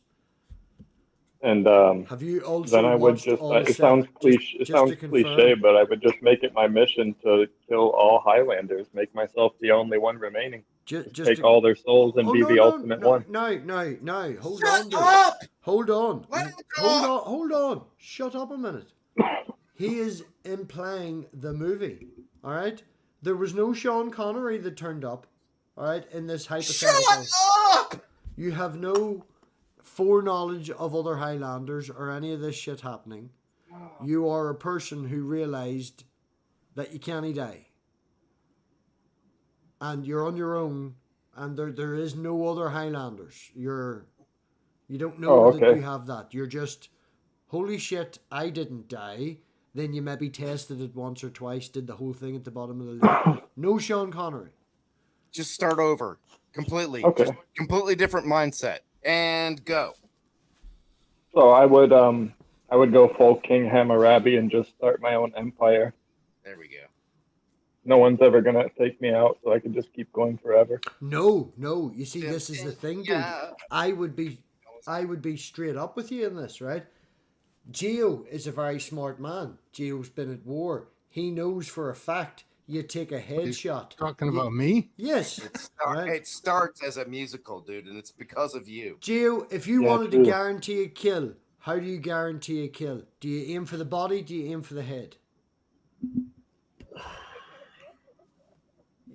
And Have you also then I would watched just. all It seven? sounds cliche. It just sounds to confirm. cliche, but I would just make it my mission to kill all Highlanders. Make myself the only one remaining. Just Take to- all their souls and Oh, be no, the no, ultimate no, one. No. Hold Shut on, dude. up! Hold on. Let him Hold on. Shut up a minute. He is implying the movie. All right? There was no Sean Connery that turned up. All right? In this hypothetical. Shut up! You have no foreknowledge of other Highlanders or any of this shit happening. You are a person who realized that you can't die. And you're on your own, and there is no other Highlanders. You don't know Oh, that okay. you have that. You're just, holy shit, I didn't die. Then you maybe tested it once or twice, did the whole thing at the bottom of the lake. No Sean Connery. Just start over. Completely. Okay. Just completely different mindset. And go. So I would go full King Hammurabi and just start my own empire. There we go. No one's ever gonna take me out, so I can just keep going forever. No. You see, this is the thing, dude. Yeah. I would be straight up with you in this, right? Geo is a very smart man. Geo's been at war. He knows for a fact you take a headshot. talking about me? Yes. Right? It starts as a musical, dude, and it's because of you. Geo, if you Yeah, wanted true. to guarantee a kill, how do you guarantee a kill? Do you aim for the body? Do you aim for the head?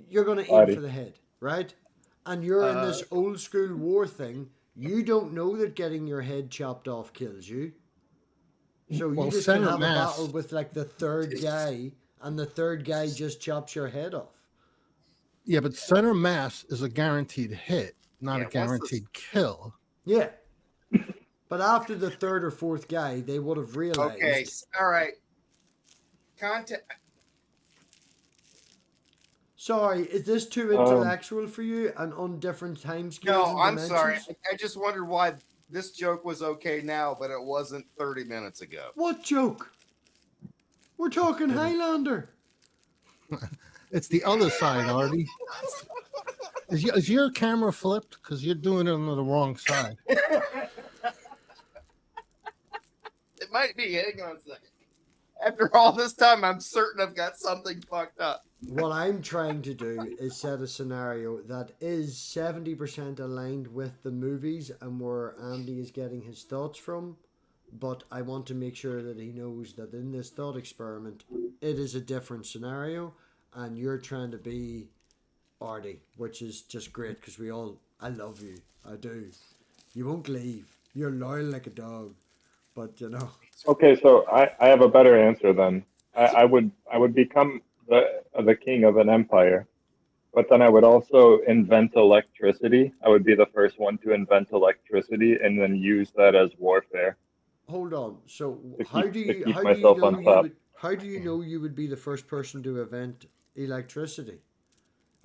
You're going to aim Body. for the head, right? and you're in this old school war thing, you don't know that getting your head chopped off kills you. So you just can have a battle with like the third guy, and the third guy just chops your head off. Yeah, but center mass is a guaranteed hit, not a guaranteed kill. Yeah. But after the third or fourth guy, they would have realized. Okay, all right. Sorry, is this too intellectual for you and on different time scales? No, I'm sorry. I just wondered why this joke was okay now, but it wasn't 30 minutes ago. What joke? We're talking Highlander. It's the other side, Artie. Is your camera flipped? Because you're doing it on the wrong side. It might be. Hang on a second. After all this time, I'm certain I've got something fucked up. What I'm trying to do is set a scenario that is 70% aligned with the movies and where Andy is getting his thoughts from. But I want to make sure that he knows that in this thought experiment, it is a different scenario. And you're trying to be Artie, which is just great because I love you. I do. You won't leave. You're loyal like a dog. But, you know. Okay, so I have a better answer then. I would become the king of an empire, but then I would also invent electricity. I would be the first one to invent electricity and then use that as warfare. Hold on. So how do you know you would be the first person to invent electricity?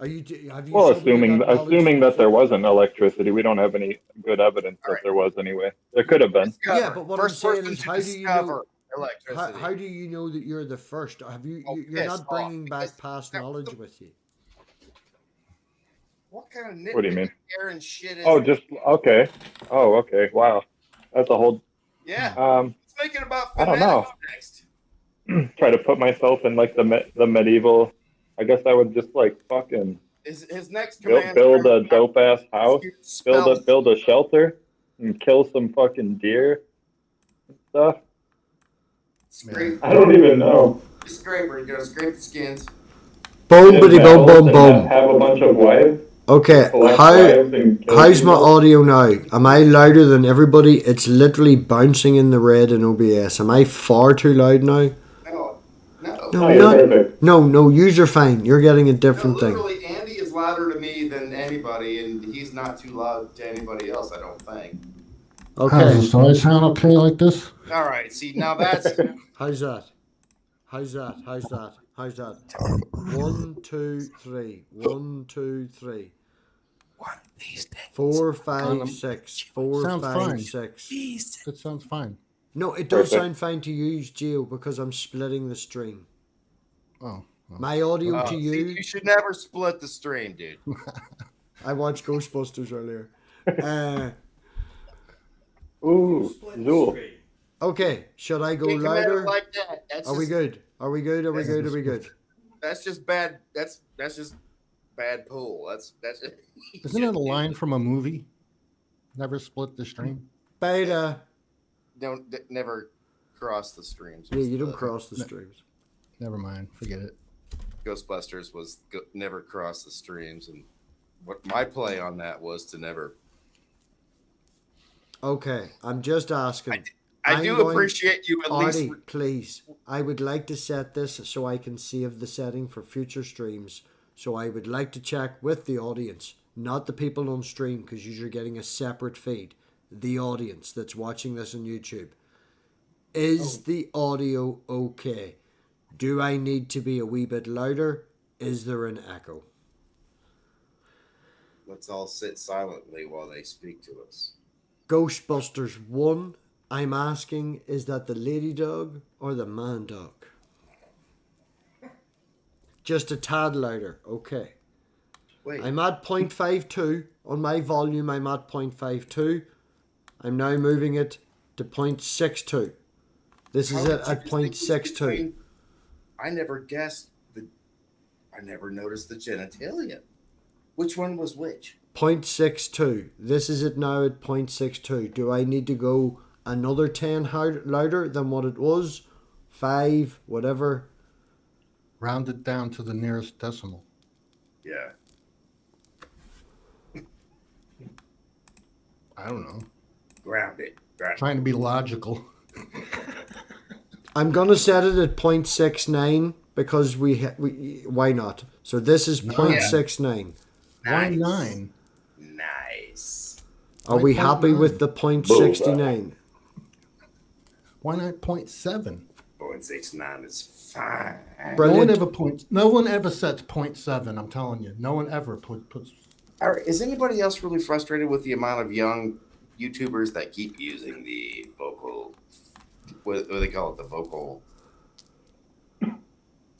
Assuming that there wasn't electricity, we don't have any good evidence that there was anyway. There could have been. Yeah, but what I'm saying is, how do you know electricity? How do you know that you're the first? You're not bringing back past knowledge with you. What kind of What do you mean? and shit is okay. Oh, okay. Wow, that's a whole. Yeah. Let's make it about. I don't know. Next. Try to put myself in like the medieval. I guess I would just like fucking his next build a dope ass house, build a shelter, and kill some fucking deer and stuff. Scrape. I don't even know. Scraper, you gotta scrape the skins. Boom, boom, boom, boom. Have a bunch of wives. Okay, how's my audio now? Am I louder than everybody? It's literally bouncing in the red in OBS. Am I far too loud now? No, you're fine. You're getting a different thing. Literally, Andy is louder to me than anybody, and he's not too loud to anybody else, I don't think. Okay. So I sound okay like this? All right, see, now that's... How's that? 1, 2, 3. 1, 2, 3. One of these things. 4, 5, 6. 4, sounds 5, fine. 6. It sounds fine. No, it does sound fine to you, Geo, because I'm splitting the stream. Oh. My audio to you. See, you should never split the stream, dude. I watched Ghostbusters earlier. Ooh, Jewell. Okay, should I go louder? Like that. Are we good? Are we good? That's just bad. That's just bad pool. That's it. Isn't that a line from a movie? Never split the stream. Beta. Never cross the streams. Yeah, you don't cross the streams. Never mind. Forget it. Ghostbusters was never cross the streams, and what my play on that was to never. Okay, I'm just asking. I do appreciate you at Artie, least. Please, I would like to set this so I can save the setting for future streams. So I would like to check with the audience, not the people on stream, because you're getting a separate feed. The audience that's watching this on YouTube. Is the audio okay? Do I need to be a wee bit louder? Is there an echo? Let's all sit silently while they speak to us. Ghostbusters 1, I'm asking, is that the lady dog or the man dog? Just a tad louder, okay. Wait. I'm at 0.52. On my volume, I'm at 0.52. I'm now moving it to 0.62. This is it at 0.62. I never noticed the genitalia. Which one was which? 0.62. This is it now at 0.62. Do I need to go another 10 louder than what it was? 5, whatever. Round it down to the nearest decimal. Yeah. I don't know. Grounded. Trying to be logical. I'm gonna set it at 0.69 because we why not? So this is 0.69. Why 9? Nice. Are we happy with the 0.69? Why not 0.7? 0.69 is fine. No one ever sets 0.7. I'm telling you, no one ever puts. All right, is anybody else really frustrated with the amount of young YouTubers that keep using the vocal? What do they call it? The vocal.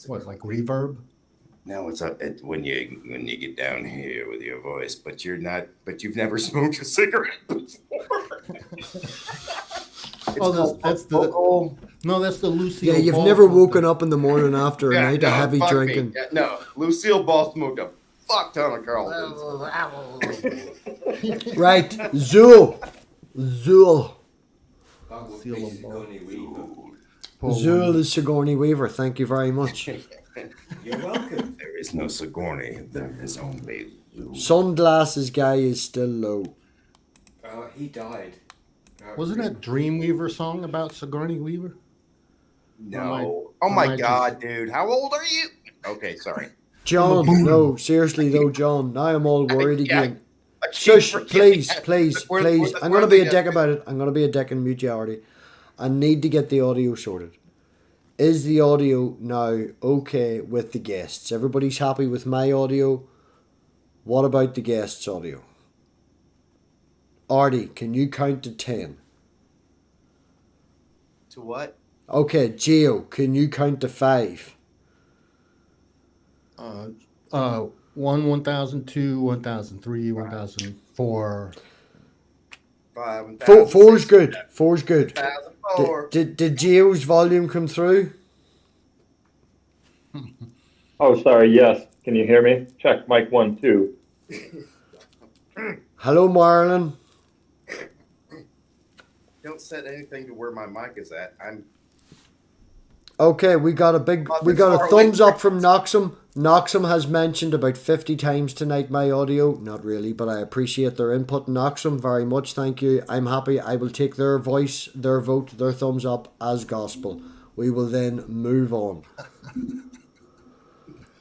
What, like reverb? No, it's when you get down here with your voice, but you're not. But you've never smoked a cigarette before. That's the vocal. No, that's the Lucille. Yeah, you've Ball never something. woken up in the morning after a night of heavy drinking. Yeah, no, Lucille Ball smoked a fuck ton of Carltons. Right, Jewell. Jewell is Sigourney Weaver. Thank you very much. You're welcome. There is no Sigourney. There is only you. Sunglasses guy is still low. He died. Wasn't that Dreamweaver song about Sigourney Weaver? No. Oh my God, dude. How old are you? Okay, sorry. John, no, seriously though, John. Now I'm all worried again. Shush, please. I'm gonna be a dick about it. I'm gonna be a dick and mute you already. I need to get the audio sorted. Is the audio now okay with the guests? Everybody's happy with my audio. What about the guests' audio? Artie, can you count to 10? To what? Okay, Geo, can you count to 5? 1, 1000, 2, 1003, 1004. 4's good. 4's good. 1004. Did Geo's volume come through? Oh, sorry. Yes. Can you hear me? Check mic 1, 2. Hello, Marlon. Don't set anything to where my mic is at. Okay, we got a thumbs up from Noxum. Noxum has mentioned about 50 times tonight my audio. Not really, but I appreciate their input. Noxum, very much. Thank you. I'm happy. I will take their voice, their vote, their thumbs up as gospel. We will then move on.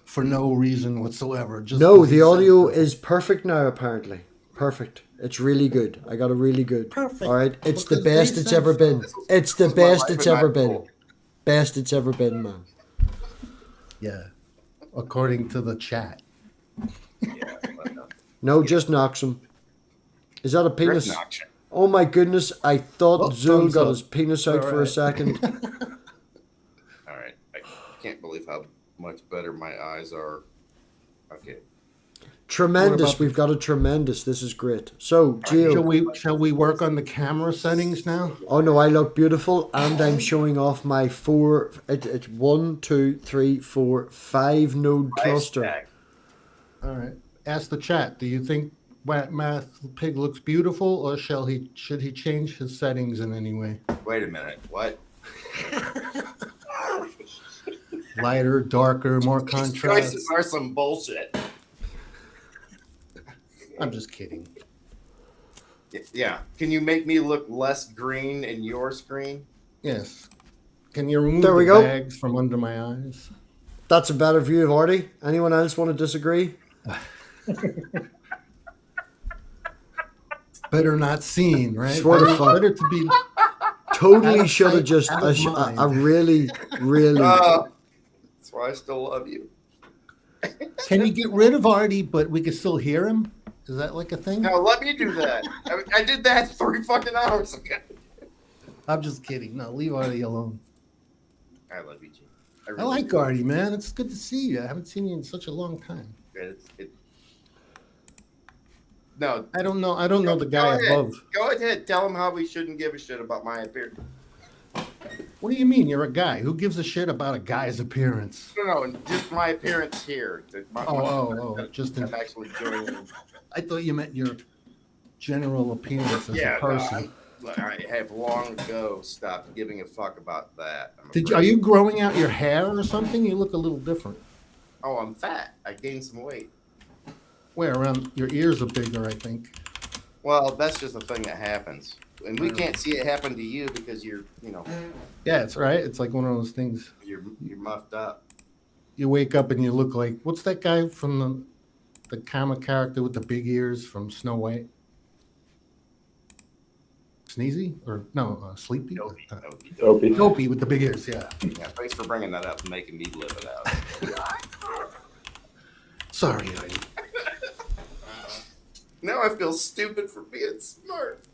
For no reason whatsoever. Just no, the audio is perfect now, apparently. Perfect. It's really good. I got a really good. Perfect. All right. It's the best it's ever been. It's the best it's ever been. Best it's ever been, man. Yeah. According to the chat. No, just Noxum. Is that a penis? Oh my goodness. I thought Zul got his penis out for a second. All right. I can't believe how much better my eyes are. Okay. Tremendous. We've got a tremendous. This is great. So, Gio. Shall we work on the camera settings now? Oh no, I look beautiful, and I'm showing off my 4. It's 1, 2, 3, 4, 5 node cluster. All right. Ask the chat. Do you think MathPig looks beautiful, or should he change his settings in any way? Wait a minute. What? Lighter, darker, more contrast. These choices are some bullshit. I'm just kidding. Yeah. Can you make me look less green in your screen? Yes. Can you remove there we the go. bags from under my eyes? That's a better view of Artie. Anyone else want to disagree? Better not seen, right? Swear to fuck. Better to be. Totally should have just a really. That's why I still love you. Can you get rid of Artie, but we can still hear him? Is that like a thing? No, let me do that. I did that 3 fucking hours ago. I'm just kidding. No, leave Artie alone. I love you, G. I like Artie, man. It's good to see you. I haven't seen you in such a long time. No, I don't know. I don't know the guy above. Go ahead. Tell him how we shouldn't give a shit about my appearance. What do you mean? You're a guy. Who gives a shit about a guy's appearance? No, just my appearance here. Just I'm actually joining. I thought you meant your general appearance as a person. No, I have long ago stopped giving a fuck about that. Are you growing out your hair or something? You look a little different. Oh, I'm fat. I gained some weight. Where? Around your ears are bigger, I think. Well, that's just a thing that happens, and we can't see it happen to you because you're Yeah, it's right. It's like one of those things. you're muffed up. You wake up and you look like, what's that guy from the comic character with the big ears from Snow White? Sneezy or no, Sleepy? Dopey with the big ears. Yeah. Yeah. Thanks for bringing that up and making me live it out. Sorry, Heidi. Now I feel stupid for being smart.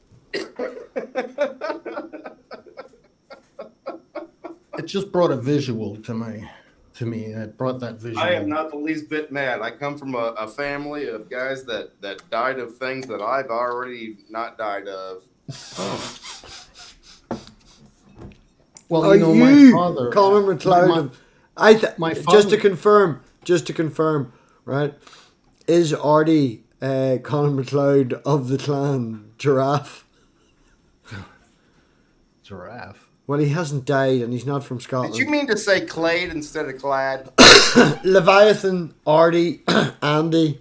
It just brought a visual to me, and it brought that visual. I am not the least bit mad. I come from a family of guys that died of things that I've already not died of. Well, you know, my father, Colin McLeod. my just to father- confirm, right? Is Artie Colin McLeod of the clan Giraffe? Giraffe. Well, he hasn't died, and he's not from Scotland. Did you mean to say Clade instead of Clad? Leviathan, Artie, Andy,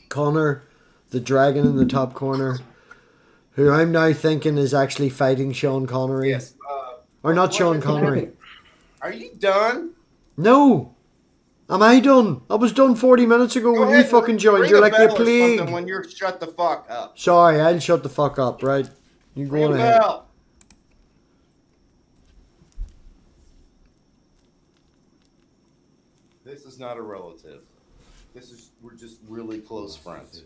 Connor, the dragon in the top corner, who I'm now thinking is actually fighting Sean Connery. Yes. Or not Sean Connery. Are you done? No. Am I done? I was done 40 minutes ago when you fucking joined. You're like the plague. When you're shut the fuck up. Sorry, I'll shut the fuck up, right? You go on ahead. Bell. This is not a relative. We're just really close friends.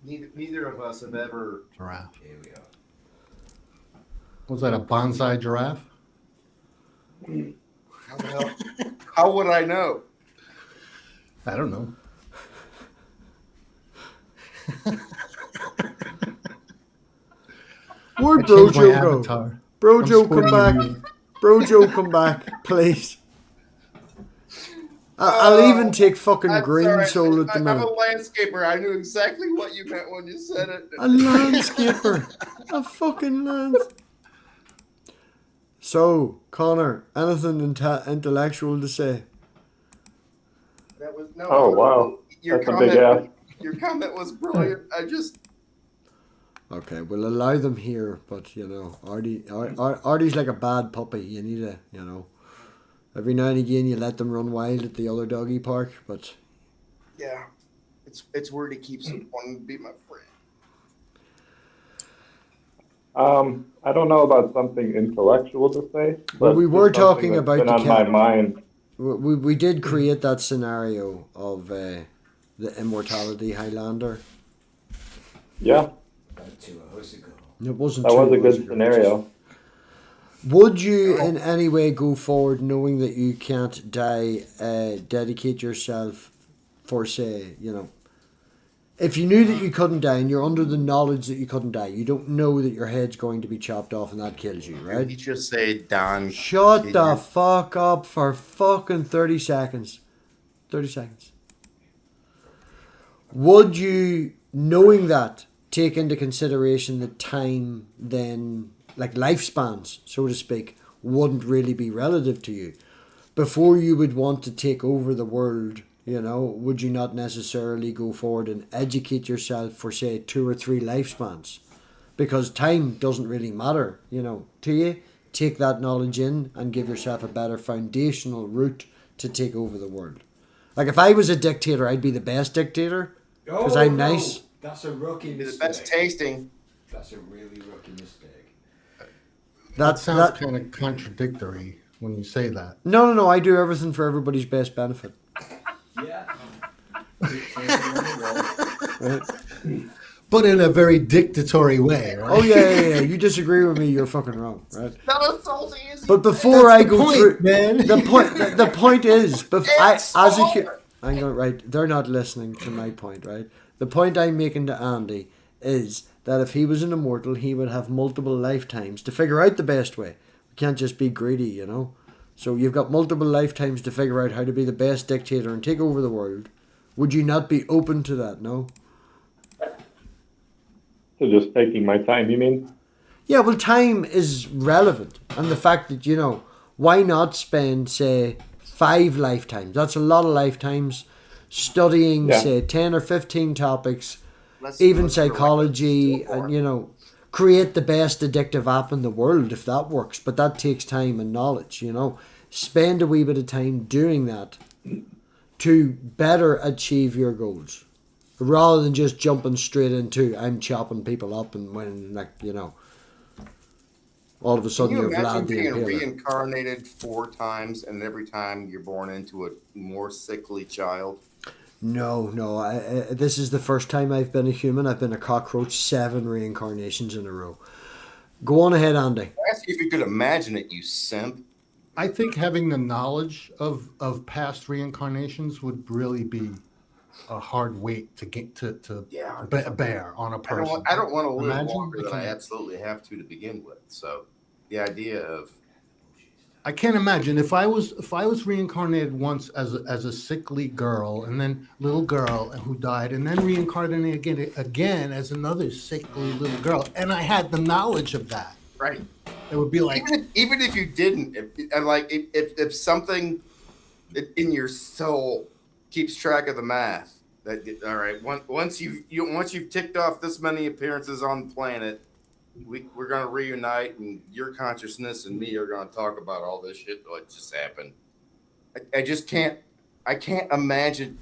Neither of us have ever. Giraffe. Was that a bonsai giraffe? How would I know? I don't know. Where'd I changed my Brojo go? avatar. Brojo, I'm come sporting back. Brojo, come back, please. I'll even take fucking green sorry. soul at the I'm a minute. landscaper. I knew exactly what you meant when you said it. A landscaper. A fucking lands. So, Connor, anything intellectual to say? That was no. Oh, wow. That's a big ask. Your comment was brilliant. Okay, we'll allow them here, but you know, Artie's like a bad puppy. You need to, you know, every now and again you let them run wild at the other doggy park, but Yeah, it's where he keeps wanting to be my friend. I don't know about something intellectual to say, but well, we were just something talking that's about been the on my mind. We did create that scenario of the immortality Highlander. Yeah. It wasn't. That was a too good scenario. Would you in any way go forward knowing that you can't die, dedicate yourself for, say, you know, if you knew that you couldn't die and you're under the knowledge that you couldn't die, you don't know that your head's going to be chopped off and that kills you, right? You just say, Don. Shut the fuck up for fucking 30 seconds. 30 seconds. Would you, knowing that, take into consideration that time then, like lifespans, so to speak, wouldn't really be relative to you? Before you would want to take over the world, you know, would you not necessarily go forward and educate yourself for, say, 2 or 3 lifespans? Because time doesn't really matter, you know, to you. Take that knowledge in and give yourself a better foundational route to take over the world. Like, if I was a dictator, I'd be the best dictator because I'm nice. That's a rookie mistake. The best tasting. That's a really rookie mistake. That sounds kind of contradictory when you say that. No. I do everything for everybody's best benefit. Yeah. Right? But in a very dictatory way, right? Oh yeah. You disagree with me, you're fucking wrong, right? Not as salty as you. But before I go point, through, man. the point is, I'm right, they're not listening to my point, right? The point I'm making to Andy is that if he was an immortal, he would have multiple lifetimes to figure out the best way. We can't just be greedy, you know? So you've got multiple lifetimes to figure out how to be the best dictator and take over the world. Would you not be open to that, no? So just taking my time, you mean? Yeah, well, time is relevant. And the fact that, you know, why not spend, say, 5 lifetimes? That's a lot of lifetimes studying, say, 10 or 15 topics even psychology, and you know, create the best addictive app in the world if that works. But that takes time and knowledge. You know, spend a wee bit of time doing that to better achieve your goals, rather than just jumping straight into I'm chopping people up and when, like, you know, all of a sudden you're Vlad the being Impaler. reincarnated 4 times and every time you're born into a more sickly child? No, this is the first time I've been a human. I've been a cockroach 7 reincarnations in a row. Go on ahead, Andy. I asked you if you could imagine it, you simp. I think having the knowledge of past reincarnations would really be a hard weight to get to bear on a person. I don't want to live Imagine longer than I becoming- absolutely have to begin with. So the idea of I can't imagine if I was reincarnated once as a sickly girl and then little girl who died and then reincarnated again as another sickly little girl and I had the knowledge of that. Right. It would be like even if you didn't, if something in your soul keeps track of the math, that all right. Once you've ticked off this many appearances on the planet, we're gonna reunite, and your consciousness and me are gonna talk about all this shit that just happened. I just can't. I can't imagine.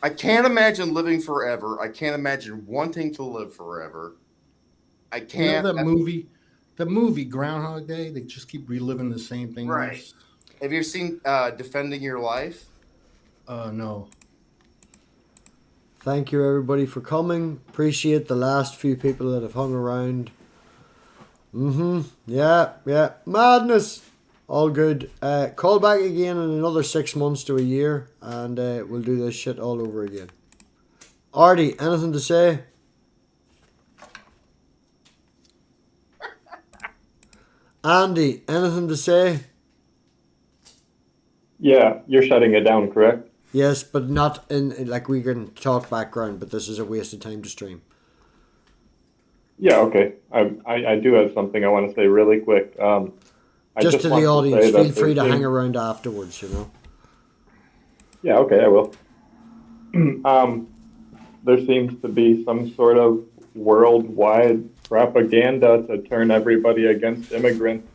I can't imagine living forever. I can't imagine wanting to live forever. I can't. You know the movie Groundhog Day. They just keep reliving the same thing. Right. Have you seen Defending Your Life? No. Thank you, everybody, for coming. Appreciate the last few people that have hung around. Yeah. Madness. All good. Call back again in another 6 months to a year, and we'll do this shit all over again. Artie, anything to say? Andy, anything to say? Yeah, you're shutting it down, correct? Yes, but not in like we can talk background, but this is a waste of time to stream. Yeah, okay. I do have something I want to say really quick. Just to the audience, feel free to hang around afterwards, you know. Yeah, okay, I will. There seems to be some sort of worldwide propaganda to turn everybody against immigrants.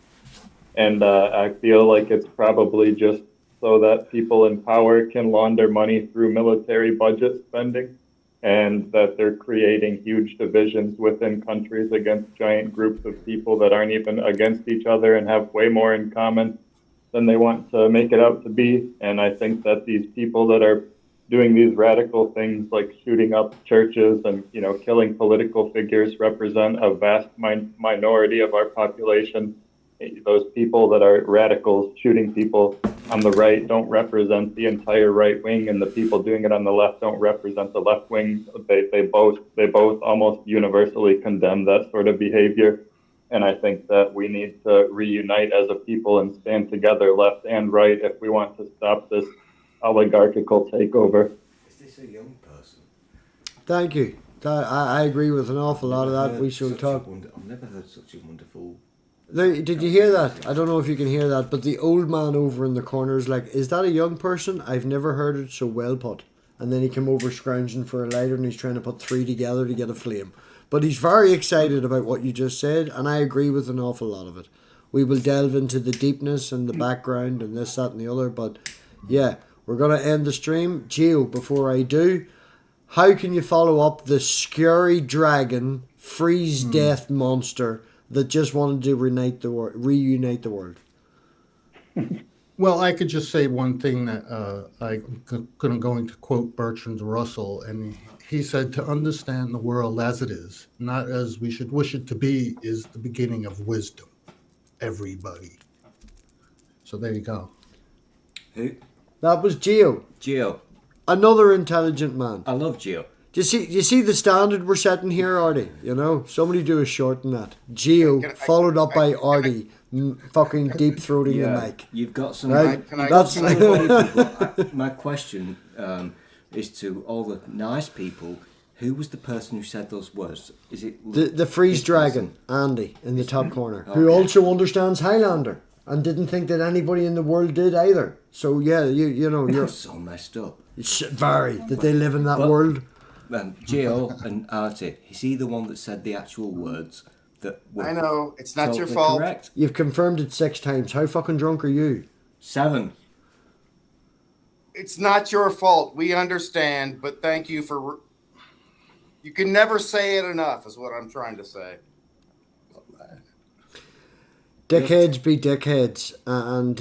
And I feel like it's probably just so that people in power can launder money through military budget spending, and that they're creating huge divisions within countries against giant groups of people that aren't even against each other and have way more in common than they want to make it out to be. And I think that these people that are doing these radical things like shooting up churches and, you know, killing political figures represent a vast minority of our population. Those people that are radicals shooting people on the right don't represent the entire right wing, and the people doing it on the left don't represent the left wing. They both almost universally condemn that sort of behavior. And I think that we need to reunite as a people and stand together, left and right, if we want to stop this oligarchical takeover. Is this a young person? Thank you. I agree with an awful lot of that. We should talk. I've never heard such a wonderful. Did you hear that? I don't know if you can hear that, but the old man over in the corner is like, is that a young person? I've never heard it so well put. And then he came over scrounging for a lighter and he's trying to put 3 together to get a flame. But he's very excited about what you just said, and I agree with an awful lot of it. We will delve into the deepness and the background and this, that and the other, but yeah, we're going to end the stream. Geo, before I do, how can you follow up the scary dragon, freeze death monster that just wanted to reunite the world? Well, I could just say one thing that I'm going to quote Bertrand Russell, and he said, to understand the world as it is, not as we should wish it to be, is the beginning of wisdom. Everybody. So there you go. Who? That was Geo. Geo. Another intelligent man. I love Geo. Do you see the standard we're setting here, Artie? You know, somebody do a short than that. Geo, followed up by Artie, fucking deep-throating the mic. You've got some... Right? That's like... My question is to all the nice people, who was the person who said those words? Is it... The freeze dragon, Andy, in the top corner, who also understands Highlander and didn't think that anybody in the world did either. So, yeah, you know, you're... so messed up. It's very, that they live in that world. Jill and Artie, is he the one that said the actual words that were I know, it's not your totally fault. correct? You've confirmed it 6 times. How fucking drunk are you? 7. It's not your fault. We understand, but thank you for. You can never say it enough, is what I'm trying to say. Dickheads be dickheads, and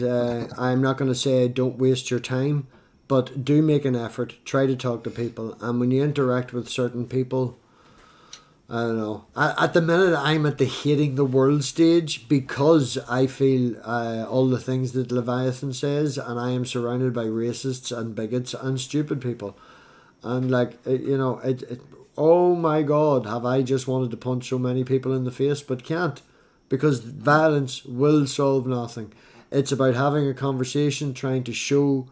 I'm not going to say don't waste your time, but do make an effort. Try to talk to people, and when you interact with certain people, I don't know. At the minute, I'm at the hating the world stage because I feel all the things that Leviathan says, and I am surrounded by racists and bigots and stupid people, and like oh my God, have I just wanted to punch so many people in the face, but can't. Because violence will solve nothing. It's about having a conversation, trying to show.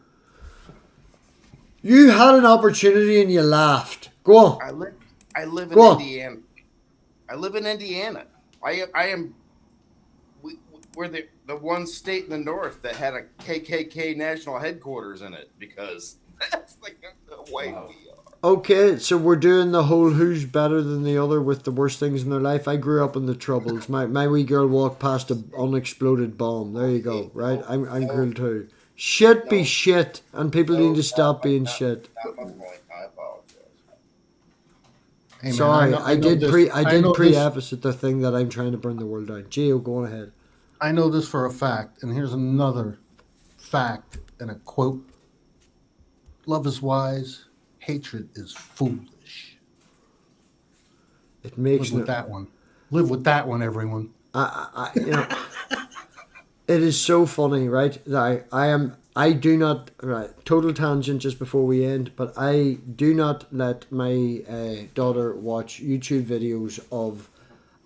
You had an opportunity and you laughed. Go on. I live in Go on. Indiana. I live in Indiana. We're the one state in the north that had a KKK national headquarters in it, because that's like the way we are. Okay, so we're doing the whole who's better than the other with the worst things in their life. I grew up in the Troubles. My wee girl walked past an unexploded bomb. There you go, right? I'm cool too. Shit be shit, and people need to stop being shit. Not my point. I apologize. Hey, man, Sorry, I did know this- preface the thing that I'm trying to burn the world down. Gio, go on ahead. I know this for a fact, and here's another fact and a quote. Love is wise, hatred is foolish. It makes Live with that one. Live with that one, everyone. It is so funny, right? I do not, right, total tangent just before we end, but I do not let my daughter watch YouTube videos of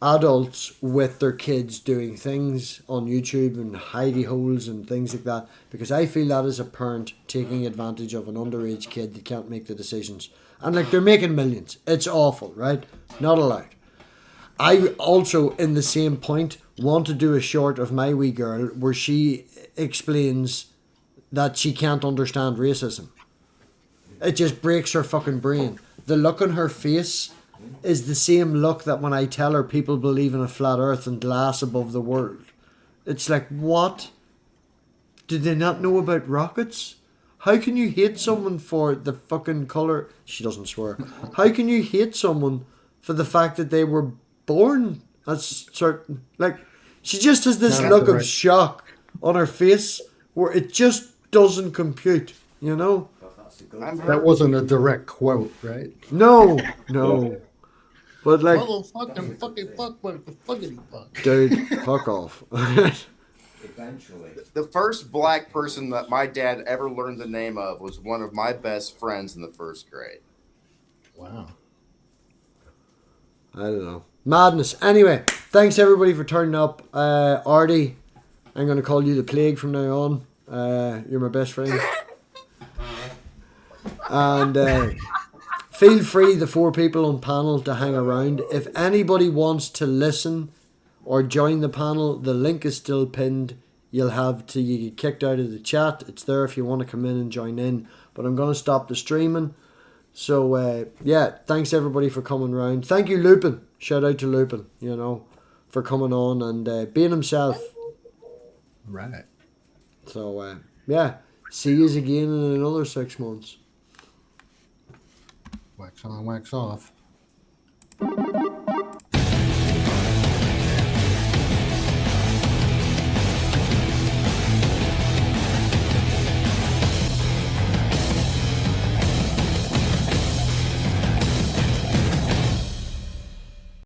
adults with their kids doing things on YouTube and hidey holes and things like that, because I feel that is a parent taking advantage of an underage kid that can't make the decisions. And like, they're making millions. It's awful, right? Not allowed. I also, in the same point, want to do a short of my wee girl where she explains that she can't understand racism. It just breaks her fucking brain. The look on her face is the same look that when I tell her people believe in a flat earth and glass above the world. It's like, what? Did they not know about rockets? How can you hate someone for the fucking colour? She doesn't swear. How can you hate someone for the fact that they were born as certain? Like, she just has this look of shock on her face where it just doesn't compute, you know? That wasn't a direct quote, right? No. But like, fucking fuck, fuckity fuck. dude, fuck off. Eventually. The first black person that my dad ever learned the name of was one of my best friends in the first grade. Wow. I don't know. Madness. Anyway, thanks everybody for turning up. Artie, I'm going to call you the Plague from now on. You're my best friend. And feel free, the 4 people on panel, to hang around. If anybody wants to listen or join the panel, the link is still pinned. You'll have to get kicked out of the chat. It's there if you want to come in and join in. But I'm going to stop the streaming. So, yeah, thanks everybody for coming round. Thank you, Lupin. Shout out to Lupin, for coming on and being himself. Right. So, yeah, see yous again in another 6 months. Wax on, wax off.